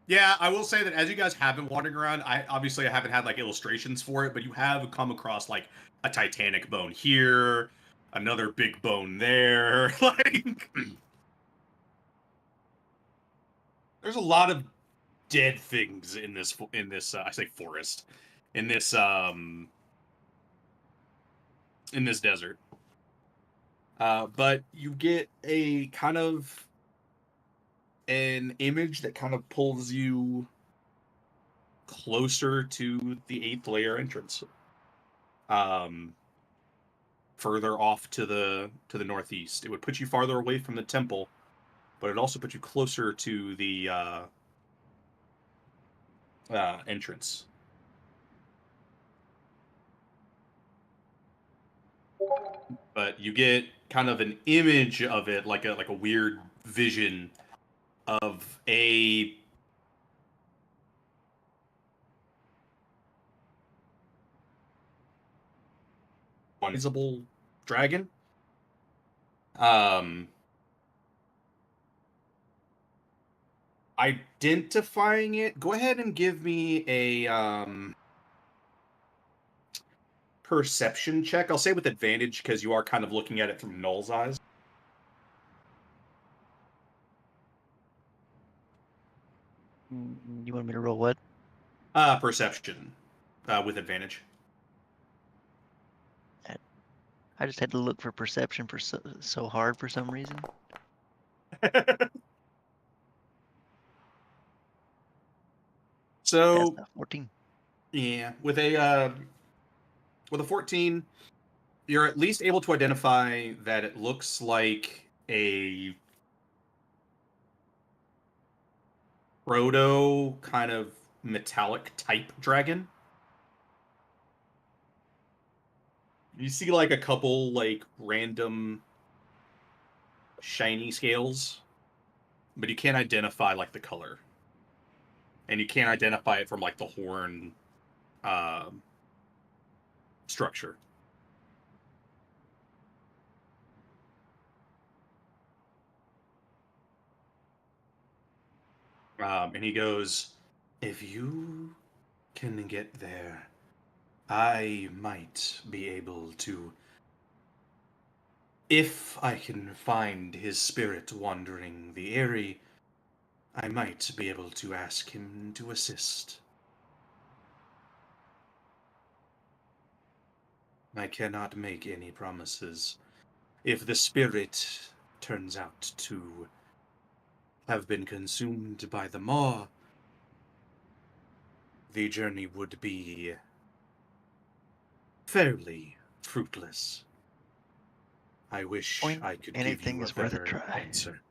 Yeah, I will say that as you guys have been wandering around, I haven't had like illustrations for it, but you have come across like a Titanic bone here, another big bone there. Like, there's a lot of dead things in this I say forest, in this desert. But you get a kind of an image that kind of pulls you closer to the 8th layer entrance. further off to the northeast. It would put you farther away from the temple, but it also put you closer to the entrance. But you get kind of an image of it, like a weird vision of a visible dragon. Identifying it. Go ahead and give me a perception check. I'll say with advantage because you are kind of looking at it from Null's eyes. You want me to roll what? Perception with advantage. I just had to look for perception for so hard for some reason. So That's 14. yeah, with a 14, you're at least able to identify that it looks like a proto kind of metallic type dragon. You see like a couple like random shiny scales, but you can't identify like the color. And you can't identify it from like the horn structure. And he goes, if you can get there, I might be able to. If I can find his spirit wandering the Eyrie, I might be able to ask him to assist. I cannot make any promises. If the spirit turns out to have been consumed by the maw, the journey would be fairly fruitless. I wish Point, I could give anything you a is worth a better try. answer.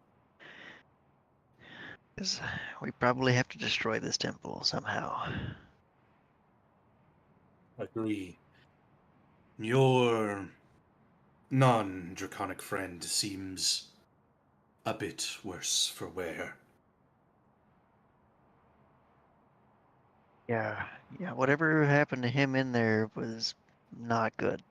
'Cause we probably have to destroy this temple somehow. Agree. Your non-draconic friend seems a bit worse for wear. Yeah, whatever happened to him in there was not good.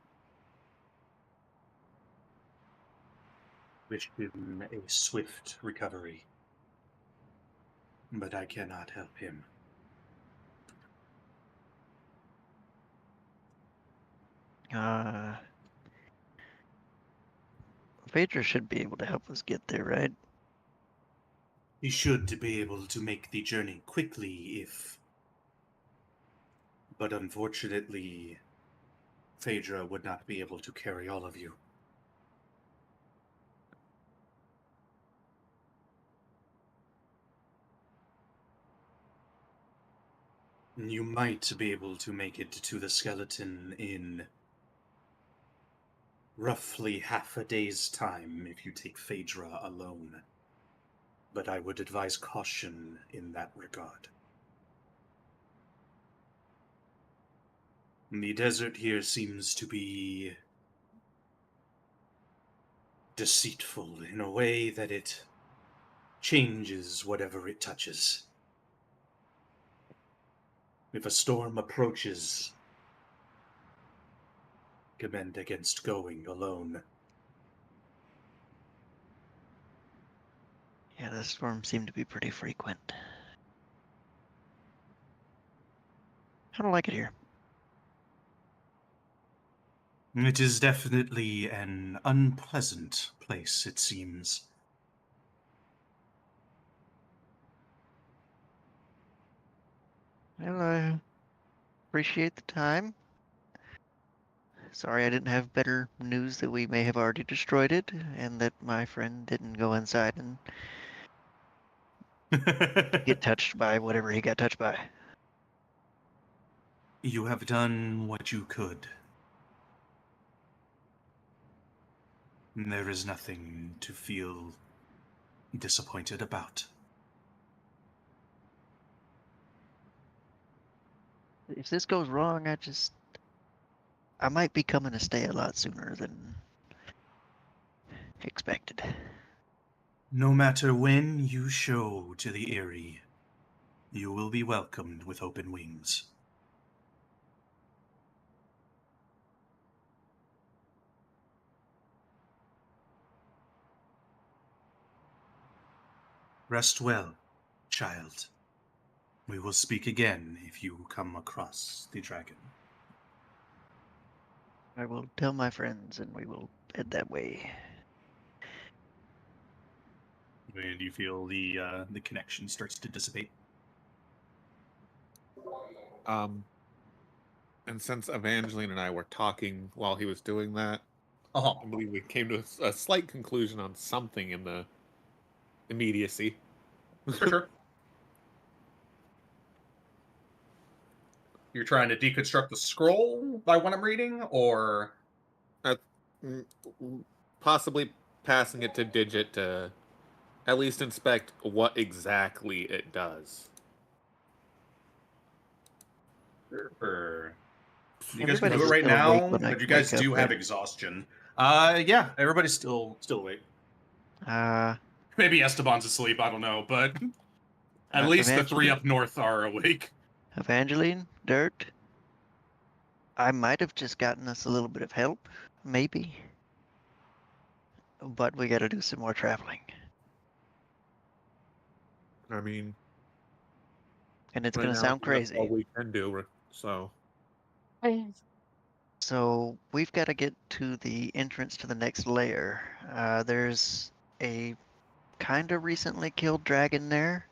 Wish him a swift recovery. But I cannot help him. Phaedra should be able to help us get there, right? He should be able to make the journey quickly if... But unfortunately, Phaedra would not be able to carry all of you. You might be able to make it to the skeleton in roughly half a day's time if you take Phaedra alone. But I would advise caution in that regard. The desert here seems to be deceitful in a way that it changes whatever it touches. If a storm approaches, commend against going alone. Yeah, the storms seem to be pretty frequent. I don't like it here. It is definitely an unpleasant place, it seems. Well, I appreciate the time. Sorry I didn't have better news that we may have already destroyed it, and that my friend didn't go inside and get touched by whatever he got touched by. You have done what you could. There is nothing to feel disappointed about. If this goes wrong, I might be coming to stay a lot sooner than expected. No matter when you show to the Eyrie, you will be welcomed with open wings. Rest well, child. We will speak again if you come across the dragon. I will tell my friends and we will head that way. And you feel the connection starts to dissipate. And since Evangeline and I were talking while he was doing that, I believe we came to a slight conclusion on something in the immediacy. For sure. You're trying to deconstruct the scroll by what I'm reading, or Possibly passing it to Digit to at least inspect what exactly it does. or you guys can Everybody's do it right still awake now, when I but you guys wake up, do have right? exhaustion. Yeah, everybody's still awake. Maybe Esteban's asleep, I don't know, but at least the three Evangeline? up north are awake. Evangeline, Dirt. I might have just gotten us a little bit of help, maybe. But we gotta do some more traveling. I mean, And it's right gonna now, sound that's crazy. all we can do. So, So we've got to get to the entrance to the next layer. There's a kind of recently killed dragon there,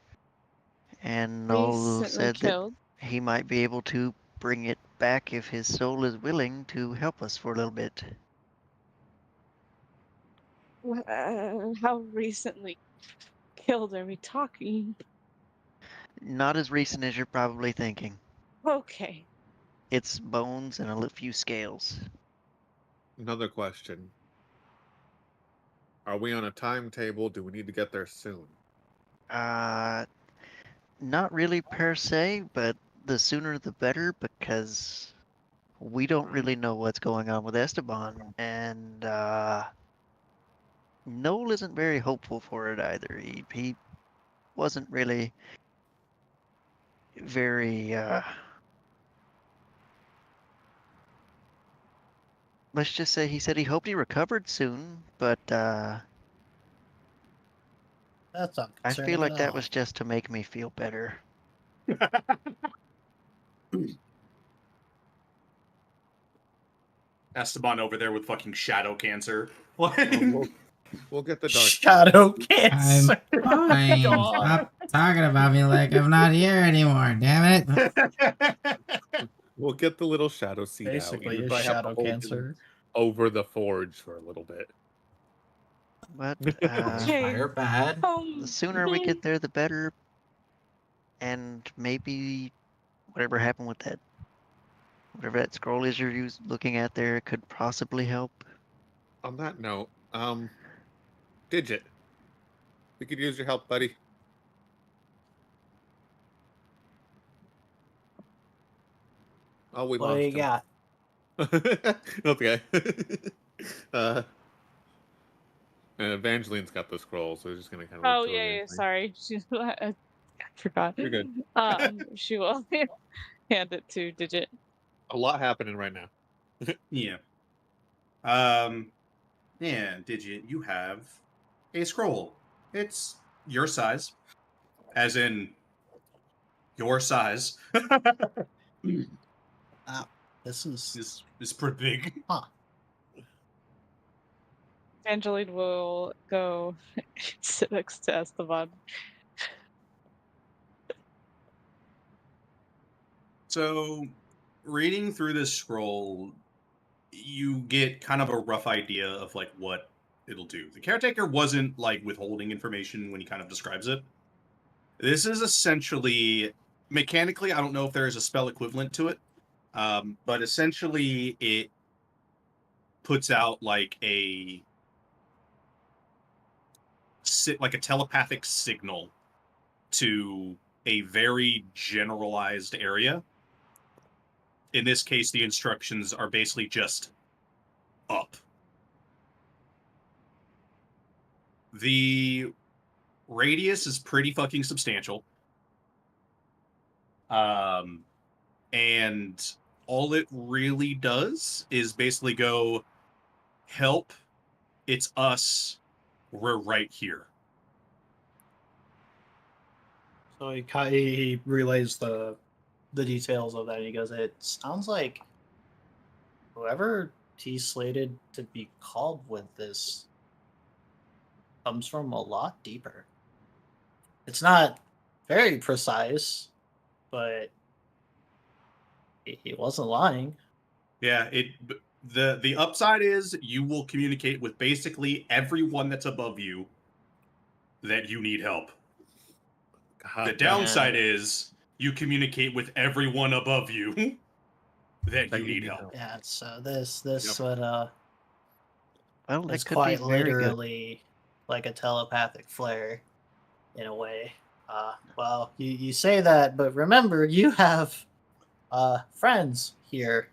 and Noel Recently said that killed. he might be able to bring it back if his soul is willing to help us for a little bit. How recently killed are we talking? Not as recent as you're probably thinking. Okay. It's bones and a few scales. another question. Are we on a timetable? Do we need to get there soon? Not really per se, but the sooner the better because we don't really know what's going on with Esteban, and Noel isn't very hopeful for it either. He wasn't really very let's just say he said he hoped he recovered soon, but That's not I concerning feel like at that all. was just to make me feel better. Esteban over there with fucking shadow cancer. What? We'll get the dark. Shadow cancer. I'm fine. God. Stop talking about me like I'm not here anymore. Damn it. We'll get the little shadow seed Basically, out. You it's probably have to shadow hold him cancer. over the forge for a little bit. But Fire bad. the sooner we get there, the better. And maybe whatever happened with that, whatever that scroll is you're looking at there, could possibly help. On that note, Digit, we could use your help, buddy. Oh, we What do you lost got? him. Okay. And Evangeline's got the scroll, so we're just gonna kind of. Oh yeah, sorry. I forgot. You're good. She will hand it to Digit. A lot happening right now. Yeah. Yeah, Digit, you have a scroll. It's your size. As in your size. This is pretty big. Huh. Angeline will go sit next to Esteban. So, reading through this scroll, you get kind of a rough idea of like what it'll do. The caretaker wasn't like withholding information when he kind of describes it. This is essentially mechanically, I don't know if there is a spell equivalent to it, but essentially it puts out like a like a telepathic signal to a very generalized area. In this case, the instructions are basically just up. The radius is pretty fucking substantial. And all it really does is basically go, help, it's us, we're right here. So he relays the details of that. He goes, "It sounds like whoever he's slated to be called with this comes from a lot deeper. It's not very precise, but he wasn't lying." Yeah, the upside is you will communicate with basically everyone that's above you that you need help. The downside is you communicate with everyone above you that you need help. Yeah, so this Yep. would Well, that it's could be quite very good. literally like a telepathic flare in a way. Well, you say that, but remember you have friends here.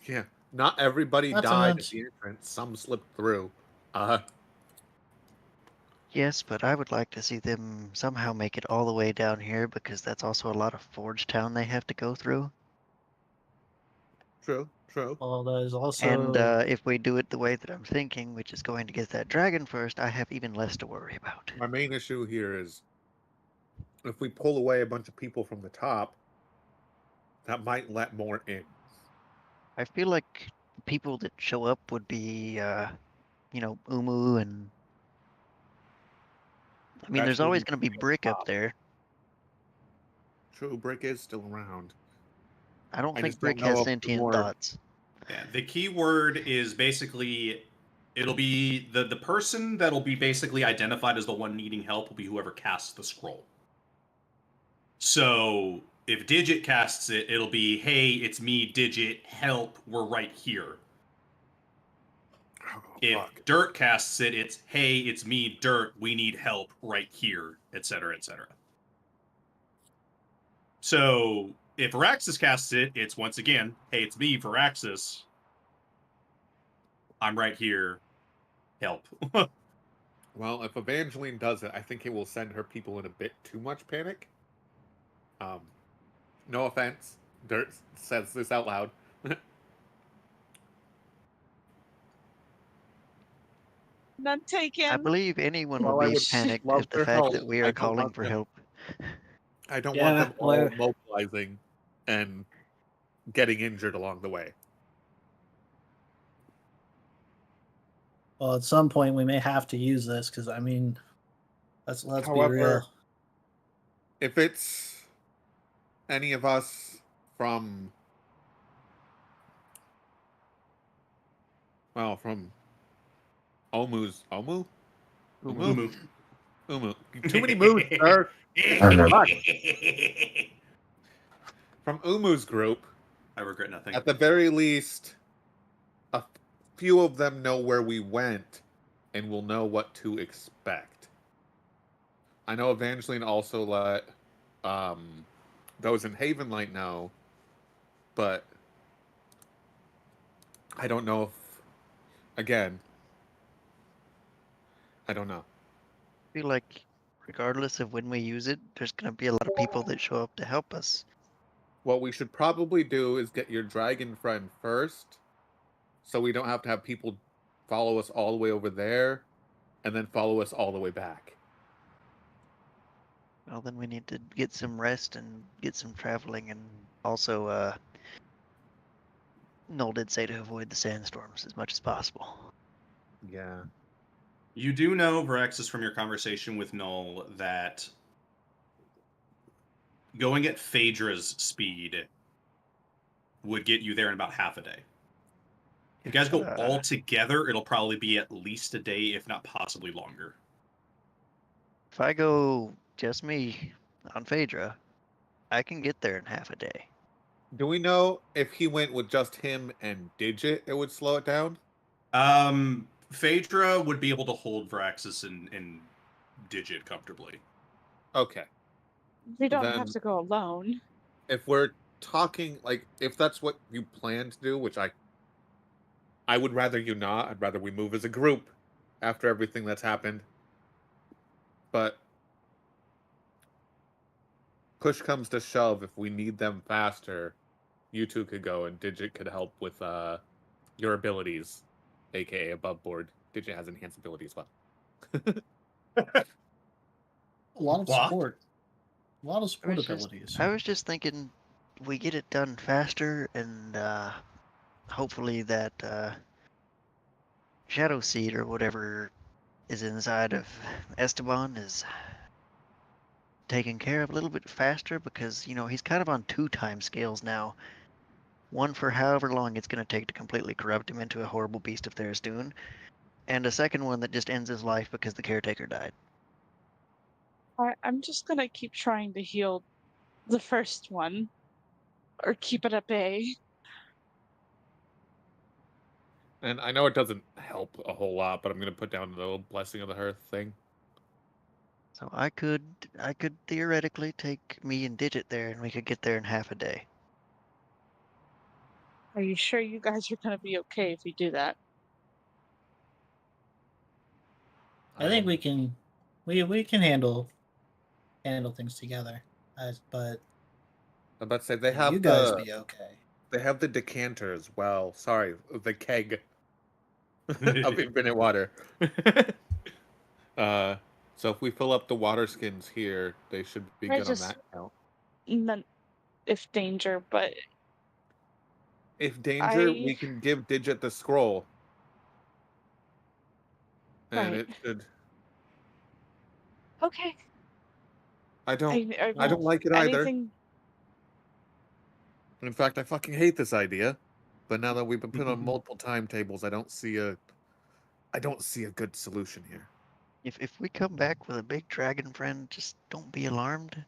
Yeah, not everybody Not to died at mention- the entrance. Some slipped through. Yes, but I would like to see them somehow make it all the way down here because that's also a lot of Forge Town they have to go through. True, true. Well, there's also And if we do it the way that I'm thinking, which is going to get that dragon first, I have even less to worry about. My main issue here is if we pull away a bunch of people from the top, that might let more in. I feel like people that show up would be, Umu and. I mean, there's Especially always the going to be Brick up top. there. True, Brick is still around. I don't I think just don't Brick know has if the sentient more- thoughts. Yeah, the key word is basically it'll be the person that'll be basically identified as the one needing help will be whoever casts the scroll. So if Digit casts it, it'll be, hey, it's me, Digit, help, we're right here. Oh, If fuck. Dirt casts it, it's, hey, it's me, Dirt, we need help right here, etc., etc. So if Veraxis casts it, it's once again, hey, it's me, Veraxis. I'm right here. Help. Well, if Evangeline does it, I think it will send her people in a bit too much panic. No offense. Dirt says this out loud. None taken. I believe anyone Well, would I be would panicked love if the their fact help. that we I are don't calling want for them- help. I don't Yeah, want them all well- mobilizing and getting injured along the way. well, at some point we may have to use this because I mean, let's be However, real. If it's any of us from, well, from Omu? Umu. Too many moves, sir. Fuck. From Umu's group, I regret nothing. at the very least, a few of them know where we went and will know what to expect. I know Evangeline also let those in Havenlight know, but I don't know if, again, I don't know. I feel like regardless of when we use it, there's going to be a lot of people that show up to help us. What we should probably do is get your dragon friend first, so we don't have to have people follow us all the way over there, and then follow us all the way back. Well, then we need to get some rest and get some traveling, and also, Null did say to avoid the sandstorms as much as possible. Yeah. You do know, Veraxis, from your conversation with Null, that going at Phaedra's speed would get you there in about half a day. If you guys go all together, it'll probably be at least a day, if not possibly longer. If I go just me on Phaedra, I can get there in half a day. Do we know if he went with just him and Digit, it would slow it down? Phaedra would be able to hold Vraxis and Digit comfortably. Okay. They don't Then- have to go alone. If we're talking, like, if that's what you plan to do, which I would rather you not. I'd rather we move as a group after everything that's happened. But push comes to shove, if we need them faster, you two could go and Digit could help with your abilities, aka above board. Digit has enhanced ability as well. A lot of What? support. A lot of support was just- abilities. I was just thinking we get it done faster, and hopefully that Shadow Seed or whatever is inside of Esteban is taken care of a little bit faster, because he's kind of on 2 time scales now. One for however long it's going to take to completely corrupt him into a horrible beast of Tharizdun, and a second one that just ends his life because the caretaker died. I'm just gonna keep trying to heal the first one, or keep it at bay. And I know it doesn't help a whole lot, but I'm gonna put down the little blessing of the hearth thing. So I could theoretically take me and Digit there, and we could get there in half a day. Are you sure you guys are gonna be okay if we do that? I think we can handle things together. But I'm about to say they have you guys the be okay. they have the decanter as well. Sorry, the keg of infinite water. So if we fill up the water skins here, they should be I good just- on that count. Meant if danger, but If danger, we I- can give Digit the scroll. And Right. it should. okay. I don't I I don't like it either. anything. In fact, I fucking hate this idea. But now that we've been put on multiple timetables, I don't see a good solution here. If we come back with a big dragon friend, just don't be alarmed.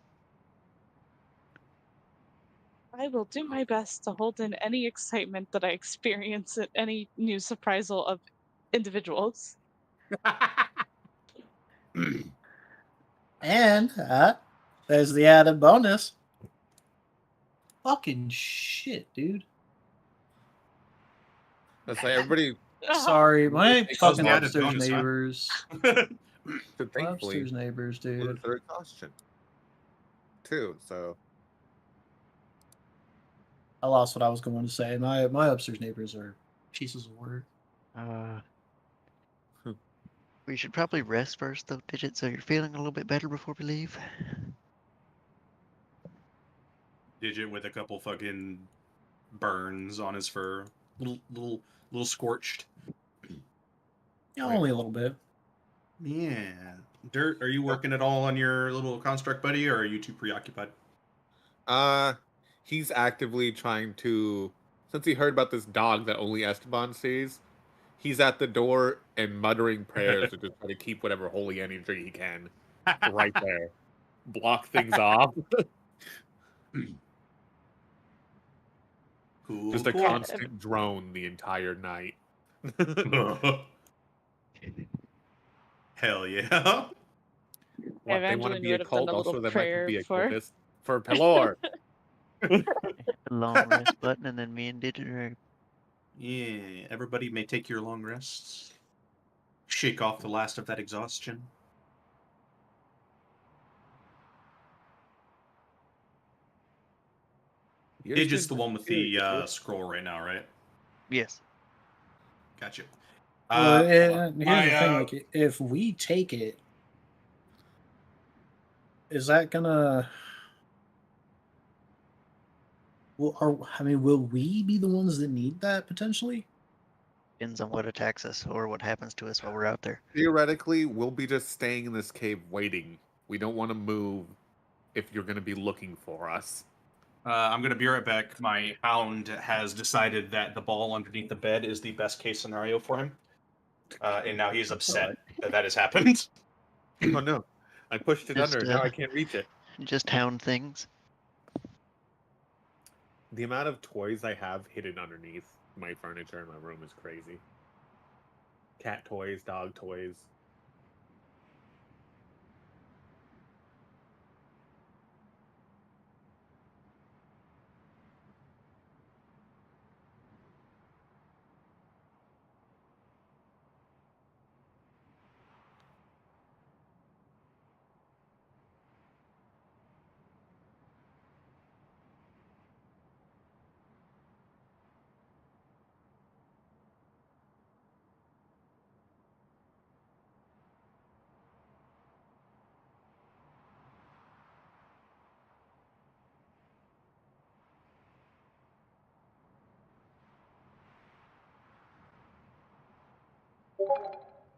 I will do my best to hold in any excitement that I experience at any new surprisal of individuals. And there's the added bonus. Fucking shit, dude. Let's say everybody Sorry, my Because fucking the added upstairs bonus, huh? neighbors. should My thankfully upstairs neighbors, lose dude. their exhaustion too. So I lost what I was going to say. My upstairs neighbors are pieces of work. We should probably rest first, though, Digit, so you're feeling a little bit better before we leave. Digit with a couple fucking burns on his fur, little scorched. Yeah, only a little bit. Yeah. Dirt, are you working at all on your little construct buddy, or are you too preoccupied? he's actively trying to, since he heard about this dog that only Esteban sees, he's at the door and muttering prayers to just try to keep whatever holy energy he can right there. Block things off. Cool. Just a cool. constant drone the entire night. Hell yeah. What, they want to Evangeline be would a have done cult? a Also, little they might prayer be a for- cultist for Pelor. The long rest button, and then me and Digit are. Yeah, everybody may take your long rests. Shake off the last of that exhaustion. Digit's the one with the scroll right now, right? Yes. Gotcha. Well, here's my, the thing: like, if we take it, is that gonna? Will we be the ones that need that potentially? Depends on what attacks us or what happens to us while we're out there. Theoretically, we'll be just staying in this cave waiting. We don't want to move if you're going to be looking for us. I'm going to be right back. My hound has decided that the ball underneath the bed is the best case scenario for him. And now he's upset that that has happened. Oh no. I pushed it Just, under, now I can't reach it. Just hound things. The amount of toys I have hidden underneath my furniture in my room is crazy. cat toys, dog toys.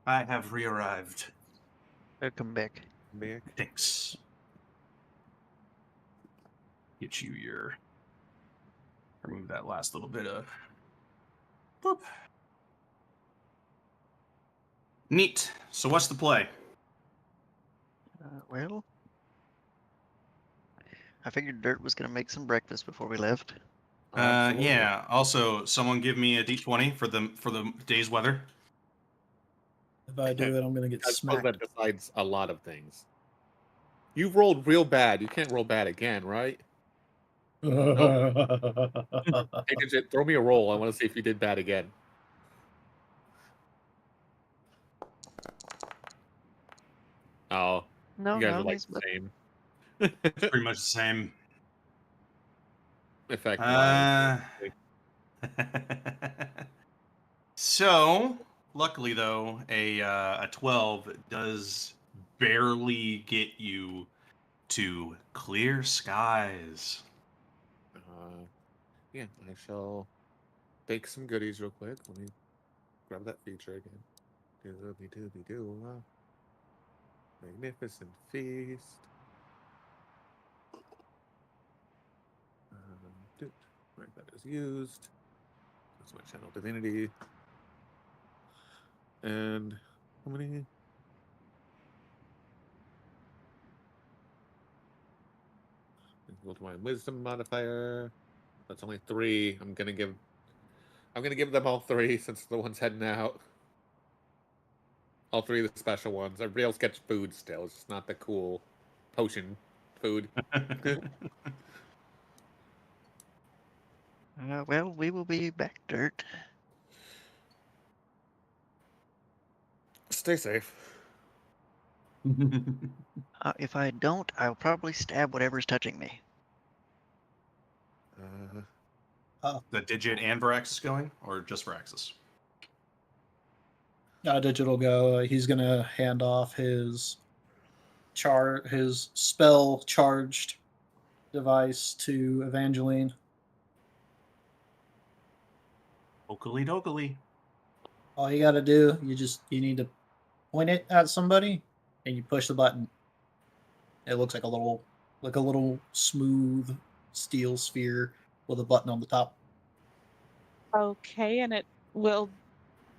I have re-arrived. Welcome back. Back. Thanks. Get you your. Remove that last little bit of. Boop. Neat. So what's the play? Well, I figured Dirt was gonna make some breakfast before we left. Absolutely. Yeah. Also, someone give me a d20 for the day's weather. If I do it, I'm gonna get I suppose smacked. that decides a lot of things. You've rolled real bad. You can't roll bad again, right? Hey, Digit, throw me a roll. I want to see if you did bad again. Oh, No, you guys no, are like he's the same. Pretty much the same. Effect. So, luckily though, a 12 does barely get you to clear skies. Yeah, I shall bake some goodies real quick. Let me grab that feature again. Doobie doobie doo. Magnificent feast. Right, that is used. That's my channel divinity. And how many? Go to my wisdom modifier. That's only 3. I'm gonna give them all 3 since the one's heading out. All 3 of the special ones. Everybody else gets food still. It's just not the cool potion food. Well, we will be back, Dirt. Stay safe. If I don't, I'll probably stab whatever's touching me. The Digit and Varaxis going, or just Varaxis? Digital go. He's gonna hand off his spell charged device to Evangeline. Oakley dokley. All you gotta do, you need to point it at somebody, and you push the button. It looks like a little smooth steel sphere with a button on the top. Okay, and it will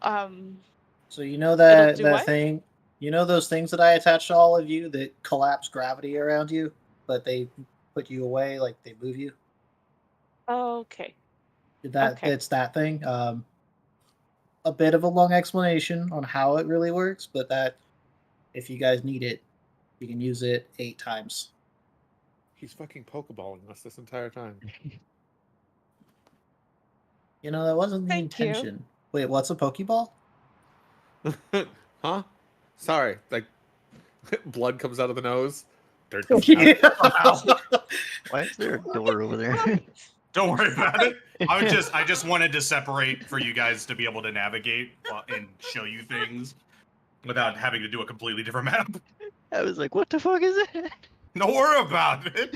So you know it'll do that what? thing, you know those things that I attached to all of you that collapse gravity around you, but they put you away, like they move you. Okay. Okay. It's that thing. A bit of a long explanation on how it really works, but that if you guys need it, you can use it 8 times. He's fucking pokeballing us this entire time. You know, that wasn't the Thank you. intention. Wait, what's a Pokeball? Huh? Sorry. Like, blood comes out of the nose. Dirt comes out. Why is there a door over there? Don't worry about it. I just wanted to separate for you guys to be able to navigate and show you things without having to do a completely different map. I was like, what the fuck is that? Don't worry about it.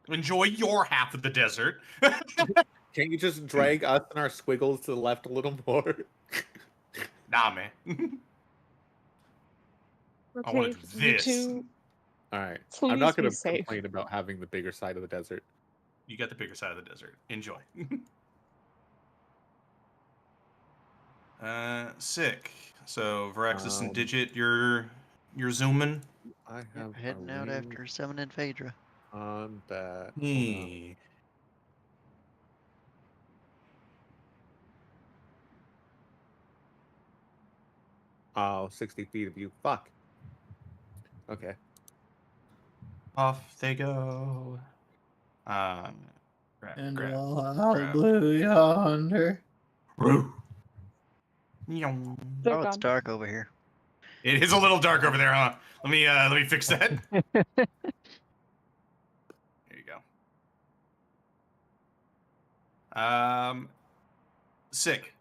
Enjoy your half of the desert. Can't you just drag us and our squiggles to the left a little more? Nah, man. I want Okay, to do you this. two, All right. please I'm not going be to safe. complain about having the bigger side of the desert. You got the bigger side of the desert. Enjoy. Sick. So Varaxis and Digit, you're zooming. I have Heading out after summoning Phaedra. on that. Oh, 60 feet of you. Fuck. Okay. Off they go. Grab, And grab, we'll out grab. blue yonder. Roo. They're Oh, it's gone. dark over here. It is a little dark over there, huh? Let me fix that. There you go. Sick.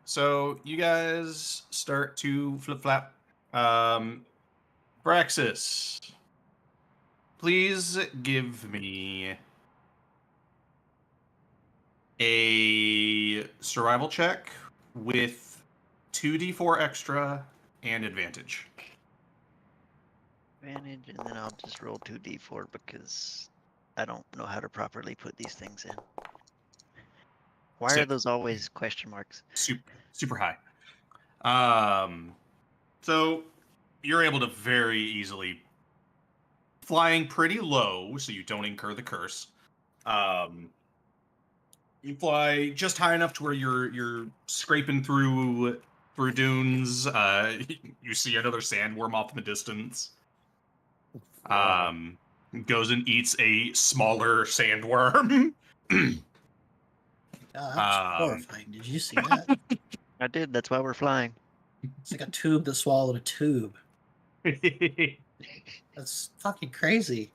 So you guys start to flip flap. Braxis, please give me a survival check with 2d4 extra and advantage. Advantage, and then I'll just roll 2d4 because I don't know how to properly put these things in. Why are Sick. those always question marks? Super high. So you're able to very easily, flying pretty low so you don't incur the curse. You fly just high enough to where you're scraping through dunes. You see another sandworm off in the distance. Goes and eats a smaller sandworm. God, that was horrifying. Did you see that? I did. That's why we're flying. It's like a tube that swallowed a tube. That's fucking crazy.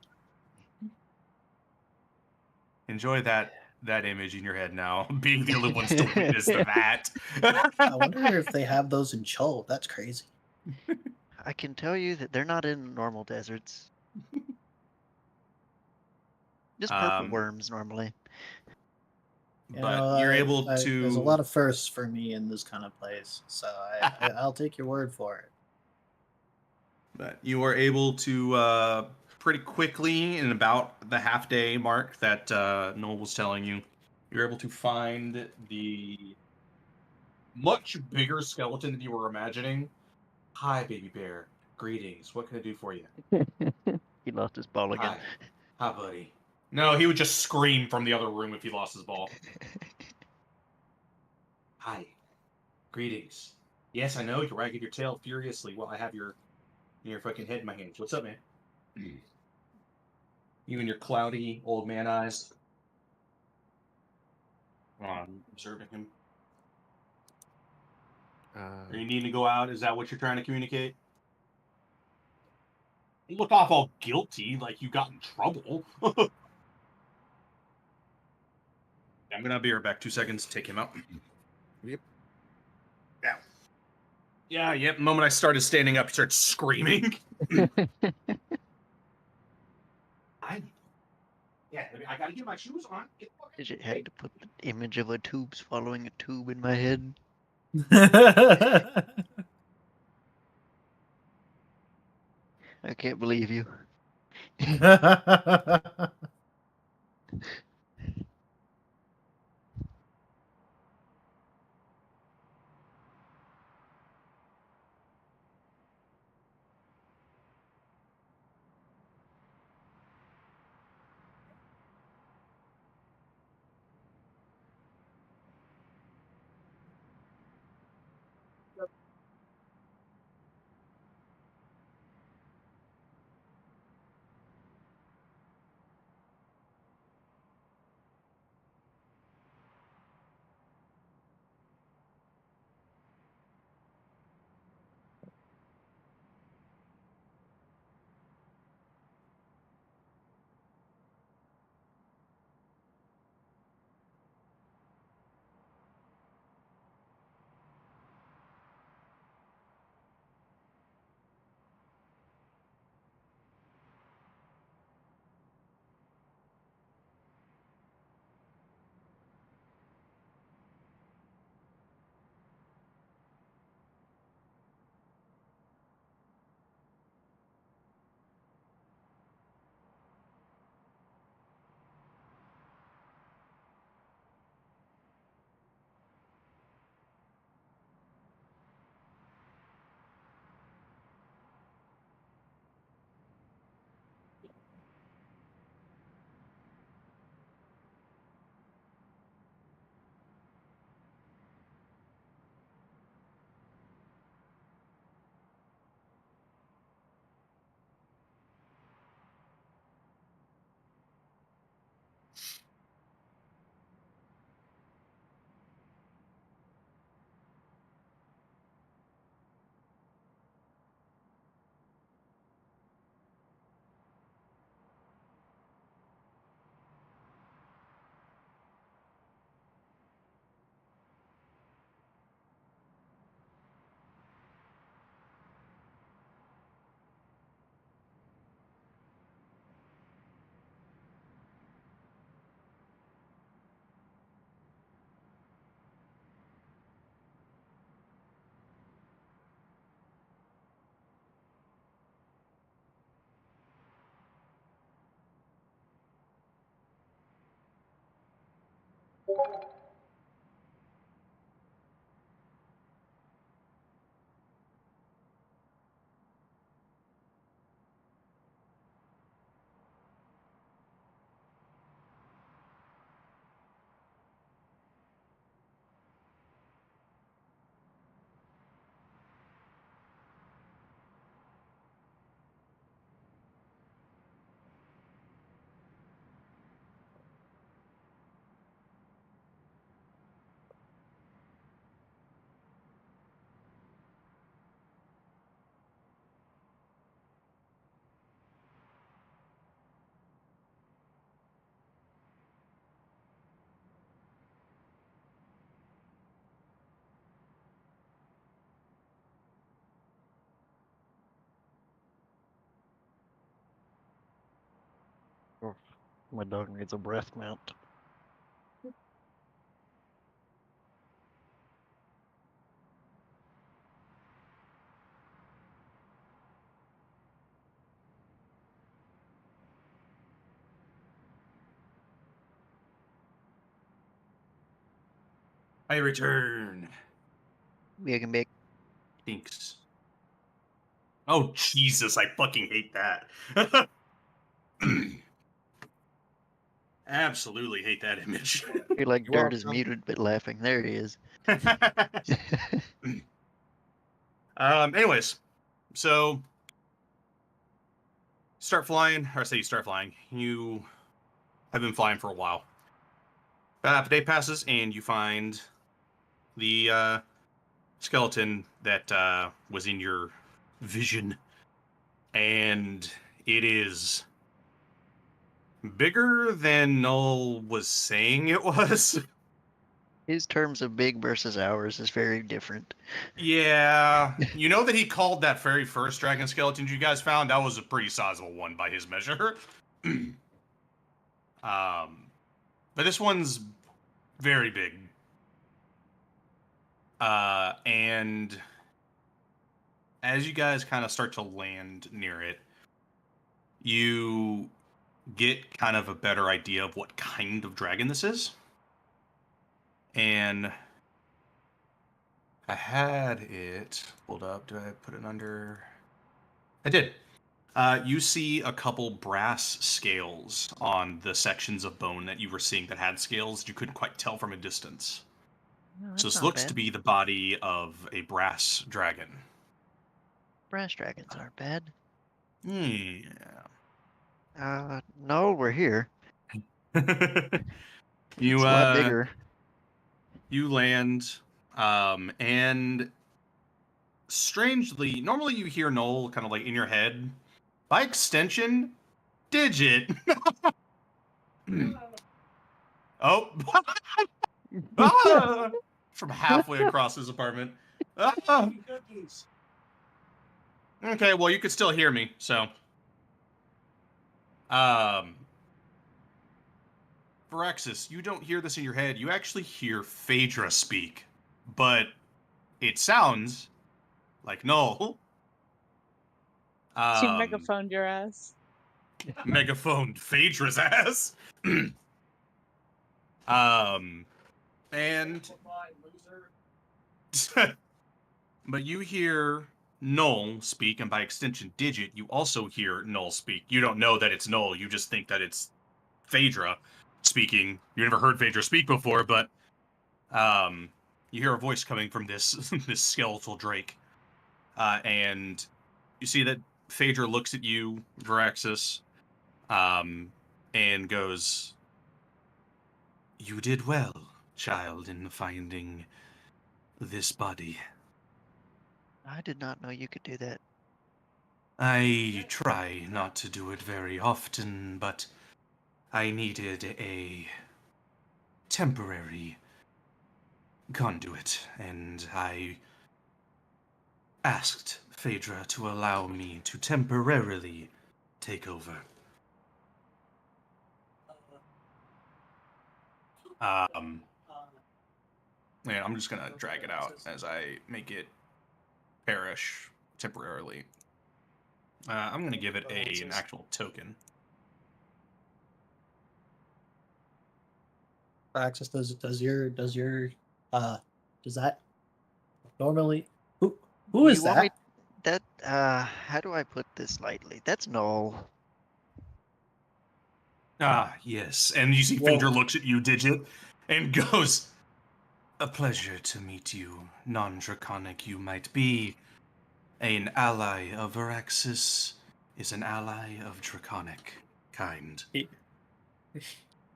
Enjoy that image in your head now, being the only ones to witness that. I wonder if they have those in Chult. That's crazy. I can tell you that they're not in normal deserts. Just purple worms normally. But you're able to. There's a lot of firsts for me in this kind of place, so I'll take your word for it. But you are able to pretty quickly, in about the half day mark that Noel was telling you, you're able to find the much bigger skeleton than you were imagining. Hi, baby bear. Greetings. What can I do for you? He lost his ball again. Hi, buddy. No, he would just scream from the other room if he lost his ball. Hi. Greetings. Yes, I know. You're wagging your tail furiously while I have your fucking head in my hands. What's up, man? You and your cloudy old man eyes. I'm observing him. Are you needing to go out? Is that what you're trying to communicate? You look off all guilty, like you got in trouble. I'm gonna be right back. 2 seconds. Take him out. Yep. Yeah. Yep. The moment I started standing up, he started screaming. I gotta get my shoes on. Digit had to put the image of a tube swallowing a tube in my head. I can't believe you. Oh, my dog needs a breath mount. I return. We can make Thanks. Oh Jesus, I fucking hate that. Absolutely hate that image. feel like You're Dirt is welcome. muted but laughing. There he is. Anyways, so start flying, or I say you start flying. You have been flying for a while. About half a day passes, and you find the skeleton that was in your vision, and it is bigger than Null was saying it was. His terms of big versus ours is very different. Yeah, you know that he called that very first dragon skeleton you guys found, that was a pretty sizable one by his measure. But this one's very big. And as you guys kind of start to land near it, you get kind of a better idea of what kind of dragon this is. And I had it pulled up. Do I put it under? I did. You see a couple brass scales on the sections of bone that you were seeing that had scales you couldn't quite tell from a distance. No, So that's this not looks bad. to be the body of a brass dragon. Brass dragons aren't bad. Yeah. No, we're here. You It's a lot bigger. you land, and strangely, normally you hear Noel kind of like in your head. By extension, Digit. Oh, Ah! From halfway across his apartment. Ah! Okay, well you could still hear me, so. Phyrexis, you don't hear this in your head. You actually hear Phaedra speak, but it sounds like Null. She megaphoned your ass. Megaphoned Phaedra's ass. And but you hear Null speak, and by extension, Digit, you also hear Null speak. You don't know that it's Null. You just think that it's Phaedra speaking. You never heard Phaedra speak before, but you hear a voice coming from this this skeletal drake, and you see that Phaedra looks at you, Veraxis, and goes, "You did well, child, in finding this body. I did not know you could do that. I try not to do it very often, but I needed a temporary conduit, and I asked Phaedra to allow me to temporarily take over. Yeah, I'm just gonna drag it out as I make it perish temporarily. I'm gonna give it an actual token. Praxis, does that normally who is You want me that? that how do I put this lightly? That's null. Ah, yes. And you see Whoa. Phaedra looks at you, Digit, and goes, "A pleasure to meet you. Non-draconic you might be. An ally of Veraxis is an ally of draconic kind."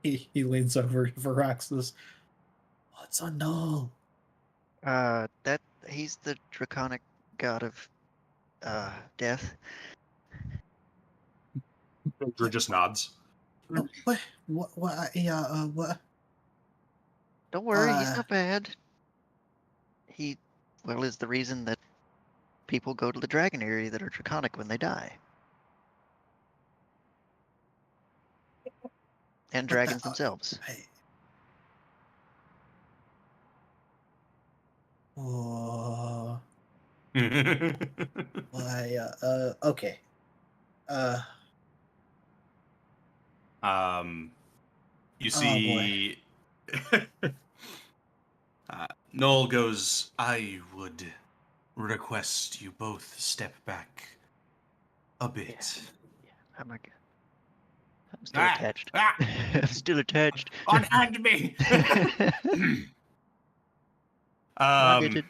He leans over to Varaxis. What's a null? That he's the draconic god of death. Phaedra just nods. What? Don't worry, he's not bad. He, well, is the reason that people go to the dragon area that are draconic when they die. And dragons themselves. Oh, why? Okay. You Oh, see, Noel goes, "I would request you both step back a bit." I'm still Ah, attached. ah, I'm still attached. unhand me. I did it.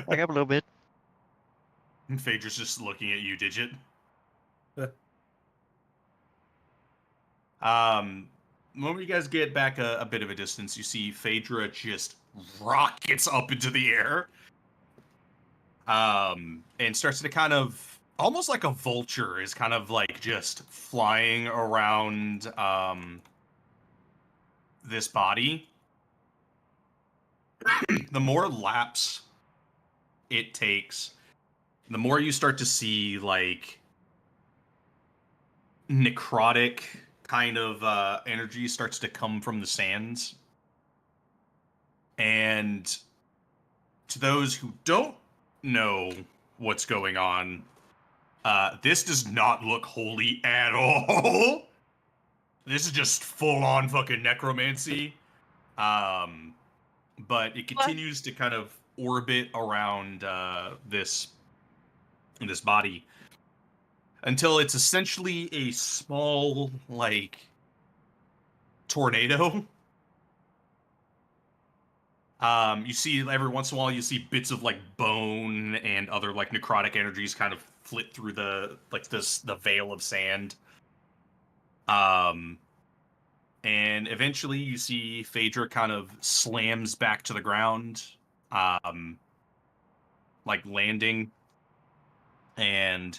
Back up a little bit. Phaedra's just looking at you, Digit. When you guys get back a bit of a distance, you see Phaedra just rockets up into the air. And starts to kind of, almost like a vulture, is kind of like just flying around this body. The more laps it takes, the more you start to see like necrotic kind of energy starts to come from the sands. And to those who don't know what's going on, this does not look holy at all. This is just full-on fucking necromancy. But it continues to kind of orbit around this body until it's essentially a small, like, tornado. You see every once in a while you see bits of like bone and other like necrotic energies kind of flit through the veil of sand. And eventually you see Phaedra kind of slams back to the ground, like landing. And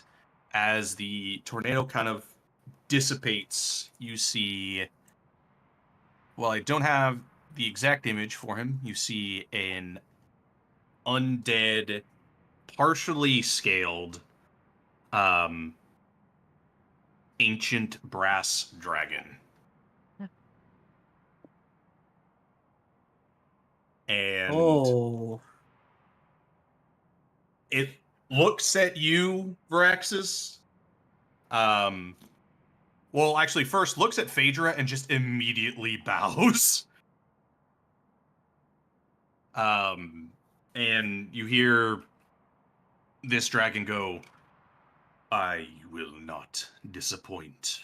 as the tornado kind of dissipates, you see, well, I don't have the exact image for him. You see an undead, partially scaled, ancient brass dragon. And it looks at you, Veraxis. Well, actually, first looks at Phaedra and just immediately bows. And you hear this dragon go, "I will not disappoint."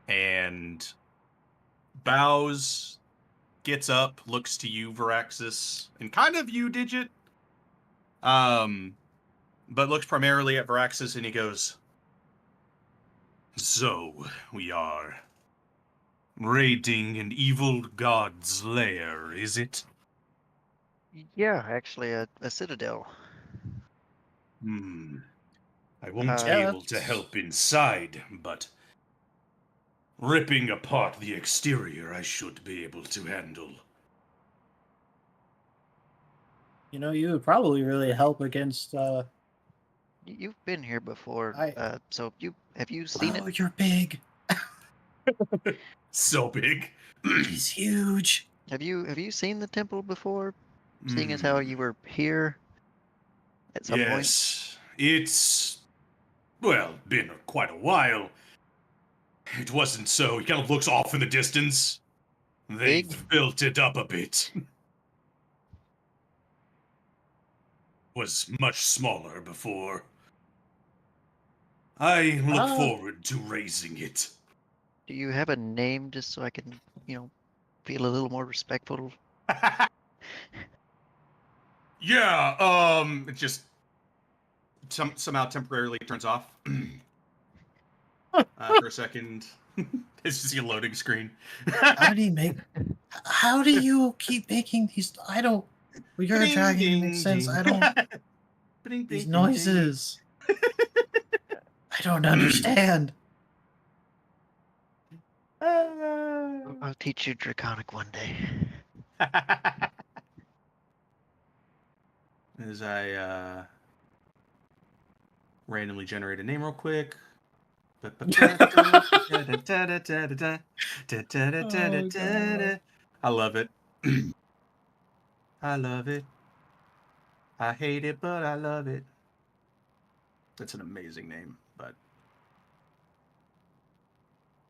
And bows, gets up, looks to you, Veraxis, and kind of you, Digit. But looks primarily at Veraxis and he goes, "So, we are raiding an evil god's lair, is it?" Yeah, actually, a citadel. I won't be able to help inside, but ripping apart the exterior I should be able to handle. You know, you would probably really help against. You've been here before, so have you seen it? Oh, you're big. So big. He's huge. Have you seen the temple before? Seeing as how you were here at some point? Yes, it's, well, been quite a while. It wasn't so. He kind of looks off in the distance. They've Big? built it up a bit. Was much smaller before. I look Ah. forward to raising it. Do you have a name just so I can, feel a little more respectful? Yeah, it just somehow temporarily turns off for a second. It's just a loading screen. How do you make? How do you keep making these? I don't. Well, you're a Ding, dragon. It ding, makes sense. ding. I don't. Ding, These ding, ding, ding. noises. I don't understand. I'll teach you Draconic one day. As I randomly generate a name real quick. I love it. I love it. I hate it, but I love it. That's an amazing name, but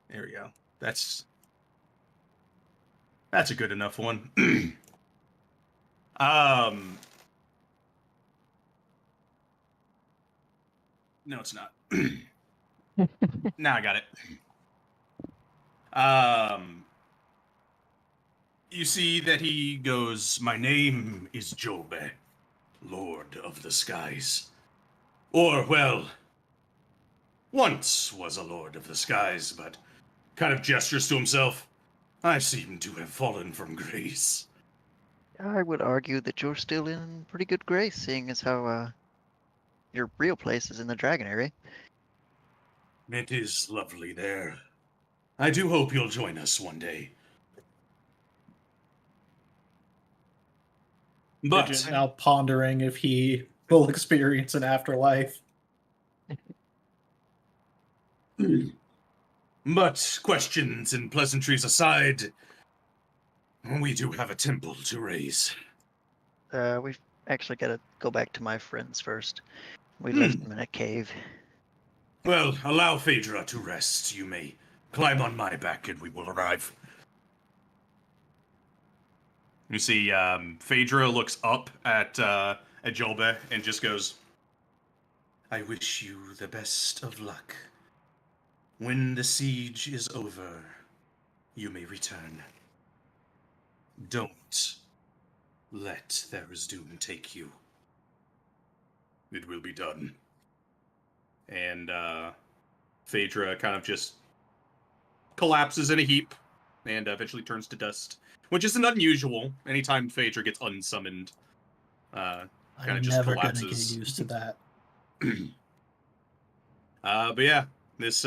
there we go. That's a good enough one. No, it's not. Now I got it. You see that he goes, "My name is Jobe, Lord of the Skies." Or, well, once was a Lord of the Skies, but kind of gestures to himself. I seem to have fallen from grace. I would argue that you're still in pretty good grace, seeing as how your real place is in the Dragon area. It is lovely there. I do hope you'll join us one day. But Fidget now pondering if he will experience an afterlife. But questions and pleasantries aside, we do have a temple to raise. We've actually got to go back to my friends first. We left them in a cave. Well, allow Phaedra to rest. You may climb on my back and we will arrive. You see, Phaedra looks up at Jolbe and just goes, "I wish you the best of luck. When the siege is over, you may return. Don't let Tharizdun take you. It will be done." And Phaedra kind of just collapses in a heap and eventually turns to dust, which isn't unusual. Anytime Phaedra gets unsummoned, I'm just never gonna collapses. get used to that. But yeah, this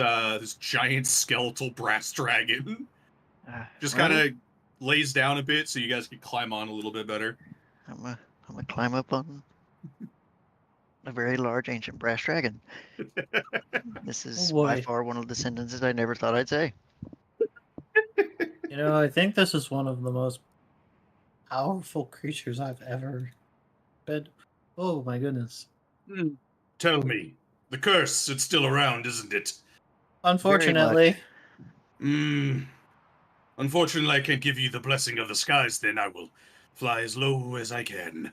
giant skeletal brass dragon just Well, kind of lays down a bit so you guys can climb on a little bit better. I'm gonna climb up on a very large ancient brass dragon. This is by boy. far one of the sentences I never thought I'd say. You know, I think this is one of the most powerful creatures I've ever been. Oh my goodness. Tell me, the curse, it's still around, isn't it? Unfortunately. Unfortunately, I can't give you the blessing of the skies, then I will fly as low as I can.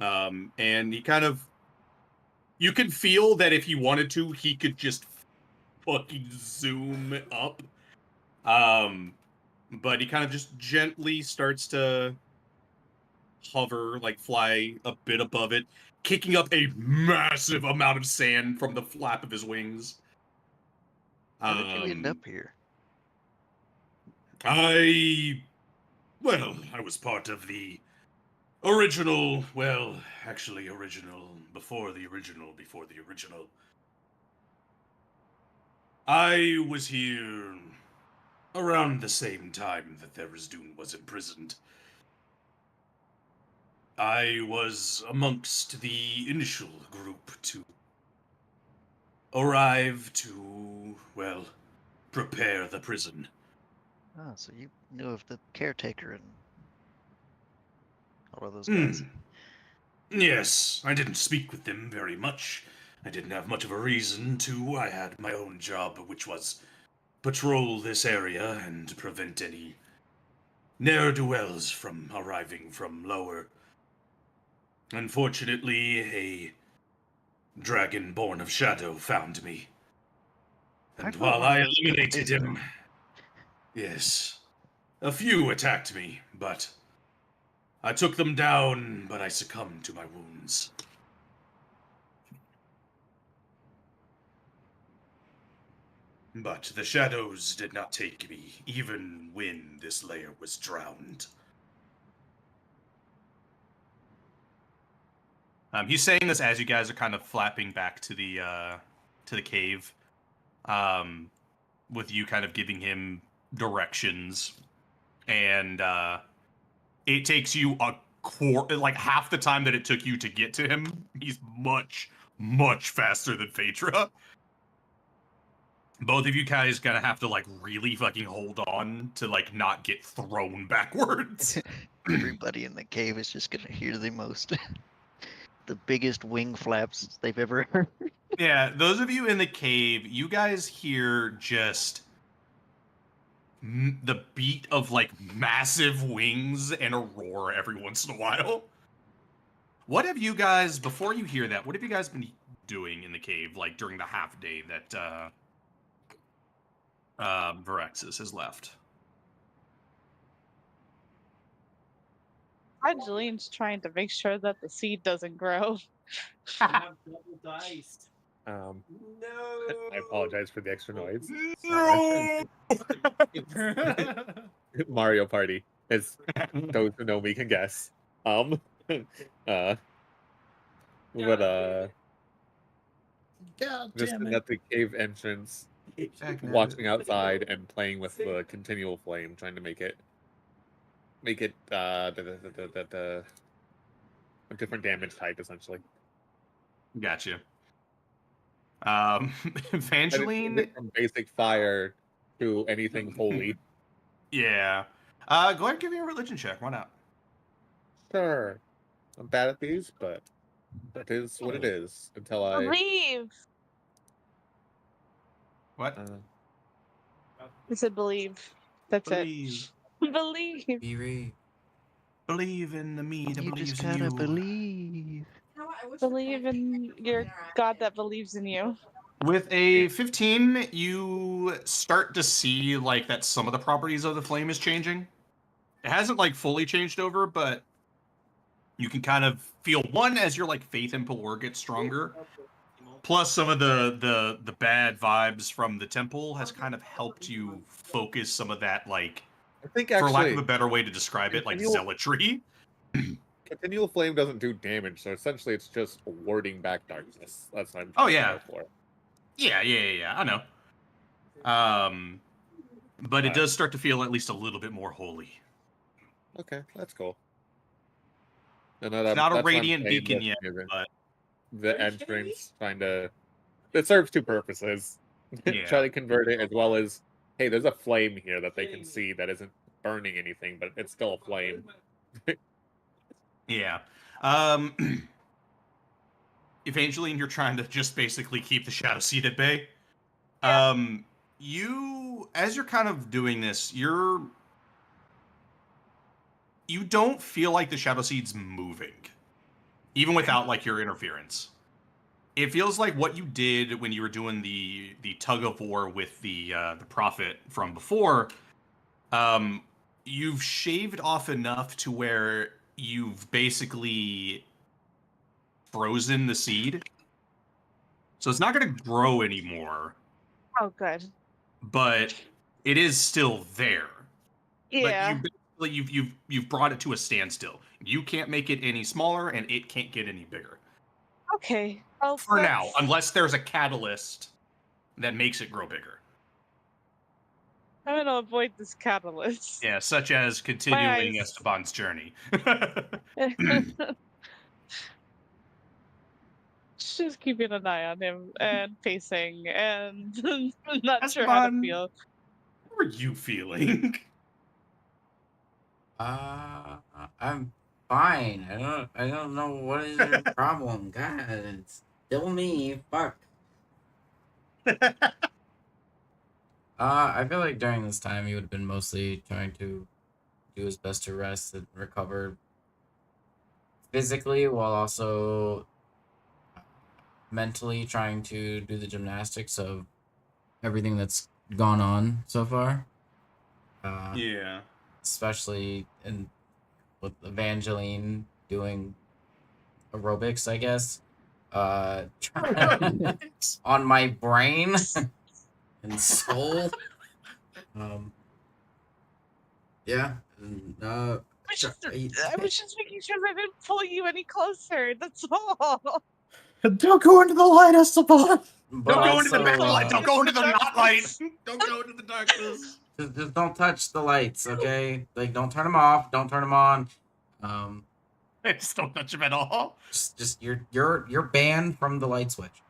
And he kind of... You can feel that if he wanted to, he could just fucking zoom up. But he kind of just gently starts to hover, like fly a bit above it, kicking up a massive amount of sand from the flap of his wings. How did you end up here? I was part of the original, before the original. I was here around the same time that Tharizdun was imprisoned. I was amongst the initial group to arrive to, prepare the prison. Oh, so you knew of the caretaker and all of those guys. Yes, I didn't speak with them very much. I didn't have much of a reason to. I had my own job, which was patrol this area and prevent any ne'er-do-wells from arriving from lower. Unfortunately, a dragon born of shadow found me. And thought while we I were eliminated supposed him, yes, a few attacked me, but I took them down, but I succumbed to my wounds. But the shadows did not take me, even when this lair was drowned. He's saying this as you guys are kind of flapping back to the cave, with you kind of giving him directions, and it takes you like half the time that it took you to get to him. He's much, much faster than Phaedra. Both of you guys gonna have to like really fucking hold on to like not get thrown backwards. Everybody in the cave is just gonna hear the most, the biggest wing flaps they've ever heard. Yeah, those of you in the cave, you guys hear just the beat of like massive wings and a roar every once in a while. What have you guys, before you hear that, what have you guys been doing in the cave, like during the half day that Veraxis has left? Angeline's trying to make sure that the seed doesn't grow. No. I apologize for the extra noise. No! Mario Party, as those who know me can guess. But God just damn it. at the cave entrance, watching outside and playing with the continual flame, trying to make it a different damage type, essentially. Gotcha. I didn't Evangeline, move it from basic fire to anything holy. yeah. Go ahead and give me a religion check. Why not? Sure, I'm bad at these, but that is what it is. Until I Believe. What? I said believe. That's Believe. it. Believe. Believe in the me that You believes just in gotta you. believe. Believe in your God that believes in you. With a 15, you start to see like that some of the properties of the flame is changing. It hasn't like fully changed over, but you can kind of feel one as your like faith in Pelor gets stronger. Plus some of the bad vibes from the temple has kind of helped you focus some of that, like, I think for lack of actually a better way to describe it, like continual- zealotry. continual flame doesn't do damage, so essentially it's just warding back darkness. That's what I'm Oh, trying to yeah. go for. Yeah, I know. But it does start to feel at least a little bit more holy. Okay, that's cool. And It's not a radiant beacon yet, the, but the entrance kind of it serves two purposes. Yeah. Try to convert it, as well as, hey, there's a flame here that they can see that isn't burning anything, but it's still a flame. yeah. Evangeline, you're trying to just basically keep the Shadow Seed at bay. You, as you're kind of doing this, you don't feel like the Shadow Seed's moving, even without like your interference. It feels like what you did when you were doing the tug of war with the prophet from before. You've shaved off enough to where you've basically frozen the seed, so it's not going to grow anymore. Oh, good. But it is still there. Yeah. But you've brought it to a standstill. You can't make it any smaller, and it can't get any bigger. Okay. Well, For now, that's- unless there's a catalyst that makes it grow bigger. I'm gonna avoid this catalyst. Yeah, such as continuing eyes. Esteban's journey. Just keeping an eye on him and pacing, and not sure how to Esteban. feel. How are you feeling? I'm fine. I don't know what is your problem. God, it's still me. Fuck. I feel like during this time he would have been mostly trying to do his best to rest and recover physically while also mentally trying to do the gymnastics of everything that's gone on so far. Yeah. Especially with Evangeline doing aerobics, I guess. On my brain and soul. Yeah. I was just making sure I didn't pull you any closer. That's all. Don't go into the light, Esteban. But Don't go into the also, light. Don't go into the not light. Don't go into the darkness. just don't touch the lights, okay? Like, don't turn them off. Don't turn them on. Just don't touch him at all. Just you're banned from the light switch.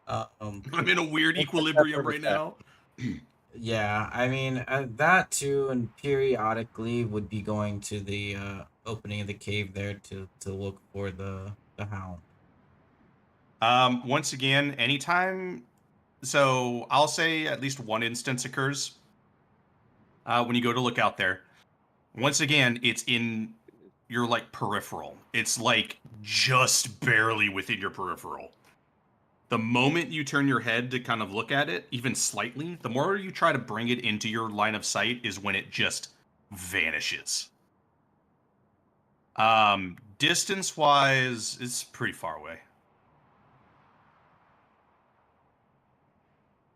I'm in a weird equilibrium right now. Yeah, I mean that too, and periodically would be going to the opening of the cave there to look for the hound. Once again, anytime. So I'll say at least one instance occurs when you go to look out there. Once again, it's in your like peripheral. It's like just barely within your peripheral. The moment you turn your head to kind of look at it, even slightly, the more you try to bring it into your line of sight is when it just vanishes. Distance-wise, it's pretty far away.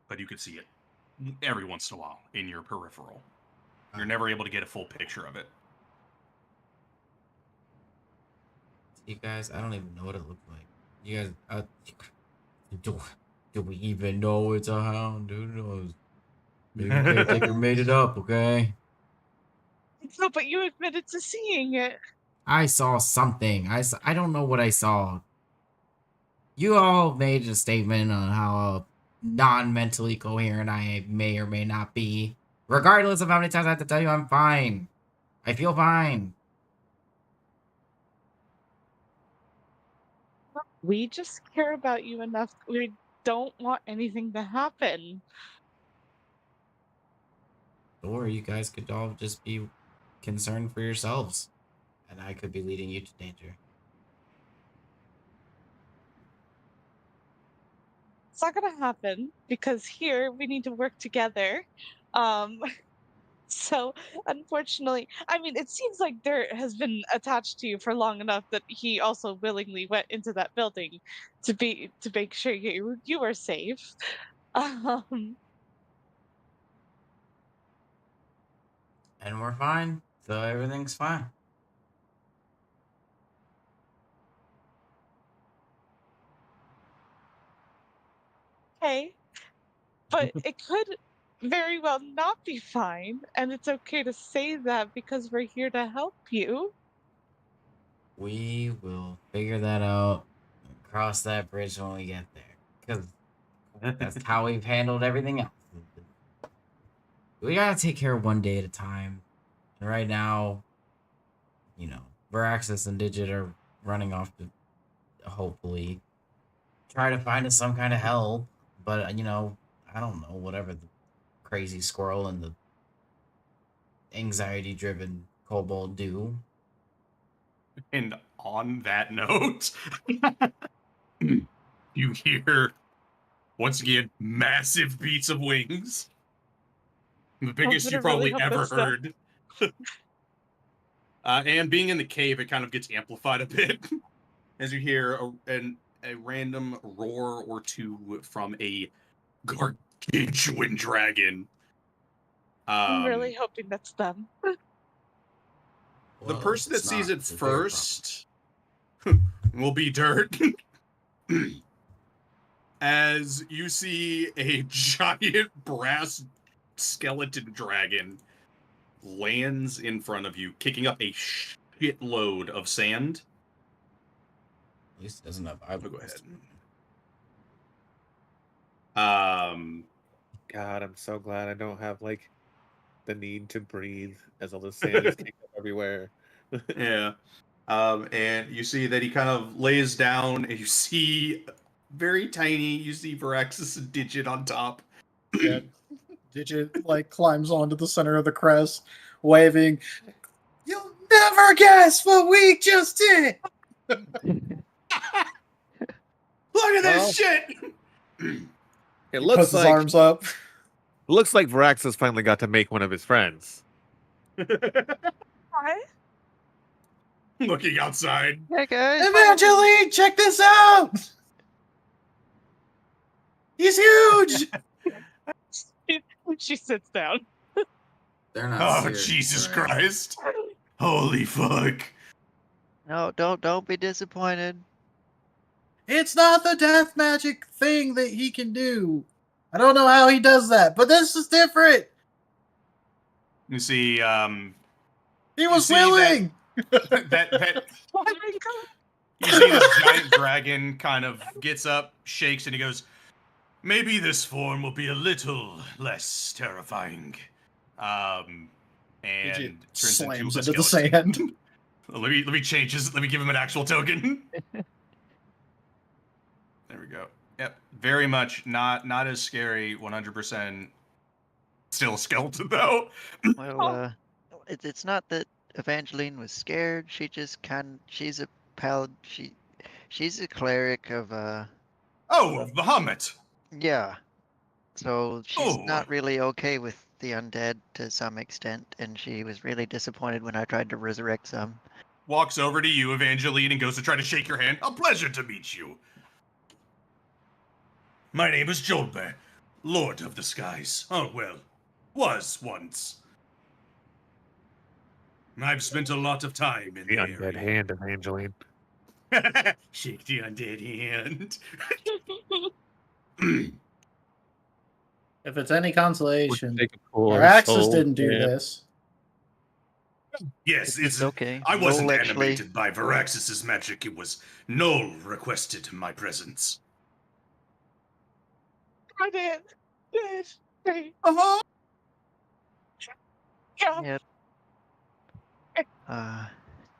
But you could see it every once in a while in your peripheral. You're never able to get a full picture of it. You guys, I don't even know what it looked like. You guys, do we even know it's a hound? Who knows? Maybe Caretaker made it up, okay? No, but you admitted to seeing it. I saw something. I don't know what I saw. You all made a statement on how non-mentally coherent I may or may not be. Regardless of how many times I have to tell you I'm fine. I feel fine. We just care about you enough. We don't want anything to happen. Or you guys could all just be concerned for yourselves. And I could be leading you to danger. It's not gonna happen because here we need to work together. So unfortunately, I mean, it seems like Dirt has been attached to you for long enough that he also willingly went into that building to make sure you are safe. Um, And we're fine. So everything's fine. okay, but it could very well not be fine, and it's okay to say that because we're here to help you. We will figure that out and cross that bridge when we get there. Because that's how we've handled everything else. We gotta take care of one day at a time. And right now, you know, Veraxis and Digit are running off to hopefully try to find us some kind of help. But, you know, I don't know, whatever the crazy squirrel and the anxiety-driven kobold do. And on that note, you hear, once again, massive beats of wings. The biggest you probably ever heard. And being in the cave, it kind of gets amplified a bit as you hear a random roar or two from a gargantuan dragon. I'm really hoping that's them. The person that sees it first will be Dirt. As you see a giant brass skeleton dragon lands in front of you, kicking up a shitload of sand. At least it doesn't have eyebrows. Go ahead. God, I'm so glad I don't have like the need to breathe as all the sand is kicked up everywhere. Yeah. And you see that he kind of lays down, and you see very tiny. You see Veraxis and Digit on top. Yeah. Digit like climbs onto the center of the crest, waving. You'll never guess what we just did. Look at Well, this shit! It He looks puts his like arms up. Varaxis finally got to make one of his friends. Hi. Looking outside. Hey guys. Evangeline, check this out. He's huge. She sits down. They're not Oh, serious, Jesus right? Christ. Holy fuck. No, don't be disappointed. It's not the death magic thing that he can do. I don't know how he does that, but this is different. You see, He was see that- willing. that Oh my god. you see this giant dragon kind of gets up, shakes, and he goes, maybe this form will be a little less terrifying. And Digit turns slams into into a the skeleton. sand. Let me change his. Let me give him an actual token. There we go. Yep, very much not as scary. 100%. Still a skeleton though. Well, it's not that Evangeline was scared. She just she's a she's a cleric of Oh, of Bahamut. yeah. So she's Oh. not really okay with the undead to some extent, and she was really disappointed when I tried to resurrect some. Walks over to you, Evangeline, and goes to try to shake your hand. A pleasure to meet you. My name is Jolbe, Lord of the Skies. Oh, well, was once. I've spent a lot of time in The the undead area. hand, Evangeline. Shake the undead hand. If it's any consolation, Take a pull, Araxis soul, didn't do yeah. this. Yes, It's okay. I wasn't Noel actually- animated by Varaxis' magic. It was Noel requested my presence. I did. Hey. Uh-huh. Yeah. Yep.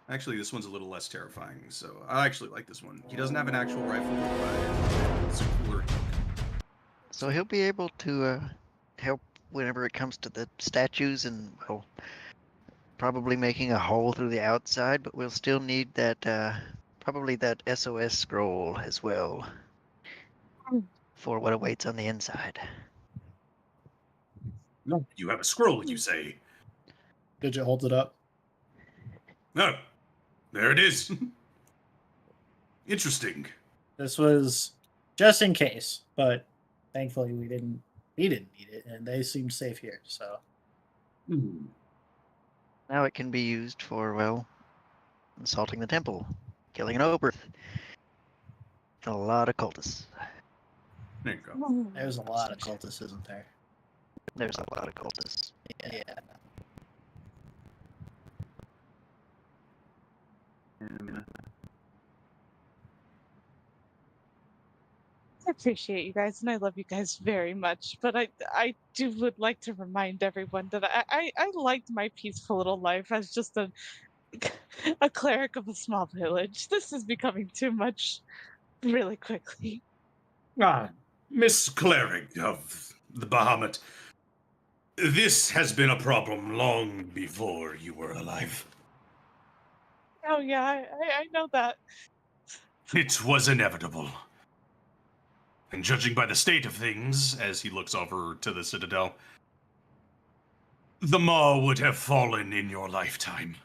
Actually, this one's a little less terrifying, so I actually like this one. He doesn't have an actual rifle, but it's a cooler. So he'll be able to help whenever it comes to the statues and, well, probably making a hole through the outside, but we'll still need that, probably that SOS scroll as well for what awaits on the inside. No, you have a scroll, you say? Digit holds it up. No, there it is. Interesting. This was just in case, but thankfully we didn't need it, and they seemed safe here. So Now it can be used for, well, assaulting the temple, killing an Oberth, and a lot of cultists. There you go. there's a lot of cultists, isn't there? There's a lot of cultists. Yeah. I appreciate you guys, and I love you guys very much. But I would like to remind everyone that I liked my peaceful little life as just a cleric of a small village. This is becoming too much, really quickly. Ah, Miss Cleric of the Bahamut. This has been a problem long before you were alive. Oh yeah, I know that. It was inevitable. And judging by the state of things, as he looks over to the Citadel, the Maw would have fallen in your lifetime.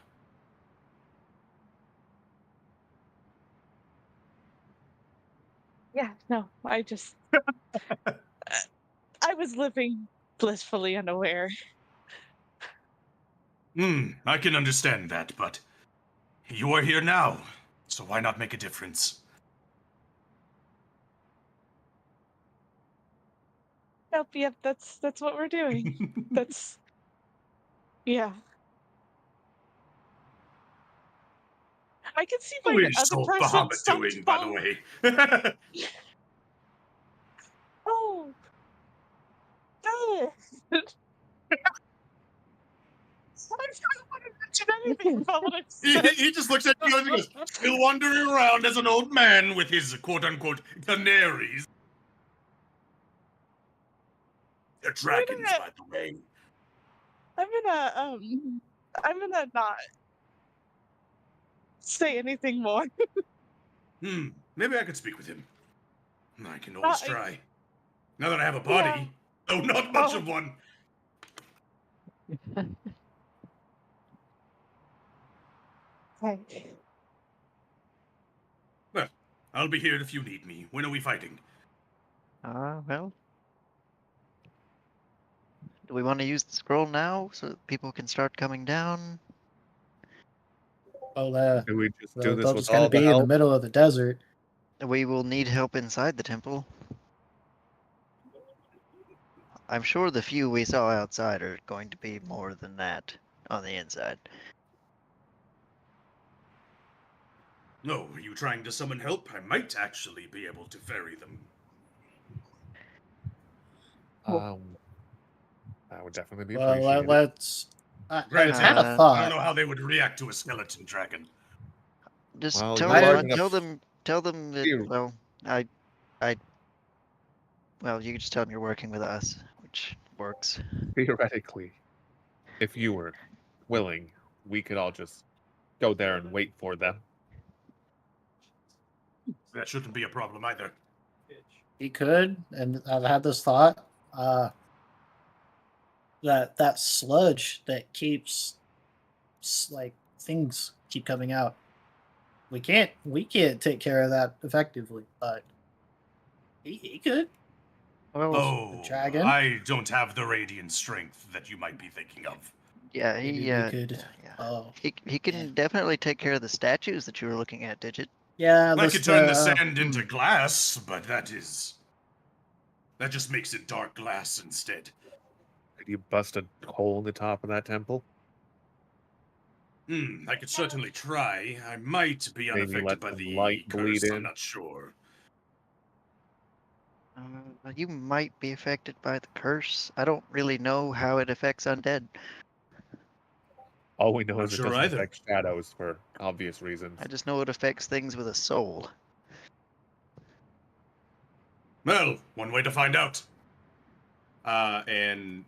Yeah, no, I just I was living blissfully unaware. I can understand that, but you are here now, so why not make a difference? Nope, yep, that's what we're doing. That's yeah. I can see my What is other Soul person Bahamut doing, by the way? Oh. No. I don't want to mention anything about what I said. He just looks at you and goes, still wandering around as an old man with his quote-unquote canaries. They're dragons, gonna- by the way. I'm gonna not say anything more. Maybe I could speak with him. I can always I- try. Now that I have a body. Yeah. Oh, not much Oh. of one. Okay. Well, I'll be here if you need me. When are we fighting? Well. Do we want to use the scroll now so that people can start coming down? Well, Do we just do they'll, this they'll with just kind all of the be in the help? middle of the desert. We will need help inside the temple. I'm sure the few we saw outside are going to be more than that on the inside. No, are you trying to summon help? I might actually be able to ferry them. That would definitely be Well, appreciated. let's. I Granted, had a I I thought. don't know how they would react to a skeleton dragon. Just Well, tell you're them, large enough- tell them that, You- well, well, you can just tell them you're working with us, which works. Theoretically, if you were willing, we could all just go there and wait for them. That shouldn't be a problem either. He could, and I've had this thought. That sludge that keeps like things keep coming out. We can't take care of that effectively, but he could. Well, Oh, dragon? I don't have the radiant strength that you might be thinking of. yeah, Maybe he, we could. yeah. Oh, He can yeah. definitely take care of the statues that you were looking at, Digit. yeah. I could turn the uh, sand into glass, but that just makes it dark glass instead. Could you bust a hole in the top of that temple? I could certainly try. I might be Maybe unaffected let by some the light curse. bleed I'm in. not sure. You might be affected by the curse. I don't really know how it affects undead. All we know Not is it sure doesn't either. affect shadows for obvious reasons. I just know it affects things with a soul. Well, one way to find out. And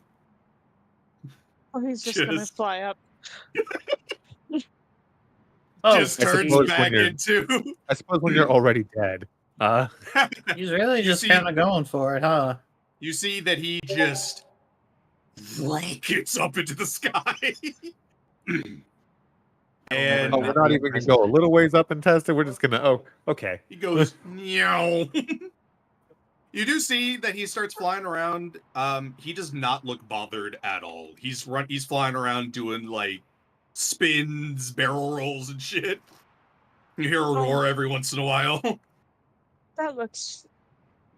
Oh, he's just gonna Just- fly up. Oh, just I turns suppose when back you're- into. I suppose when you're already dead. he's really You just see- kind of going for it, huh? You see that he just gets up into the sky. And Oh, we're not even gonna go a little ways up and test it. We're just gonna. Oh, okay. he goes, meow. You do see that he starts flying around. He does not look bothered at all. He's flying around doing like spins, barrel rolls, and shit. You hear a roar every once in a while. That looks.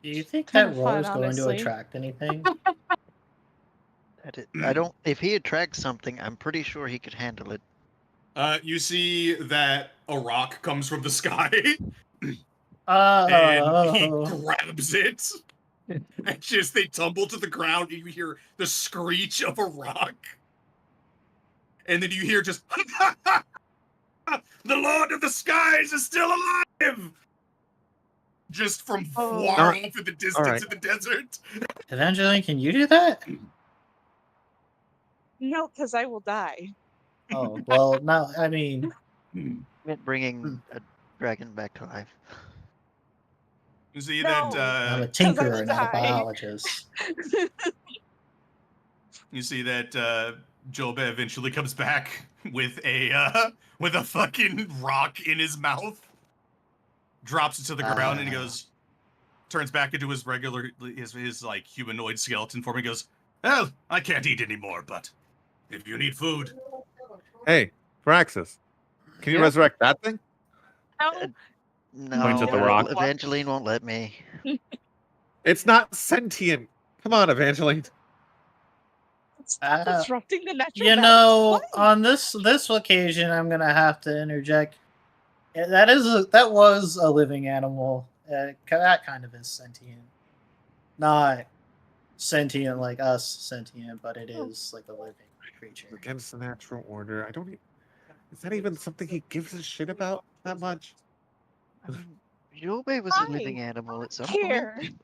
Do you think Kinda that roar fun, is going to honestly. attract anything? I don't. If he attracts something, I'm pretty sure he could handle it. You see that a rock comes from the sky, and he Oh, grabs it. And just they tumble to the ground, and you hear the screech of a rock. And then you hear just, the Lord of the Skies is still alive! Just from Oh. far off in the distance Alright. in the desert. Evangeline, can you do that? No, because I will die. Oh, well, no, I mean, I meant bringing a dragon back to life. You see No. I'm a that, I tinkerer, will not a die. biologist. you see that, Joba eventually comes back with a fucking rock in his mouth. Drops it to the ground and he goes, turns back into his regular, his like humanoid skeleton form. He goes, well, I can't eat anymore, but if you need food, Hey, Praxis, can you Yeah. resurrect that thing? No, No, Points at the rock. Evangeline won't let me. It's not sentient. Come on, Evangeline. it's Uh, disrupting the natural. You balance know, of life. on this occasion, I'm gonna have to interject. That was a living animal. That kind of is sentient, not sentient like us sentient, but it is like a living creature. Against the natural order. I don't. Is that even something he gives a shit about that much? I mean, Jobe was a living Hi. animal at some Here. point.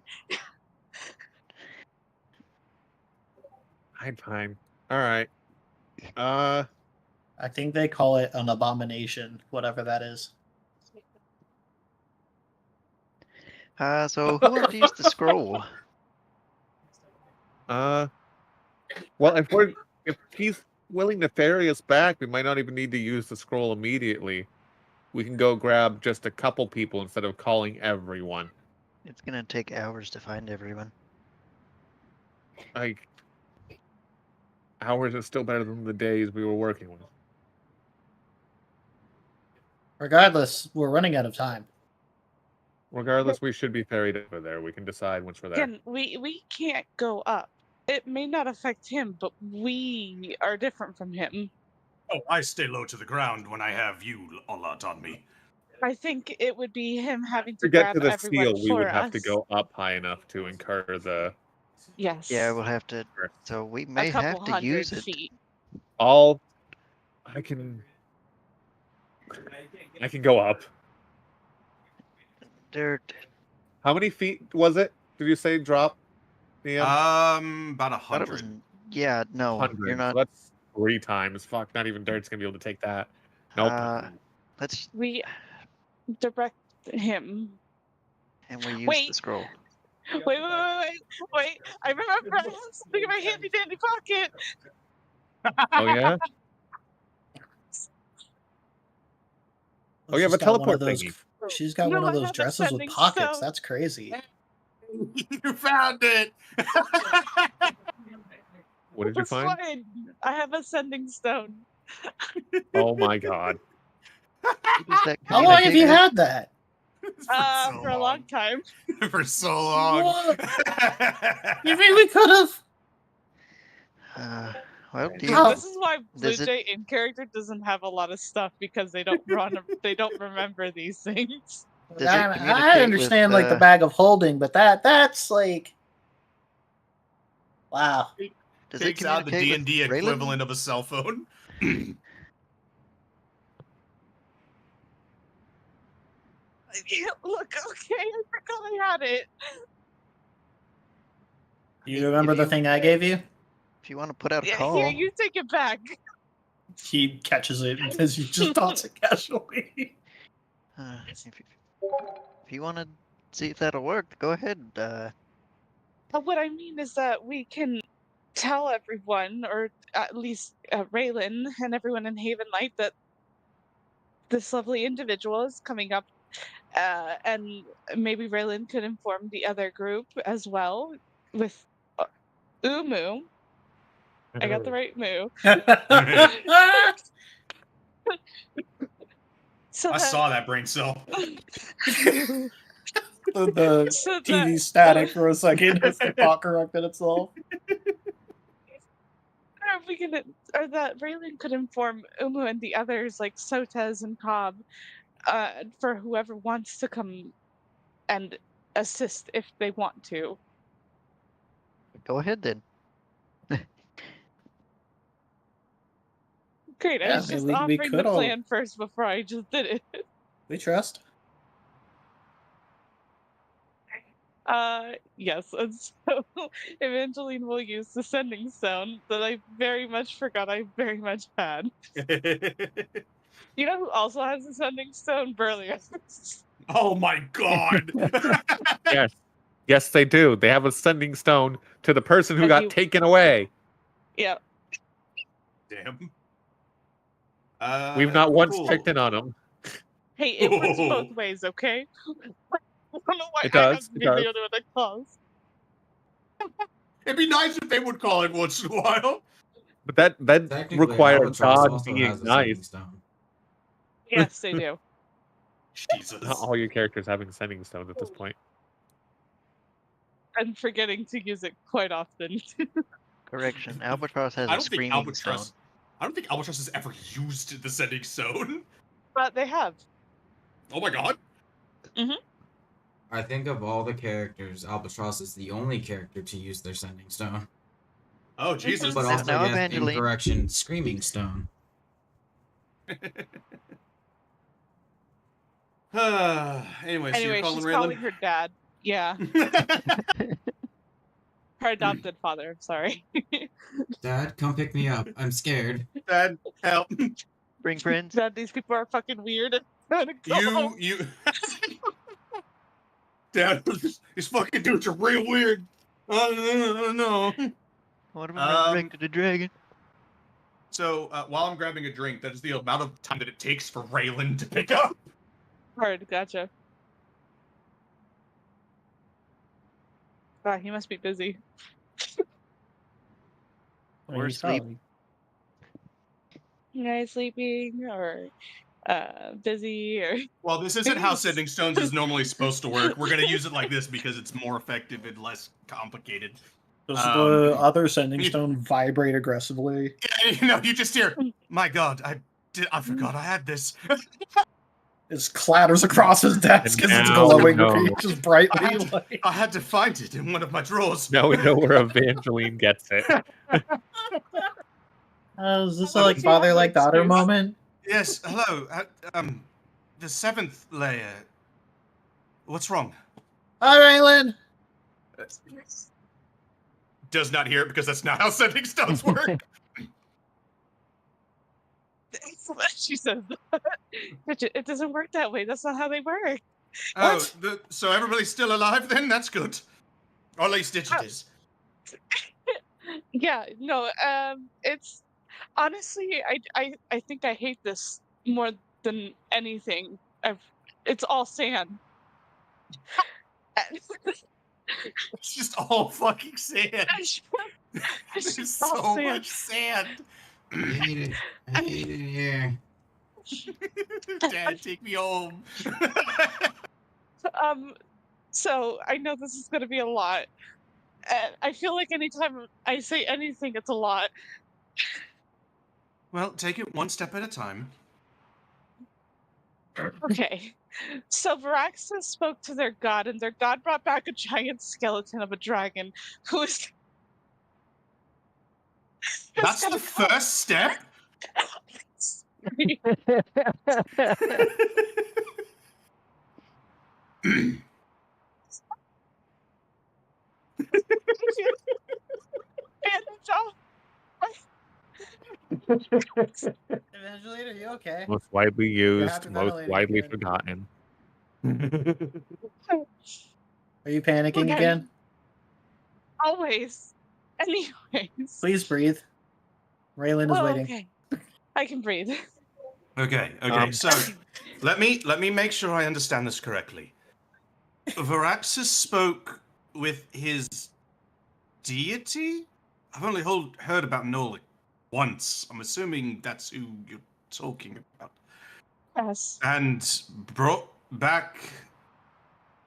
fine. All right. Uh, I think they call it an abomination, whatever that is. So who wants to use the scroll? well, if he's willing to ferry us back, we might not even need to use the scroll immediately. We can go grab just a couple people instead of calling everyone. It's gonna take hours to find everyone. Like, hours is still better than the days we were working with. Regardless, we're running out of time. Regardless, we should be ferried over there. We can decide once we're there. Again, we can't go up. It may not affect him, but we are different from him. Oh, I stay low to the ground when I have you a lot on me. I think it would be him having to To get grab to the everyone seal, we for would us. have to go up high enough to incur the. Yes. Yeah, we'll have to. So we may a couple have to hundred use it. feet. I can go up. Dirt. How many feet was it? Did you say drop? Ian? About Thought it was. 100. Yeah, no, 100. you're not. So that's 3 times. Fuck, not even Dirt's gonna be able to take that. Nope. Let's. We direct him. And we use Wait. the scroll. Wait! I remember I have something in my handy dandy pocket. Oh yeah. Oh yeah, She's but got one of teleport those. thingy. She's got No, one of I those have a dresses with sending pockets. stone. That's crazy. You found it! What did you That's find? fine. I have a sending stone. Oh my god. Use that How long have you communicator. had that? For a long time. For so long. You mean we could have? Well, do you, How- This is why Blue Does it- Jay in character doesn't have a lot of stuff because they don't they don't remember these things. Does it I communicate understand with, like the bag of holding, but that's like, wow. does Takes it out the communicate D&D with Raylan? equivalent of a cell phone. Look, okay, I forgot I had it. You remember the thing I gave you? If you want to put out a Yeah, call, here, you take it back. He catches it because you just toss it casually. if you want to see if that'll work, go ahead. But what I mean is that we can tell everyone, or at least Raylan and everyone in Haven Light, that this lovely individual is coming up, and maybe Raylan could inform the other group as well with Umu. I got the right Moo. So I saw that brain cell. the So TV that- static for a second as the thought corrected itself. or that Raylan could inform Umu and the others like Sotez and Cobb, for whoever wants to come and assist if they want to. Go ahead then. Great, I Yeah, was I mean, just we offering could the all- plan first before I just did it. We trust. Yes, and so Evangeline will use the sending stone that I very much forgot I very much had. You know who also has a sending stone? Burlius. Oh my god! Yes, they do. They have a sending stone to the person who Have got you- taken away. Yeah. Damn. We've not once cool. checked in on them. Hey, it works Oh. both ways, okay? I don't know why It I have does, to it be does. the other one that calls. It'd be nice if they would call it once in a while. But that Technically, requires Albatross God also being has a sending nice. stone. Yes, they do. Jesus. Not all your characters having sending stones at this point. I'm forgetting to use it quite often. Correction. Albatross has I a don't think screaming Albatross. stone. I don't think Albatross has ever used the sending stone. But they have. Oh my god. I think of all the characters, Albatross is the only character to use their sending stone. Oh Jesus. But Now- also, now yes, Evangeline- incorrection, screaming stone. Anyway, so Anyway, you're calling she's Raylan? calling her dad. Yeah. Her adopted father. Sorry. Dad, come pick me up. I'm scared. Dad, help. Bring friends. That these people are fucking weird. I'm gonna go home. You. Dad, these fucking dudes are real weird. No. One of them resurrected a dragon. So while I'm grabbing a drink, that is the amount of time that it takes for Raylan to pick up. Hard, gotcha. Wow, he must be busy. Or he's sleep. probably- You guys sleeping or busy or Well, this isn't how Sending Stones is normally supposed to work. We're gonna use it like this because it's more effective and less complicated. Does the other sending stone vibrate aggressively? You just hear, "My God, I forgot I had this." It clatters across his desk as it's Now glowing we know. just brightly. I had to find it in one of my drawers. Now we know where Evangeline gets it. Is this a Why like would you have father like that daughter excuse? moment? Yes, hello. The 7th layer. What's wrong? Hi, Raylan. Does not hear it because that's not how Sending Stones work. she says it doesn't work that way. That's not how they work. Oh, What? so everybody's still alive then? That's good. Or at least Digit is. Yeah, no, it's honestly I think I hate this more than anything. It's all sand. It's just all fucking sand. It's There's just all so sand. much sand. I hate it. I hate it here. Dad, take me home. So I know this is gonna be a lot. And I feel like anytime I say anything, it's a lot. Well, take it one step at a time. Okay. So Varaxis spoke to their god, and their god brought back a giant skeleton of a dragon who is. That's the first step? Evangeline, are you okay? Most widely used, happy most ventilating widely again. forgotten. Are you panicking Okay. again? Always. Anyways. Please breathe. Raylan is Oh, waiting. okay. I can breathe. Okay, Um, so let me make sure I understand this correctly. Varaxis spoke with his deity? I've only heard about Nolik once. I'm assuming that's who you're talking about. Yes. And brought back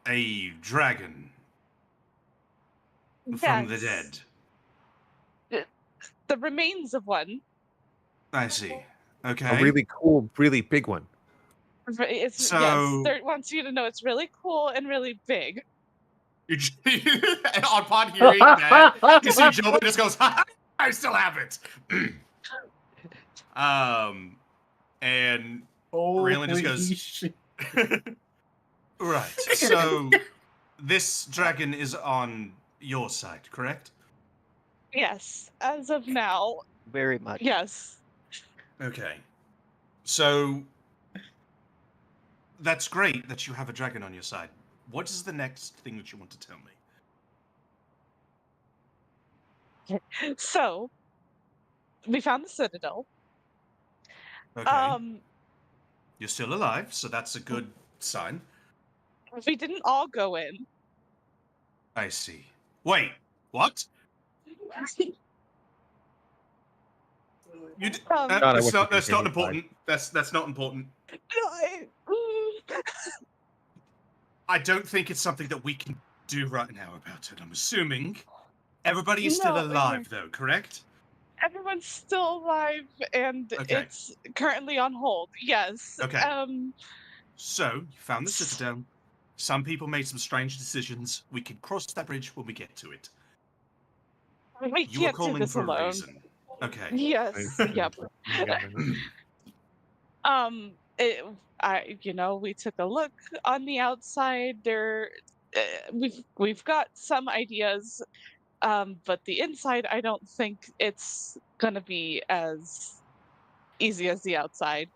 a dragon from the Yes. dead. The remains of one. I see. Okay. A really cool, really big one. It's So- yes. Wants you to know it's really cool and really big. You just- upon hearing that, you see Joe just goes, I still have it. And Raylan just goes- Holy shit. right. So this dragon is on your side, correct? Yes. As of now, Very much. yes. Okay. So that's great that you have a dragon on your side. What is the next thing that you want to tell me? So we found the citadel. Okay. You're still alive, so that's a good sign. We didn't all go in. I see. Wait, what? You d- Um, God, I that's wish not, we that's could not hear you important. That's not important. I I don't think it's something that we can do right now about it. I'm assuming everybody is still No, alive, though, correct? everyone's still alive, and Okay. it's currently on hold. Yes. Okay. So you found the citadel. Some people made some strange decisions. We can cross that bridge when we get to it. We You were can't do calling this for a alone. reason. Okay. Yes. Yep. We took a look on the outside. We've got some ideas. But the inside, I don't think it's gonna be as easy as the outside.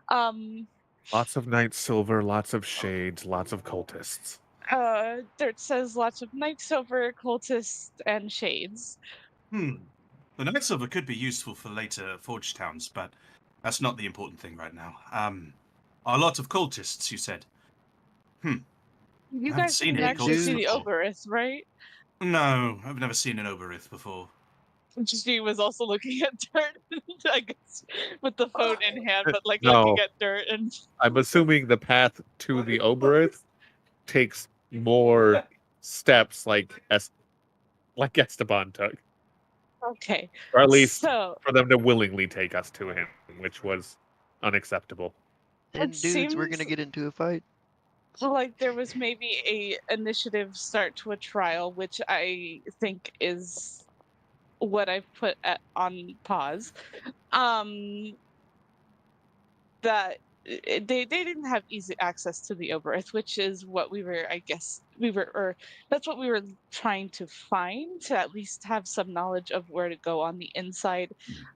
Um, Lots of Night Silver, lots of shades, lots of cultists. Dirt says lots of Night Silver, cultists, and shades. Hmm. The Night Silver could be useful for later Forge Towns, but that's not the important thing right now. A lot of cultists, you said. You I haven't guys seen didn't any actually see cultists the before. Oberith, right? No, I've never seen an Oberith before. She was also looking at Dirt, I guess, with the phone in hand, but like looking No, at Dirt and I'm assuming the path to the Oberith takes more steps like Esteban took. okay. Or at least So for them to willingly take us to him, which was unacceptable. it And dudes, we're seems gonna get into a fight. like there was maybe a initiative start to a trial, which I think is what I've put on pause. Um, that they didn't have easy access to the Oberth, which is what we were, I guess, or that's what we were trying to find to at least have some knowledge of where to go on the inside.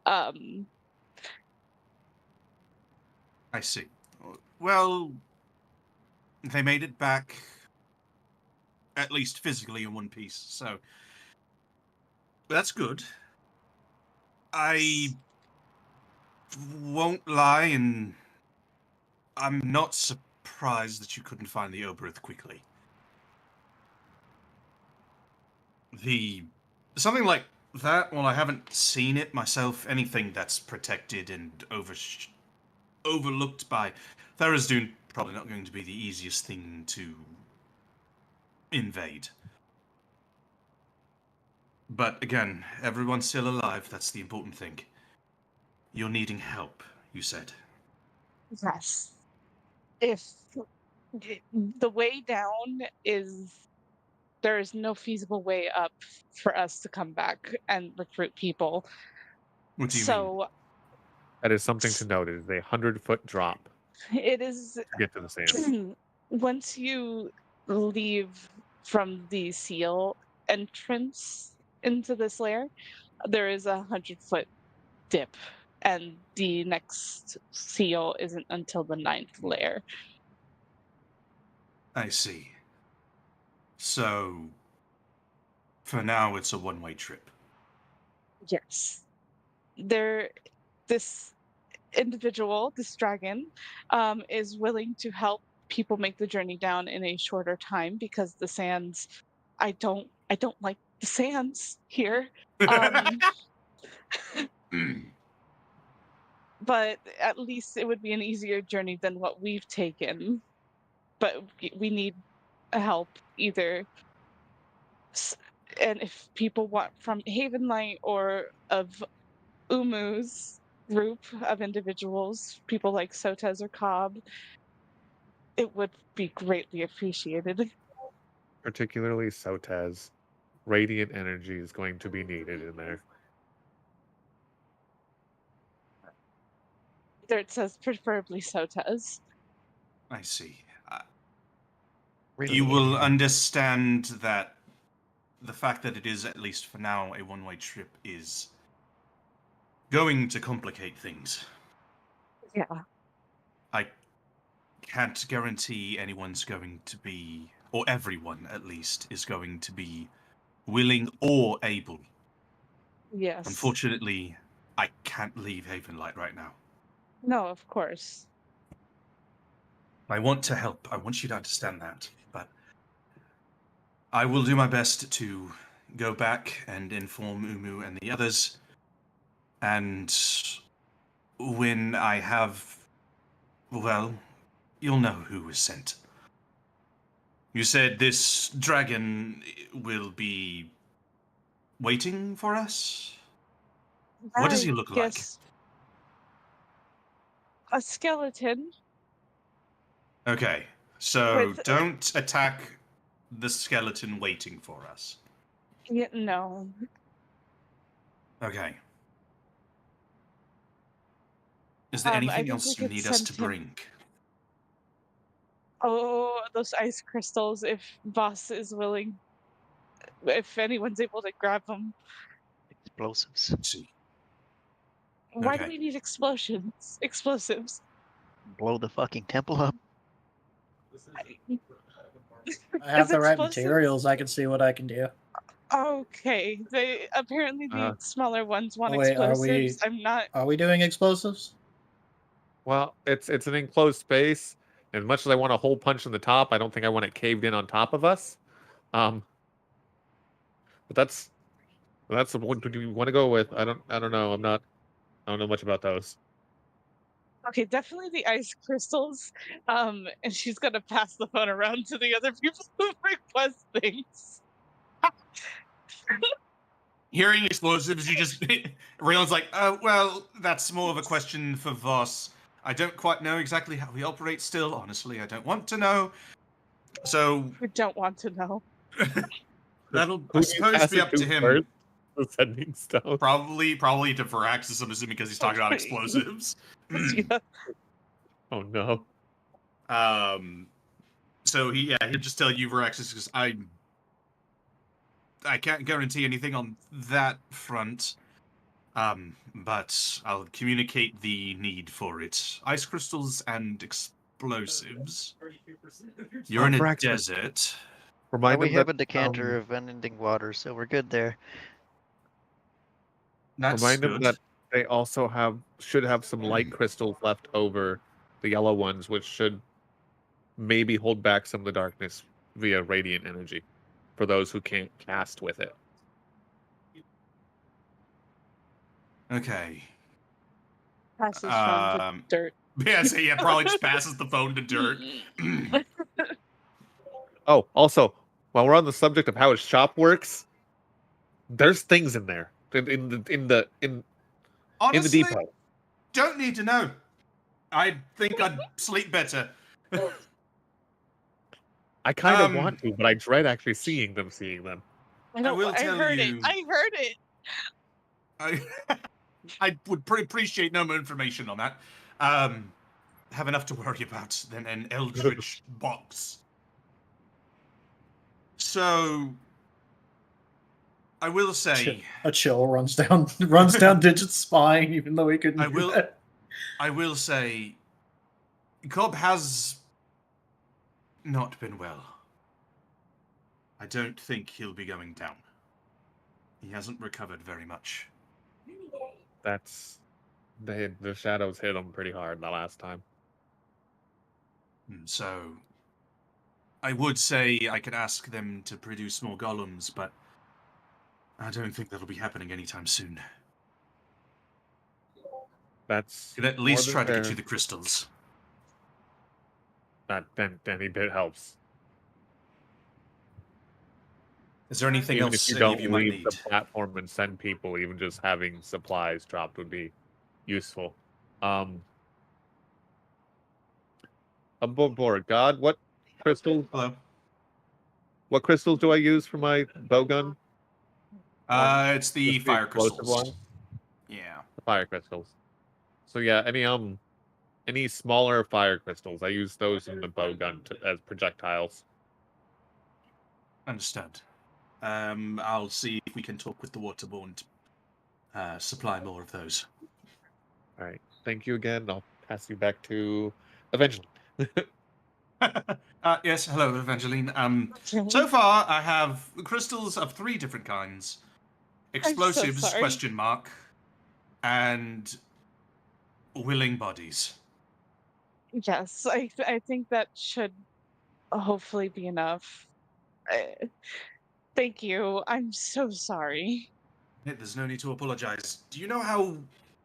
Um, I see. Well, they made it back, at least physically, in one piece, so that's good. I won't lie, and I'm not surprised that you couldn't find the Oberith quickly. Something like that, well, I haven't seen it myself. Anything that's protected and overlooked by Tharizdun, probably not going to be the easiest thing to invade. But again, everyone's still alive. That's the important thing. You're needing help, you said. yes, if the way down is there is no feasible way up for us to come back and recruit people. What do you mean? So That is something to note. It is a 100-foot drop it is to get to the sand. once you leave from the seal entrance into this layer, there is 100-foot dip, and the next seal isn't until the 9th layer. I see. So, for now, it's a one-way trip. Yes. This individual, this dragon, is willing to help people make the journey down in a shorter time because the sands, I don't like the sands here. Um, but at least it would be an easier journey than what we've taken. But we need help either. And if people want from Havenlight or of Umu's group of individuals, people like Sotez or Cobb, it would be greatly appreciated. Particularly Sotez. Radiant energy is going to be needed in there. There it says preferably Sotez. I see. Really? You will understand that the fact that it is, at least for now, a one-way trip is going to complicate things. Yeah. I can't guarantee anyone's going to be, or everyone at least, is going to be willing or able. Yes. Unfortunately, I can't leave Havenlight right now. No, of course. I want to help. I want you to understand that. But I will do my best to go back and inform Umu and the others. And when I have, well, you'll know who was sent. You said this dragon will be waiting for us? What does he look like? A skeleton. Okay, so With- don't attack the skeleton waiting for us. Yeah, no. Okay. Is there I anything think we else you could need us send to him- bring? Oh, those ice crystals, if Voss is willing. if anyone's able to grab them. Explosives. Let's see. Why do Okay. we need explosions? Explosives. Blow the fucking temple up. I have Is the right explosive- materials. I can see what I can do. Okay. They apparently the smaller ones want wait, are explosives. we- I'm not. Are we doing explosives? Well, it's an enclosed space, and much as I want a hole punch in the top, I don't think I want it caved in on top of us. But that's the one. Do you want to go with? I don't know. I don't know much about those. Okay, definitely the ice crystals. And she's gonna pass the phone around to the other people who request things. Hearing explosives, you just Raylan's like, well, that's more of a question for Voss. I don't quite know exactly how he operates still. Honestly, I don't want to know. So We don't want to know. that'll, Who I do you suppose, pass be it up to him. first? The sending stone. Probably to Viraxis, I'm assuming, because he's talking about explosives. Yeah. Oh no. So he'll just tell you, Viraxis, because I can't guarantee anything on that front. But I'll communicate the need for it. Ice crystals and explosives. You're in a Viraxis. desert. Remind we them have that, a decanter of unending water, so we're good there. That's remind them good. that they also should have some light crystals left over, the yellow ones, which should maybe hold back some of the darkness via radiant energy for those who can't cast with it. Okay. Passes from the dirt. Yeah, so yeah, probably just passes the phone to dirt. Oh, also, while we're on the subject of how his shop works, there's things in there in the Honestly, depot. don't need to know. I think I'd sleep better. I kind of Um, want to, but I dread actually seeing them. I know. will I tell heard you- it. I heard it. I would appreciate no more information on that. Have enough to worry about than an eldritch box. So, I will say, A chill runs down Digit's spine, even though he couldn't. I do will- that. Cobb has not been well. I don't think he'll be going down. He hasn't recovered very much. That's the shadows hit him pretty hard the last time. So, I would say I could ask them to produce more golems, but I don't think that'll be happening anytime soon. That's Could at more least than try to get fair. you the crystals. That then any bit helps. Is there anything Even else if you any don't of you might leave need? the platform and send people, even just having supplies dropped would be useful. Above God, what crystals Hello. do I use for my bowgun? It's the Just fire explosive crystals. one? Yeah. The fire crystals. So yeah, any smaller fire crystals, I use those in the bowgun as projectiles. Understood. I'll see if we can talk with the Waterborne to supply more of those. All right, thank you again. I'll pass you back to Evangeline. Yes, hello, Evangeline. So far, I have crystals of 3 different kinds. Explosives, sorry. question mark, and willing bodies. Yes, I think that should hopefully be enough. Thank you. I'm so sorry. Yeah, there's no need to apologize. Do you know how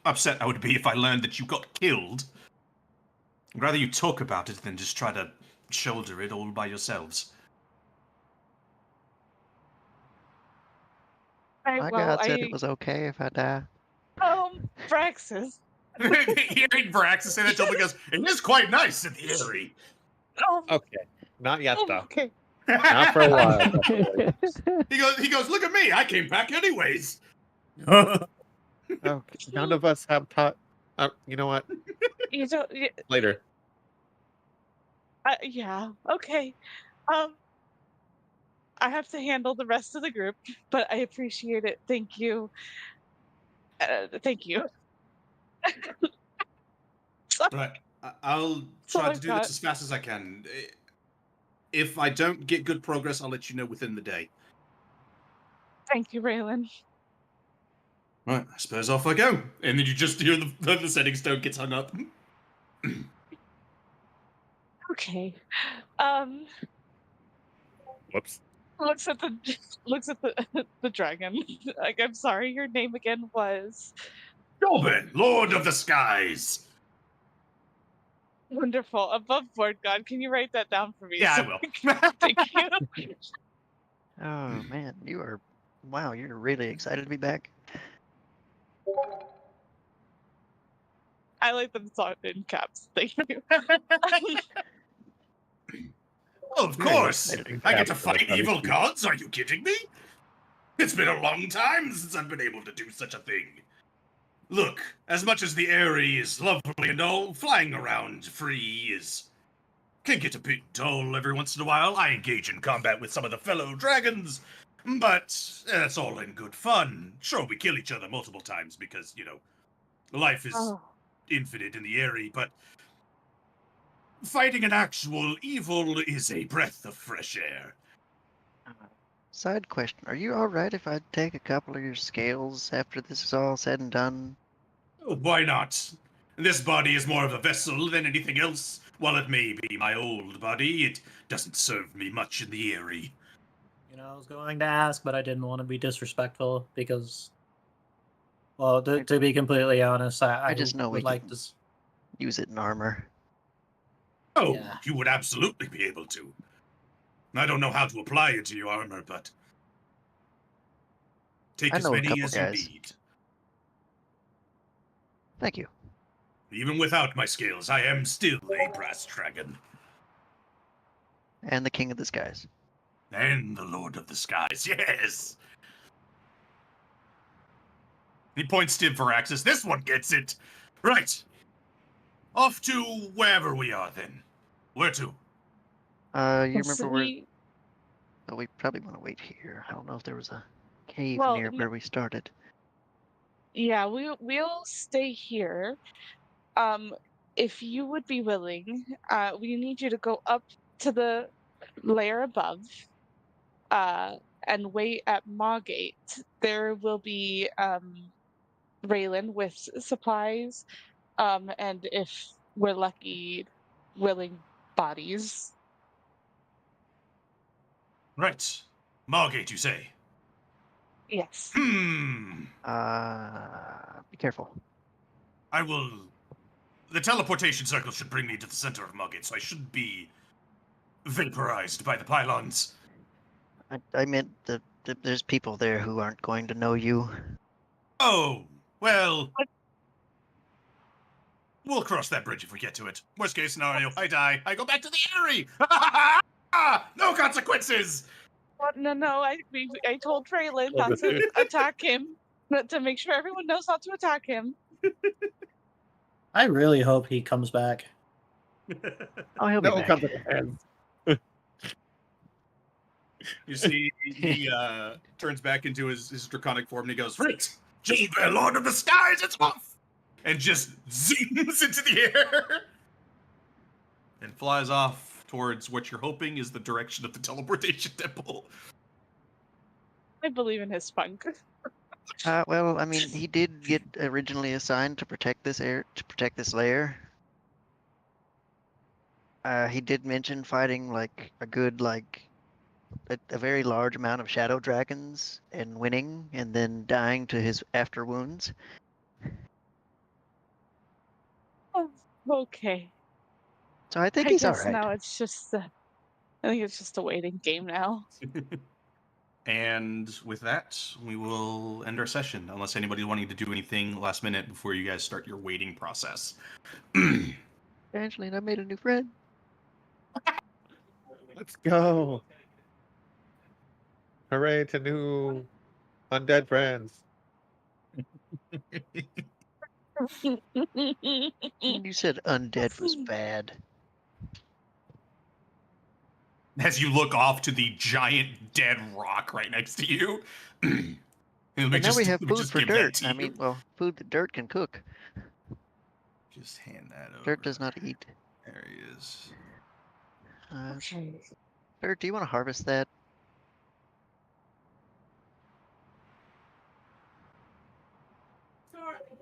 upset I would be if I learned that you got killed? I'd rather you talk about it than just try to shoulder it all by yourselves. My God said it was okay if I die. Praxis. Hearing Viraxis say that, Toby goes, "It is quite nice in the Eyrie." Okay, not yet though. Okay. Not for a while. Definitely. He goes, "Look at me! I came back anyways." Okay, none of us have taught. You know what? You don't. Later. Yeah. Okay. I have to handle the rest of the group, but I appreciate it. Thank you. Thank you. So Right. I'll that's all try to I've do got. this as fast as I can. If I don't get good progress, I'll let you know within the day. Thank you, Raylan. Right, I suppose off I go. And then you just hear the setting stone gets hung up. Okay. Whoops. Looks at the looks at the the dragon. Like, I'm sorry, your name again was Jobin, Lord of the Skies. wonderful. Above board God. Can you write that down for me? Yeah, I So will. thank you. Oh man, wow, you're really excited to be back. I like them saw in caps. Thank you. Oh, of Very course. excited to be I get back. to fight evil gods. Are you kidding me? It's been a long time since I've been able to do such a thing. Look, as much as the Aerie is lovely and all, flying around free can get a bit dull every once in a while. I engage in combat with some of the fellow dragons, but that's all in good fun. Sure, we kill each other multiple times because, life is Oh, infinite in the Aerie, but fighting an actual evil is a breath of fresh air. Side question: are you all right if I take a couple of your scales after this is all said and done? Oh, why not? This body is more of a vessel than anything else. While it may be my old body, it doesn't serve me much in the Aerie. I was going to ask, but I didn't want to be disrespectful because, well, to be completely honest, I just know we would like can- to. Use it in armor. Oh, Yeah. you would absolutely be able to. I don't know how to apply it to your armor, but take I as know a many couple as guys. you need. Thank you. Even without my scales, I am still a brass dragon. And the King of the Skies. And the Lord of the Skies, yes! He points to Varaxis. This one gets it! Right! Off to wherever we are, then. Where to? You yes, remember where? Oh, we probably want to wait here. I don't know if there was a cave Well, near where we started. yeah, we'll stay here. If you would be willing, we need you to go up to the layer above, and wait at Mawgate. There will be Raylan with supplies, and if we're lucky, willing bodies. Right. Margate, you say? Yes. Hmm. Be careful. I will... The teleportation circle should bring me to the center of Margate, so I shouldn't be vaporized by the pylons. I meant that there's people there who aren't going to know you. Oh, well... We'll cross that bridge if we get to it. Worst case scenario, I die. I go back to the Aerie! No consequences! What? No. I told Raylan not to attack him, but to make sure everyone knows not to attack him. I really hope he comes back. Oh, he'll be No back. consequences. You see, he turns back into his draconic form and he goes, Right! Jilbert, Lord of the Skies, it's off! And just zooms into the air! And flies off towards what you're hoping is the direction of the teleportation temple. I believe in his spunk. Well, I mean, he did get originally assigned to protect this lair. He did mention fighting like a good a very large amount of shadow dragons and winning, and then dying to his after wounds. Oh, okay. So I think I he's guess alright. now it's just I think it's just a waiting game now. And with that, we will end our session, unless anybody wanting to do anything last minute before you guys start your waiting process. Evangeline, I made a new friend. Let's go. Hooray to new undead friends. You said undead was bad. as you look off to the giant dead rock right next to you. And now we have let me food just for give that dirt. to I you. mean, well, food that dirt can cook. Just hand that over. Dirt does not eat. There he is. Dirt, do you want to harvest that?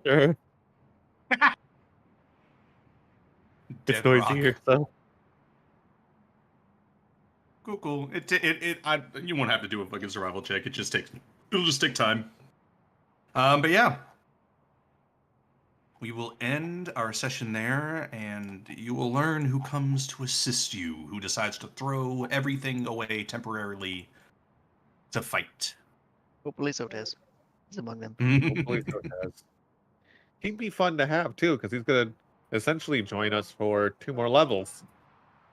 Sure. It's Dead noisy rock. here, so. Cool. You won't have to do a fucking survival check. It'll just take time. But yeah. We will end our session there, and you will learn who comes to assist you, who decides to throw everything away temporarily to fight. Hopefully Sotes is among them. Hopefully so does. He'd be fun to have too, because he's gonna essentially join us for 2 more levels.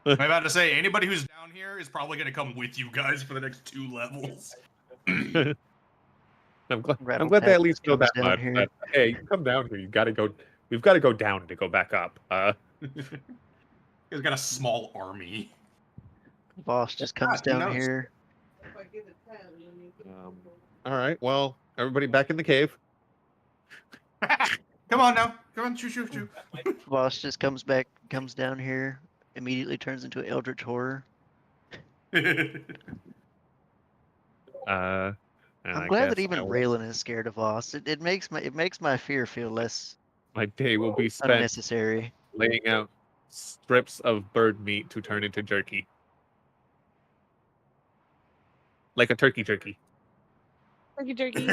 I'm about to say, anybody who's down here is probably going to come with you guys for the next 2 levels. I'm glad Rattle they at Pack least know comes that down much. here. That, hey, you come down here. You gotta go. We've got to go down to go back up. He's got a small army. Boss just comes who down knows? here. All right. Well, everybody back in the cave. Come on now. Come on, shoo. Boss just comes down here, immediately turns into an eldritch horror. And I'm I glad that guess even Raylan is scared of Voss. It makes my fear feel less my day will be spent unnecessary. laying out strips of bird meat to turn into jerky, like a turkey jerky. Jerky.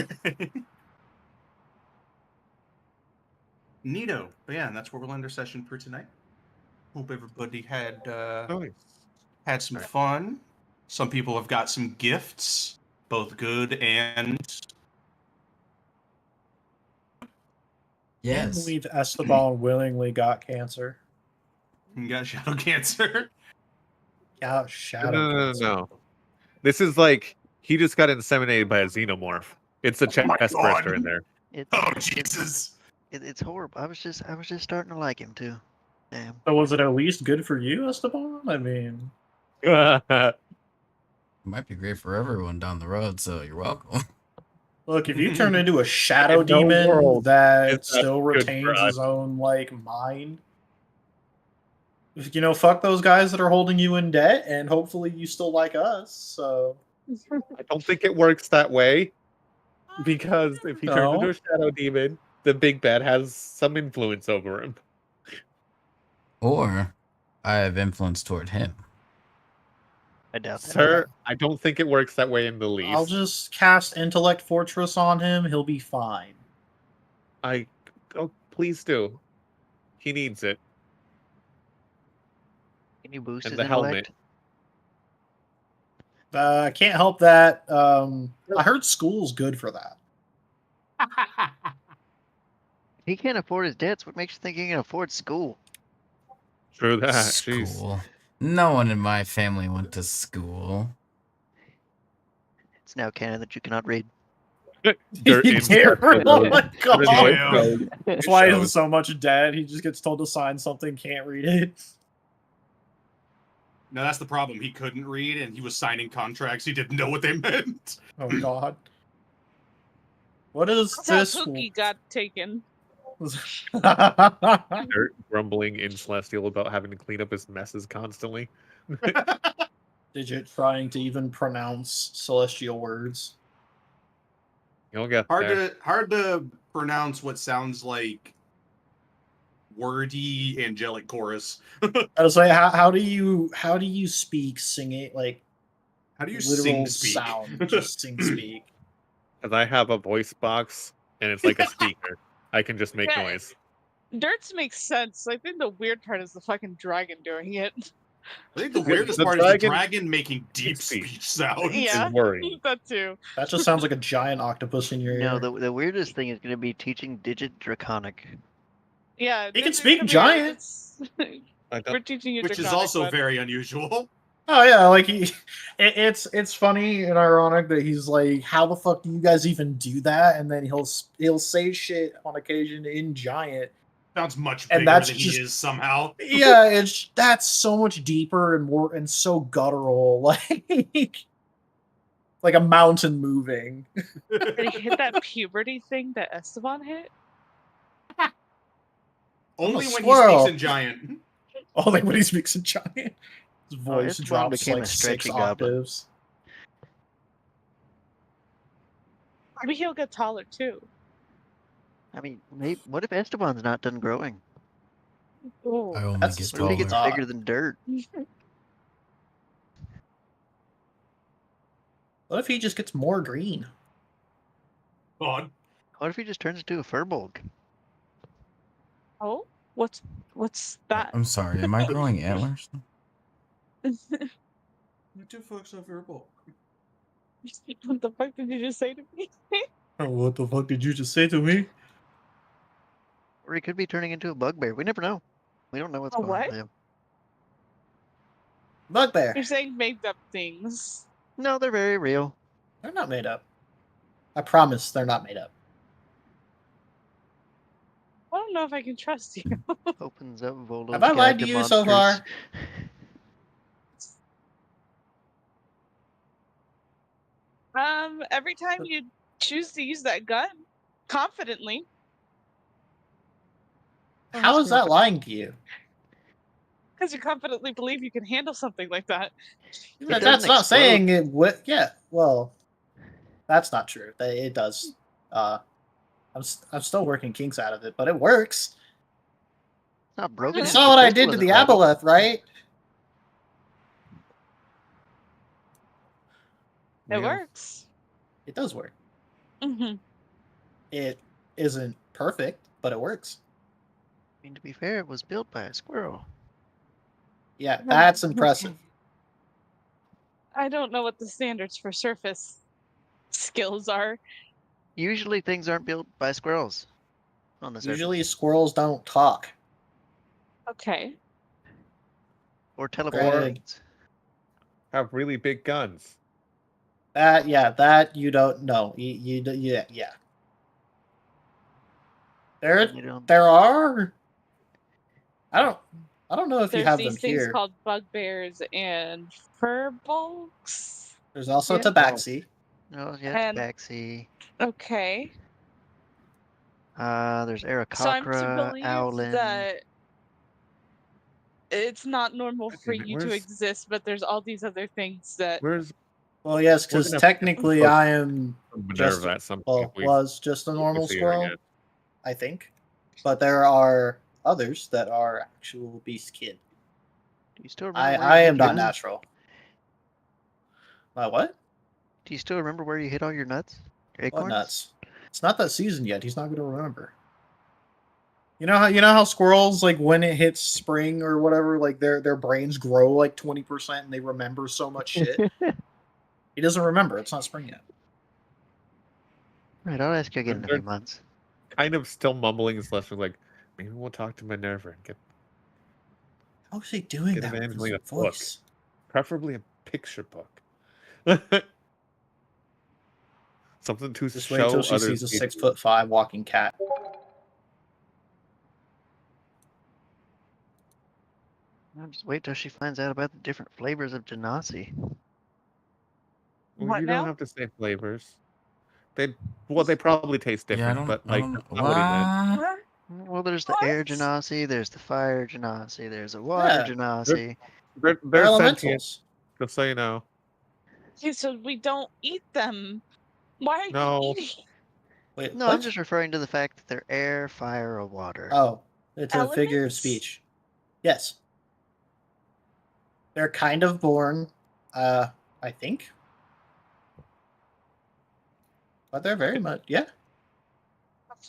Neato. But yeah, and that's where we'll end our session for tonight. Hope everybody had Nice. had some fun. Some people have got some gifts, both good and I can't Yes. believe Esteban willingly got cancer. got shadow cancer. Yeah, shadow No. cancer. This is like he just got inseminated by a xenomorph. It's a Oh my chest God. burster in there. Oh Jesus! It's horrible. I was just starting to like him too. Damn. So was it at least good for you, Esteban? I mean, It might be great for everyone down the road, so you're welcome. look, if you turn into a shadow In no demon world that is that still good for retains us. his own like mind, fuck those guys that are holding you in debt, and hopefully you still like us. So I don't think it works that way, because if he turns into No. a shadow demon, the big bad has some influence over him. Or I have influence toward him. I doubt that. Sir, I don't think it works that way in the least. I'll just cast Intellect Fortress on him. He'll be fine. Oh, please do. He needs it. Can you boost And his the intellect? helmet. I can't help that. I heard school's good for that. If he can't afford his debts, what makes you think he can afford school? True that. Jeez. School. No one in my family went to school. It's now canon that you cannot read. Dirt You in- can't read. Oh my god. Damn. That's why Shows. he's so much debt. He just gets told to sign something, can't read it. No, that's the problem. He couldn't read, and he was signing contracts. He didn't know what they meant. Oh god. What is That's how this? Cookie got taken. Dirt grumbling in Celestial about having to clean up his messes constantly. Digit trying to even pronounce celestial words. You'll get Hard there. to pronounce what sounds like wordy angelic chorus. I was like, how do you speak, sing it like How do you literal sing speak? sound? Just sing speak. Because I have a voice box and it's like a speaker. I can just make Yeah. noise. Dirt's makes sense. I think the weird part is the fucking dragon doing it. I think the weirdest The part is the dragon- dragon making deep speech sounds. Yeah. It's worrying. That too. That just sounds like a giant octopus in your No, ear. the weirdest thing is going to be teaching Digit Draconic. Yeah. He can it's speak gonna be- giant. it's- I We're don't, teaching you Which is Draconic, also but- very unusual. Oh yeah, like it's funny and ironic that he's like, how the fuck do you guys even do that? And then he'll say shit on occasion in giant, Sounds much And bigger that's than just- he is somehow. Yeah, that's so much deeper and more and so guttural, like a mountain moving. Did he hit that puberty thing that Esteban hit? Only when he squirrel. speaks in giant. Only when he speaks in giant. His voice Esteban drops became like a 6 stretchy goblin. octaves. Maybe he'll get taller too. I mean, maybe, what if Esteban's not done growing? Ooh. I only That's get a What if he small gets taller. bigger than dirt? What if he just gets more green? God. What if he just turns into a furbolg? Oh, what's that? I'm sorry, am I growing antlers? What the fuck's a verbal? What the fuck did you just say to me? Oh, what the fuck did you just say to me? Or he could be turning into a bugbear. We never know. We don't know what's A going on what? with him. Bugbear. You're saying made up things. No, they're very real. They're not made up. I promise they're not made up. I don't know if I can trust you. Opens up Voldo's Have I lied to character you so monsters. far? Every time you choose to use that gun confidently. How is that lying to you? Because you confidently believe you can handle something like that. That's doesn't not explode. saying it would. Yeah, well, that's not true. It does. I'm still working kinks out of it, but it works. It's not broken. You Yeah. saw what I pistol did to isn't the level. aboleth, right? It Yeah. works. It does work. Hmm. It isn't perfect, but it works. I mean, to be fair, it was built by a squirrel. Yeah, that's impressive. I don't know what the standards for surface skills are. Usually things aren't built by squirrels on the surface. Usually squirrels don't talk. Okay. Or Granted. teleport. Have really big guns. That you don't know. Yeah. You don't. There are. I don't know if you There's have these them things here. called bugbears and furbolgs. There's also Yeah. tabaxi. Oh, yeah, And- Tabaxi. Okay. There's So I'm to Aarakocra, believe Owlin. that it's not normal for Damn it, you to where's- exist, but there's all these other things that Where's Well, yes, We're because gonna- technically Oh. I am Minerva Just- at some point? was just a normal see her squirrel, again. I think. But there are others that are actual beast kid. Do you still remember? where I you am hit not your- natural. My what? Do you still remember where you hit all your nuts? Your What acorns? nuts? It's not that season yet. He's not going to remember. You know how squirrels, like when it hits spring or whatever, like their brains grow like 20% and they remember so much shit. He doesn't remember. It's not spring yet. Right, I'll ask you again in a They're- few months. Kind of still mumbling his lesson, like maybe we'll talk to Minerva and get How is he doing Get that with his Evangeline a book. voice? preferably a picture book. Something to Just show wait till she others sees a people. 6'5" walking cat. I'll just wait till she finds out about the different flavors of Genasi. Well, What you now? don't have to say flavors. They probably taste Yeah, I different, don't. but I like don't- that's not what he meant. What? Well, there's the air What? Genasi, there's the fire Genasi, there's a water Yeah. Genasi. They're They're sentient, elementals. just so you know. Okay, so we don't eat them. Why are No. you eating? Wait, No, what? I'm just referring to the fact that they're air, fire, or water. Oh, it's a figure of Elements? speech. Yes. They're kind of born, I think. But they're very much, yeah.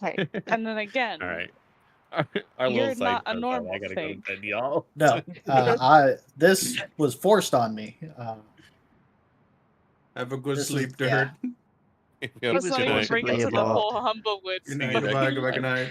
Okay, and then again, All right. I will You're say not a that, normal I gotta thing. go to bed, y'all. No, this was forced on me. Have a good This is- sleep, yeah. nerd. Yep, let's was not good even night. bring it forcibly to the evolved. whole Humblewood Good night, stuff. goodbye, goodbye, good night.